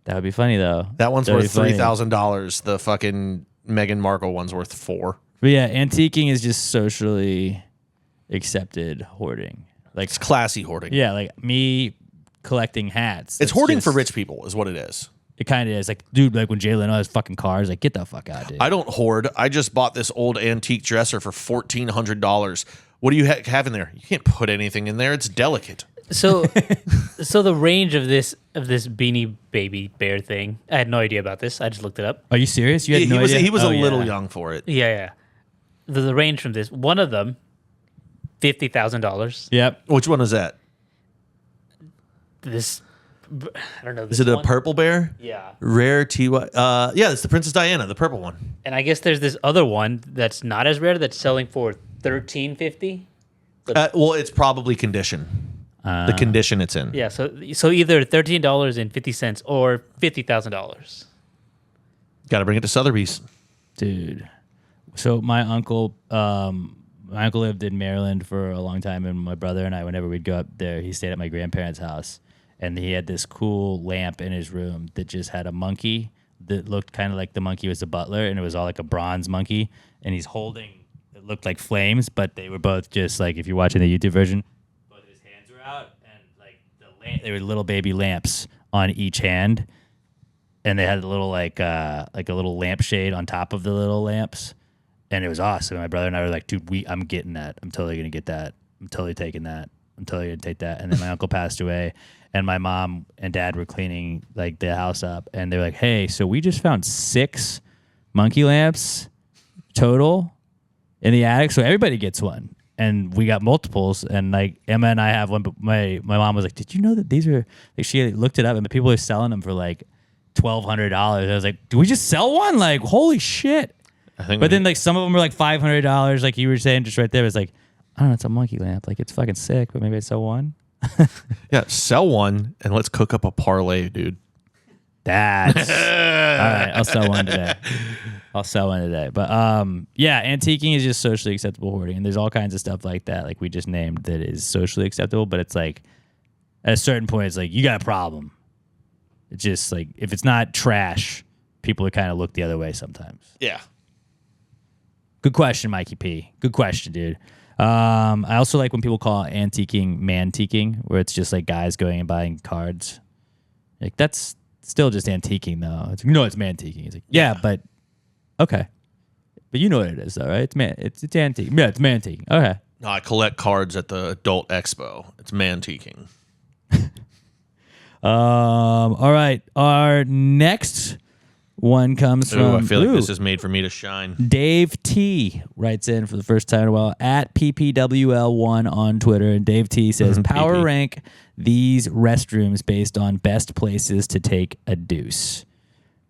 That would be funny though. That one's That'd worth be funny. $3,000. The fucking Meghan Markle one's worth $4,000. But yeah, antiquing is just socially accepted hoarding. Like It's classy hoarding. yeah, like me collecting hats. It's That's hoarding for just- rich people, is what it is. It kind of is. Like, dude, like when Jay Leno has fucking cars, like get the fuck out, dude. I don't hoard. I just bought this old antique dresser for $1,400. What do you have in there? You can't put anything in there. It's delicate. So the range of this Beanie Baby bear thing, I had no idea about this. I just looked it up. Are you serious? You had no idea? He was Oh, a little yeah. young for it. Yeah. The range from this, one of them, $50,000. Yep. Which one is that? This, I don't know. Is This it a one? purple bear? Yeah. Rare TY. Yeah, it's the Princess Diana, the purple one. And I guess there's this other one that's not as rare that's selling for $1,350. Well, it's probably condition. The condition it's in. Yeah, so either $13.50 or $50,000. Got to bring it to Sotheby's. Dude. So my uncle lived in Maryland for a long time, and my brother and I, whenever we'd go up there, he stayed at my grandparents' house, and he had this cool lamp in his room that just had a monkey that looked kind of like the monkey was a butler, and it was all like a bronze monkey, and he's holding, it looked like flames, but they were both just like, if you're watching the YouTube version, both of his hands were out, and like there were little baby lamps on each hand, and they had a little like a little lampshade on top of the little lamps. And it was awesome. My brother and I were like, dude, I'm getting that. I'm totally going to get that. I'm totally taking that. until he didn't take that. And then my uncle passed away, and my mom and dad were cleaning like the house up, and they were like, "Hey, so we just found 6 monkey lamps total in the attic, so everybody gets one." And we got multiples, and like Emma and I have one, but my mom was like, "Did you know that these are?" Like she looked it up, and the people are selling them for like $1,200. I was like, "Do we just sell one? Like, holy shit!" But then like some of them were like $500, like you were saying just right there. It was like, I don't know, it's a monkey lamp, like it's fucking sick, but maybe I'd sell one. Yeah, sell one and let's cook up a parlay, dude. That's all right. I'll sell one today. But yeah, antiquing is just socially acceptable hoarding, and there's all kinds of stuff like that, like we just named, that is socially acceptable. But it's like at a certain point, it's like you got a problem. It's just like if it's not trash, people are kind of look the other way sometimes. Yeah. Good question, Mikey P. Good question, dude. I also like when people call antiquing mantiquing, where it's just like guys going and buying cards. Like that's still just antiquing, though. It's it's mantiquing. It's like but okay, but you know what it is, though, right? It's antique. Yeah, it's mantiquing. Okay. No, I collect cards at the Adult Expo. It's mantiquing. All right. Our next one comes from. I feel like this is made for me to shine. Dave T writes in for the first time in a while at PPWL1 on Twitter, and Dave T says, "Power rank these restrooms based on best places to take a deuce."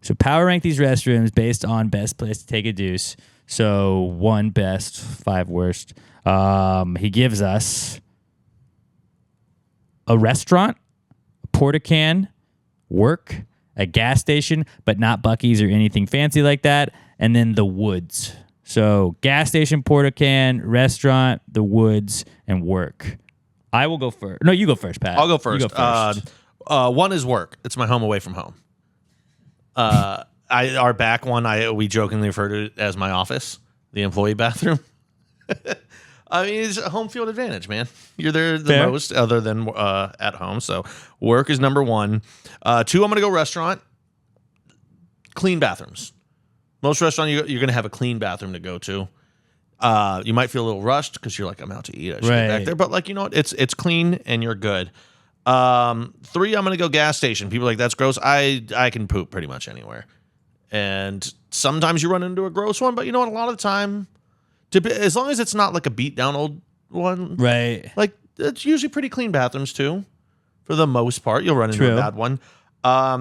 So power rank these restrooms based on best place to take a deuce. So 1 best, 5 worst. He gives us a restaurant, a porta-can, work, a gas station, but not Buc-ee's or anything fancy like that, and then the woods. So gas station, porta-can, restaurant, the woods, and work. I will go first. No, you go first, Pat. I'll go first. You go first. 1 is work. It's my home away from home. Our back one, we jokingly refer to it as my office, the employee bathroom. I mean, it's a home field advantage, man. You're there the Fair. most other than at home. So work is number 1. 2, I'm going to go restaurant. Clean bathrooms. Most restaurant, you're going to have a clean bathroom to go to. You might feel a little rushed because you're like, I'm out to eat. I should get back there. But like, you know what? It's clean and you're good. 3, I'm going to go gas station. People are like, that's gross. I can poop pretty much anywhere. And sometimes you run into a gross one, but you know what? A lot of the time, as long as it's not like a beat down old one, right? Like it's usually pretty clean bathrooms too, for the most part. You'll run into a bad one.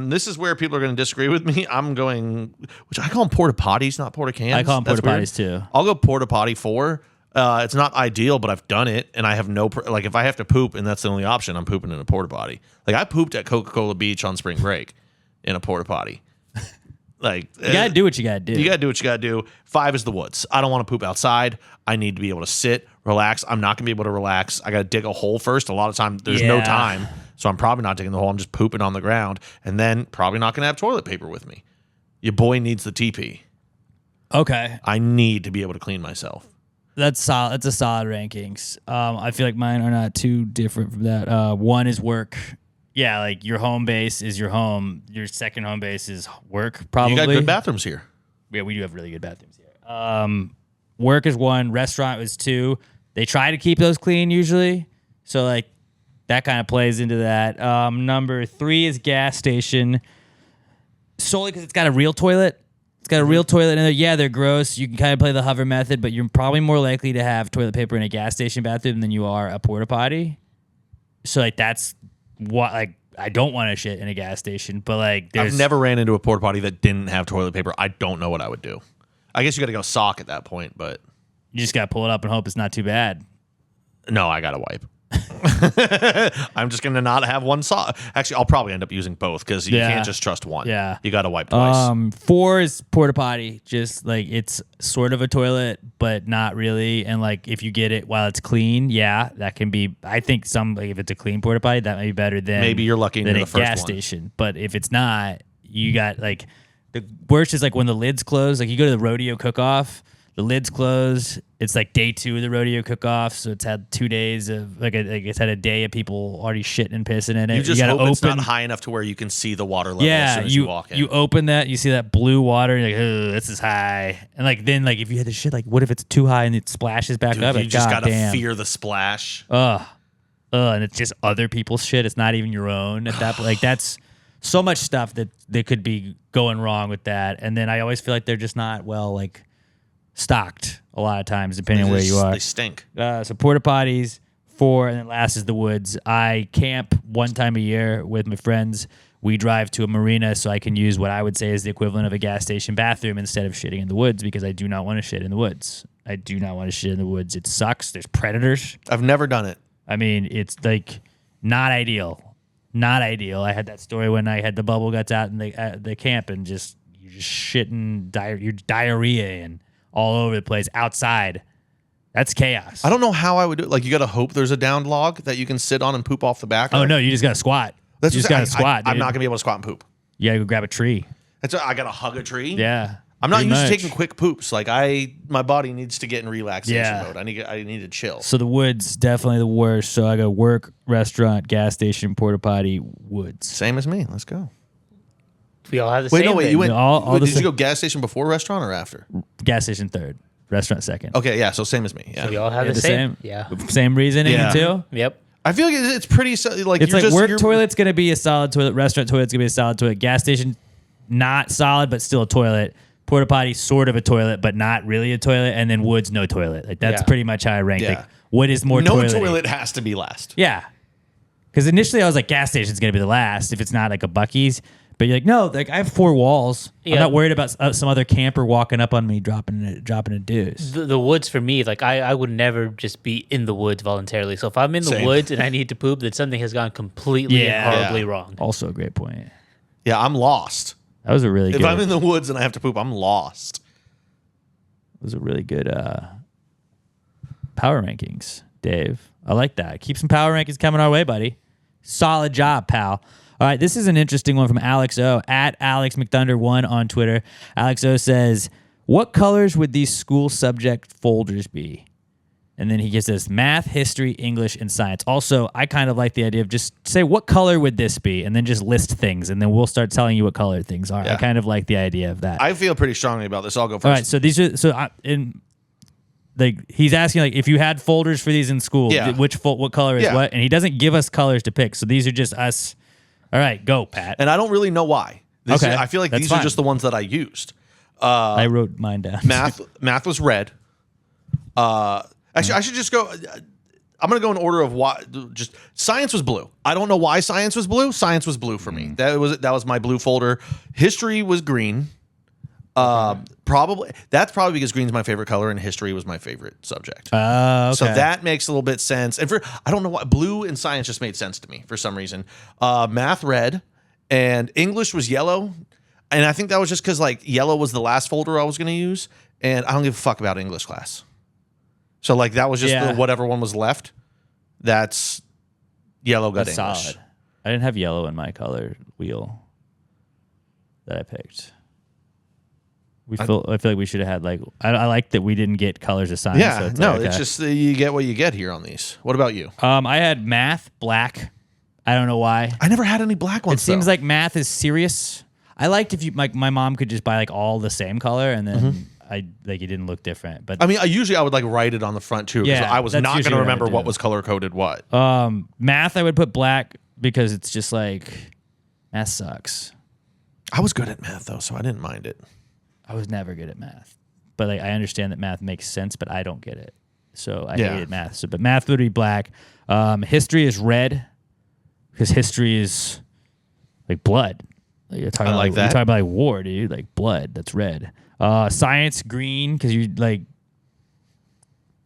This is where people are going to disagree with me. I'm going, which I call them porta potties, not porta cans. I call them porta potties too. I'll go porta potty 4. It's not ideal, but I've done it, and I have like if I have to poop and that's the only option, I'm pooping in a porta potty. Like I pooped at Coca-Cola Beach on spring break in a porta potty. Like you gotta do what you gotta do. You gotta do what you gotta do. 5 is the woods. I don't want to poop outside. I need to be able to sit, relax. I'm not gonna be able to relax. I gotta dig a hole first. A lot of time there's no time, so I'm probably not digging the hole. I'm just pooping on the ground, and then probably not gonna have toilet paper with me. Your boy needs the TP. Okay, I need to be able to clean myself. That's solid. That's a solid rankings. I feel like mine are not too different from that. 1 is work. Yeah, like your home base is your home. Your second home base is work, probably. You got good bathrooms here. Yeah, we do have really good bathrooms here. Work is 1. Restaurant is 2. They try to keep those clean usually. So, like, that kind of plays into that. Number 3 is gas station. Solely because it's got a real toilet. It's got a real toilet in there. Yeah, they're gross. You can kind of play the hover method, but you're probably more likely to have toilet paper in a gas station bathroom than you are a porta potty. So, like, that's what, like, I don't want to shit in a gas station, but like, I've never ran into a porta potty that didn't have toilet paper. I don't know what I would do. I guess you got to go sock at that point, but you just got to pull it up and hope it's not too bad. No, I got to wipe. I'm just going to not have one sock. Actually, I'll probably end up using both because you can't just trust one. Yeah. You got to wipe twice. 4 is porta potty. Just like it's sort of a toilet, but not really. And like if you get it while it's clean, that can be. I think if it's a clean porta potty, that may be better than maybe you're lucky than in the a first gas one. station. But if it's not, you got like the worst is like when the lids close. Like you go to the rodeo cook-off. The lids close. It's like day 2 of the rodeo cook-off, so it's had 2 days of it's had a day of people already shitting and pissing in it. You just gotta hope it's not high enough to where you can see the water level as soon as you walk in. You open that, you see that blue water, and you're like, this is high. And like then like if you had the shit, like what if it's too high and it splashes back up? You Like, just God gotta damn. fear the splash. Ugh. and it's just other people's shit. It's not even your own at that point. Like that's so much stuff that could be going wrong with that. And then I always feel like they're just not well like stocked a lot of times, depending on where you are. They stink. So porta potties, 4, and then last is the woods. I camp one time a year with my friends. We drive to a marina so I can use what I would say is the equivalent of a gas station bathroom instead of shitting in the woods because I do not want to shit in the woods. I do not want to shit in the woods. It sucks. There's predators. I've never done it. I mean, it's like not ideal. Not ideal. I had that story when I had the bubble guts out in the camp and you're just shitting you're diarrhea and all over the place outside. That's chaos. I don't know how I would do it. Like, you got to hope there's a downed log that you can sit on and poop off the back of. Oh, no, you just got to squat. You just got to squat, dude. I'm not going to be able to squat and poop. You got to go grab a tree. I got to hug a tree. Yeah. I'm not pretty used to much. taking quick poops. Like, my body needs to get in relaxation mode. I need to chill. So the woods, definitely the worst. So I go work, restaurant, gas station, porta potty, woods. Same as me. Let's go. We all have the same. You went. All Did you go gas station before restaurant or after? Gas station third, restaurant second. Okay, yeah. So same as me. Yeah. So we all have Yeah, the same. Yeah. Same reasoning too. Yep. I feel like it's pretty like It's you're like just, work toilet's gonna be a solid toilet, restaurant toilet's gonna be a solid toilet, gas station not solid but still a toilet, porta potty sort of a toilet but not really a toilet, and then woods no toilet. Like that's pretty much how I rank. Yeah. Like what is more no toilet? toilet has to be last. Yeah, because initially I was like gas station's gonna be the last if it's not like a Buc-ee's. But you're like, no, like I have 4 walls. Yeah. I'm not worried about some other camper walking up on me dropping a deuce. The woods for me, like I would never just be in the woods voluntarily. So if I'm in the Same. woods and I need to poop, then something has gone completely and horribly wrong. Also a great point. Yeah, I'm lost. That was a really If good. I'm in the woods and I have to poop, I'm lost. It was a really good power rankings, Dave. I like that. Keep some power rankings coming our way, buddy. Solid job, pal. All right, this is an interesting one from Alex O. At Alex McThunder1 on Twitter. Alex O says, what colors would these school subject folders be? And then he gives us math, history, English, and science. Also, I kind of like the idea of just say, what color would this be? And then just list things, and then we'll start telling you what color things are. Yeah. I kind of like the idea of that. I feel pretty strongly about this. I'll go first. All right, so these are like he's asking like if you had folders for these in school, Yeah. what color is Yeah. what, and he doesn't give us colors to pick. So these are just us. All right, go Pat. And I don't really know why. Okay, I feel like that's these fine. are just the ones that I used. I wrote mine down. Math was red. Actually, I should just go. I'm going to go in order of what. Just science was blue. I don't know why science was blue. Science was blue for me. That was my blue folder. History was green. That's probably because green's my favorite color and history was my favorite subject. Okay. So that makes a little bit sense. And I don't know why blue and science just made sense to me for some reason. Math red and English was yellow. And I think that was just because like yellow was the last folder I was going to use. And I don't give a fuck about English class. So like that was just whatever one was left. That's yellow got That's English. solid. I didn't have yellow in my color wheel that I picked. I feel like we should have had like I like that we didn't get colors assigned. Yeah, so it's no, like, it's just you get what you get here on these. What about you? I had math black. I don't know why. I never had any black ones. It seems though. like math is serious. I liked if you like my mom could just buy like all the same color and then I like it didn't look different. But I mean, I would like write it on the front too because Yeah, I was that's not going usually to what I remember would what do. was color coded what. math I would put black because it's just like math sucks. I was good at math though, so I didn't mind it. I was never good at math, but like I understand that math makes sense, but I don't get it. So I hated math. So, but math would be black. History is red because history is like blood. Like you're talking I about, like that. You're talking about like war, dude. Like blood. That's red. Science green because you like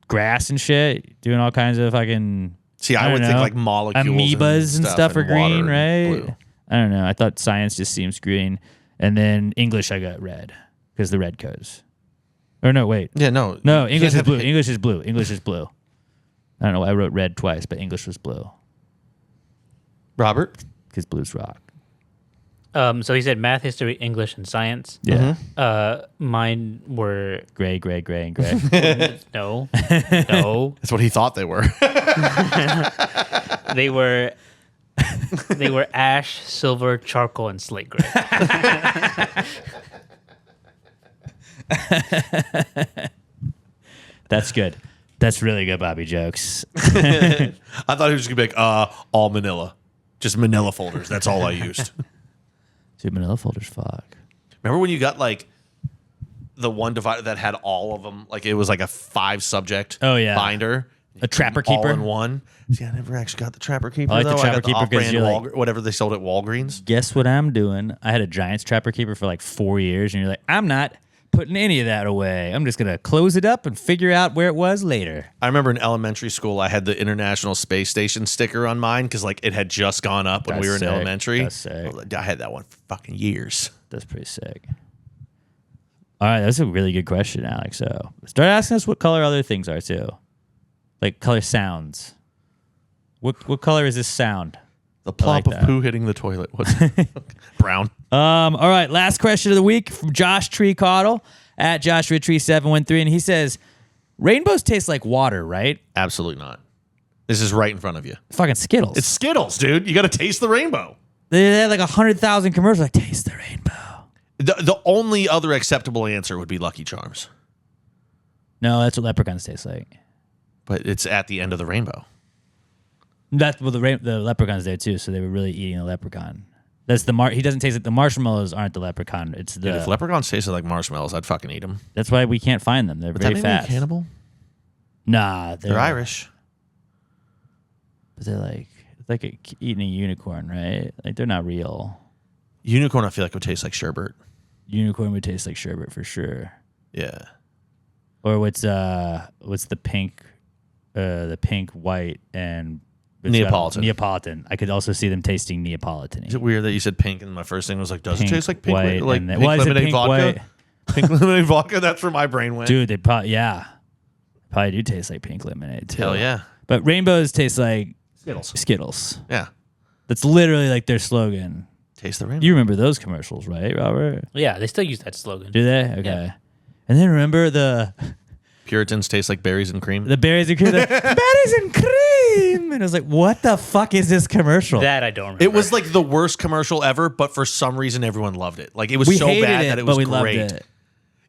grass and shit, doing all kinds of fucking. See, I would don't think know, like molecules, amoebas and stuff are and green, water and right? blue. I don't know. I thought science just seems green, and then English I got red because the red codes. Or no, wait. Yeah, no, No, you English can't is blue. have- English is blue. English is blue. I don't know. I wrote red twice, but English was blue Robert, because blues rock. So he said math, history, English, and science. Yeah. Mine were Gray, gray, gray, and gray. no. that's what he thought they were. They were ash, silver, charcoal, and slate gray. That's good. That's really good, Bobby jokes. I thought he was going to be like, all Manila. Just Manila folders. That's all I used. Dude, Manila folders, fuck. Remember when you got like the one divider that had all of them? Like it was like a 5-subject binder. A Trapper Keeper? All in one. See, I never actually got the Trapper Keeper. I like the though. Trapper I got Keeper 'cause off-brand you're like- whatever they sold at Walgreens. Guess what I'm doing? I had a Giants Trapper Keeper for like 4 years, and you're like, I'm not putting any of that away. I'm just going to close it up and figure out where it was later. I remember in elementary school, I had the International Space Station sticker on mine because like it had just gone up when we were in elementary. That's sick. I had that one for fucking years. That's pretty sick. All right, that's a really good question, Alex. So start asking us what color other things are too, like color sounds. What color is this sound? The plop like of poo hitting the toilet. What's brown? All right, last question of the week from Josh Treecaudle at Joshua Tree 713, and he says, "Rainbows taste like water, right?" Absolutely not. This is right in front of you. Fucking Skittles. It's Skittles, dude. You got to taste the rainbow. They had like 100,000 commercials like taste the rainbow. The only other acceptable answer would be Lucky Charms, No, that's what leprechauns taste like. but it's at the end of the rainbow. That's well, the leprechaun's there too, so they were really eating a leprechaun. That's the he doesn't taste it. The marshmallows aren't the leprechaun. It's the. Dude, if leprechauns tasted like marshmallows, I'd fucking eat them. That's why we can't find them. They're Would very that make me a fast. cannibal? Nah, They're Irish. But they're like it's like eating a unicorn, right? Like they're not real. Unicorn, I feel like would taste like sherbet. Unicorn would taste like sherbet for sure. Yeah. Or what's the pink, white, and Neapolitan. Neapolitan. I could also see them tasting Neapolitan. Is it weird that you said pink and my first thing was like, does Pink, it taste like pink? white, Like and pink then- lemonade pink, vodka? white? Pink lemonade vodka? That's where my brain went. Dude, they probably do taste like pink lemonade too. Hell yeah. But rainbows taste like Skittles. Skittles. Yeah. That's literally like their slogan. Taste the rainbow. You remember those commercials, right, Robert? Yeah, they still use that slogan. Do they? Okay. Yeah. And then remember the Puritans taste like berries and cream. berries and cream. Berries and cream. And I was like, what the fuck is this commercial? That I don't remember. It was like the worst commercial ever, but for some reason everyone loved it. Like it was we so hated bad it, that it was but we great. loved it.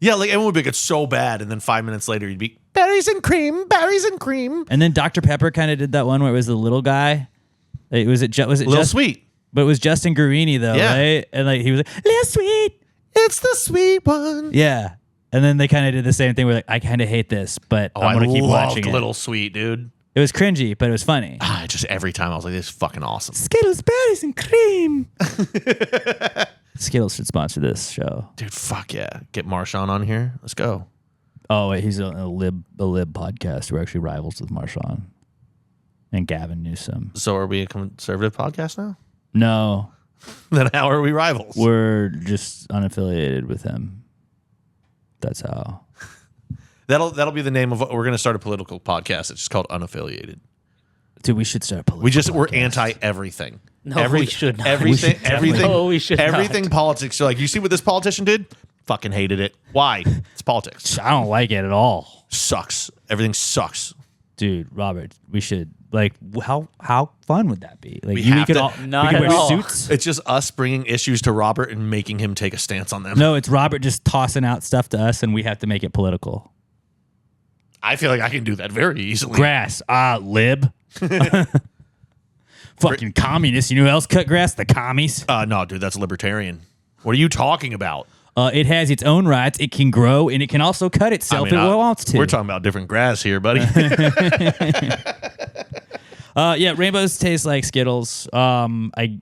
Yeah, like everyone would be like, it's so bad, and then 5 minutes later you'd be berries and cream, berries and cream. And then Dr. Pepper kind of did that one where it was the little guy. Was it Little just sweet. But it was Justin Guarini though, Yeah. right? And like he was like, little sweet. It's the sweet one. Yeah. And then they kind of did the same thing where like, I kind of hate this, but Oh, I'm going to keep watching it. Little Sweet, dude. It was cringy, but it was funny. Just every time I was like, this is fucking awesome. Skittles, berries, and cream. Skittles should sponsor this show. Dude, fuck yeah. Get Marshawn on here. Let's go. Oh, wait, he's on a lib podcast. We're actually rivals with Marshawn and Gavin Newsom. So are we a conservative podcast now? No, Then how are we rivals? we're just unaffiliated with him. That's how. That'll be the name of what we're going to start a political podcast. It's just called Unaffiliated. Dude, we should start a political We're podcast. anti everything. No, we should not. Everything. We should definitely- Everything. No, we should not. Everything politics. So like, you see what this politician did? Fucking hated it. Why? It's politics. I don't like it at all. Sucks. Everything sucks. Dude, Robert, we should like how fun would that be? Like We have could to- all Not we could at wear all. suits. It's just us bringing issues to Robert and making him take a stance on them. No, it's Robert just tossing out stuff to us and we have to make it political. I feel like I can do that very easily. Grass, lib. Fucking communists. You know who else cut grass? The commies. No, dude, that's libertarian. What are you talking about? It has its own rights. It can grow and it can also cut itself if it wants to. We're talking about different grass here, buddy. Yeah, rainbows taste like Skittles. I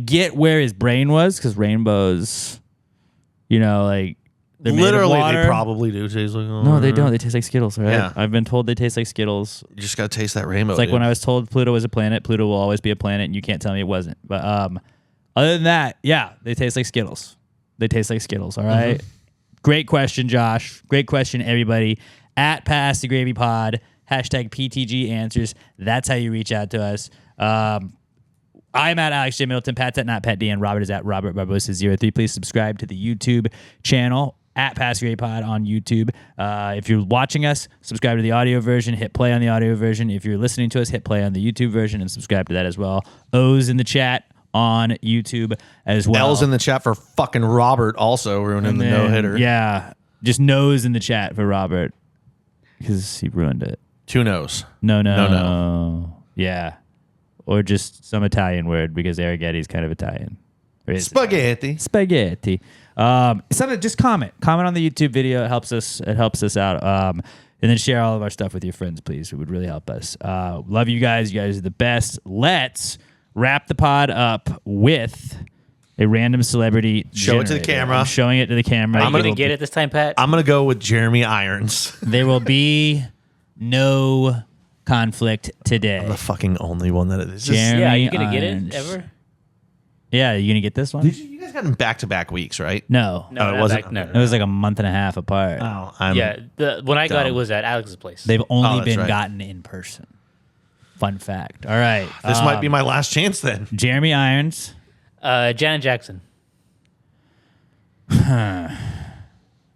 get where his brain was because rainbows, like they're made of Literally, water. they probably do taste like. No, they don't. They taste like Skittles, right? Yeah. I've been told they taste like Skittles. You just gotta taste that rainbow. It's like when I was told Pluto was a planet. Pluto will always be a planet, and you can't tell me it wasn't. But other than that, yeah, they taste like Skittles. They taste like Skittles. All right. Great question, Josh. Great question, everybody. At Pass the Gravy Pod, #PTG Answers. That's how you reach out to us. I'm at Alex J. Middleton. Pat's at Not Pat D. And Robert is at Robert Barbosa03. Please subscribe to the YouTube channel at Pass the Gravy Pod on YouTube. If you're watching us, subscribe to the audio version. Hit play on the audio version. If you're listening to us, hit play on the YouTube version and subscribe to that as well. O's in the chat on YouTube as well. L's in the chat for fucking Robert, also ruining And the then, no hitter. Yeah, just no's in the chat for Robert because he ruined it. 2 no's. No. Yeah. Or just some Italian word because Arroghetti's kind of Italian. Spaghetti. Spaghetti. Something. Just comment on the YouTube video. It helps us out. And then share all of our stuff with your friends, please. It would really help us. Love you guys. You guys are the best. Let's wrap the pod up with a random celebrity. Show it to the generator. camera. I'm showing it to the camera. Are you going to get it this time, Pat? I'm going to go with Jeremy Irons. There will be no conflict today. I'm the fucking only one that it is. Jeremy Yeah, are you going to get Irons. it ever? Yeah, you going to get this one? You guys got them back-to-back weeks, right? No. No, it not wasn't? back- no. It was like a month and a half apart. Oh, When I got dumb. it was at Alex's place. They've only that's been right. gotten in person. Fun fact. All right. This might be my last chance then. Jeremy Irons. Janet Jackson. I'm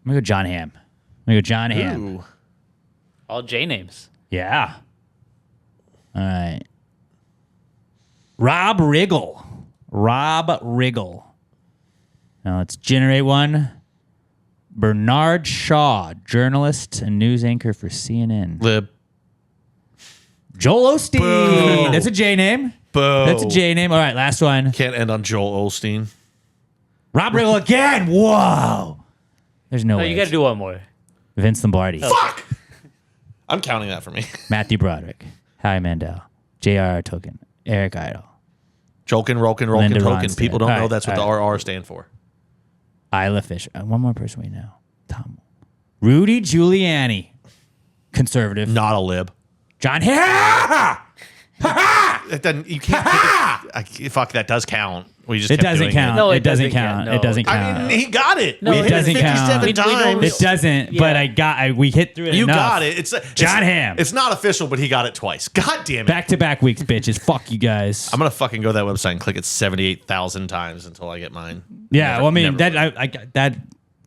going to go John Hamm. Ooh. All J names. Yeah. All right. Rob Riggle. Now let's generate one. Bernard Shaw, journalist and news anchor for CNN. Lib. Joel Osteen. Boo. That's a J name. Boo. That's a J name. All right, last one. Can't end on Joel Osteen. Rob Riggle again. Whoa. There's no No, way. you got to do one more. Vince Lombardi. Fuck! I'm counting that for me. Matthew Broderick. Howie Mandel. J.R.R. Tolkien. Eric Idle. Rolkin, Linda token. Ronstadt. People don't All know right, that's what the all RR stand for. Isla Fisher. One more person we know. Tom. Rudy Giuliani. Conservative. Not a lib. John Hamm. It doesn't. You can't. Fuck. That does count. We just It kept doesn't doing count. No, it it doesn't doesn't count. count. It doesn't No. count. I mean, he got it. No, we it hit doesn't it count. 57 We don't- times. It doesn't. But we hit through it. You enough. got it. It's John Hamm. It's not official, but he got it twice. God damn it. Back-to-back weeks, bitches. Fuck you guys. I'm gonna fucking go to that website and click it 78,000 times until I get mine. Yeah. Never- Well, I mean never that.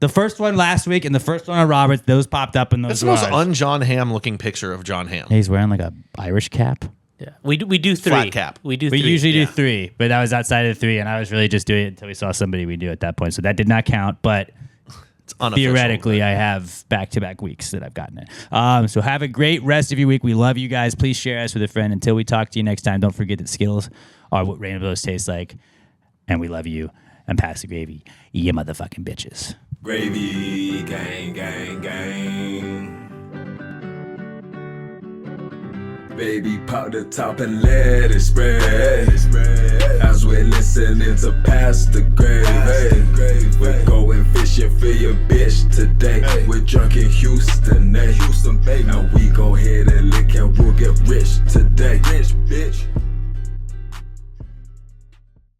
The first one last week and the first one on Roberts, those popped up in those. That's the most drawers. un-John Hamm looking picture of John Hamm. He's wearing like a Irish cap. Yeah. We do 3. Flat cap. We do We 3. usually yeah. do 3, but that was outside of 3, and I was really just doing it until we saw somebody we knew at that point. So that did not count, but It's unofficial. theoretically, I have back-to-back weeks that I've gotten it. So have a great rest of your week. We love you guys. Please share us with a friend. Until we talk to you next time, don't forget that Skittles are what rainbows taste like, and we love you. And pass the gravy, you motherfucking bitches. Gravy, gang, gang, gang. Baby, pop the top and let it spread. As we're listening to Pastor Gravy. We're going fishing for your bitch today. We're drunk in Houston, Houston, baby. And we go ahead and lick and we'll get rich today. Rich, bitch.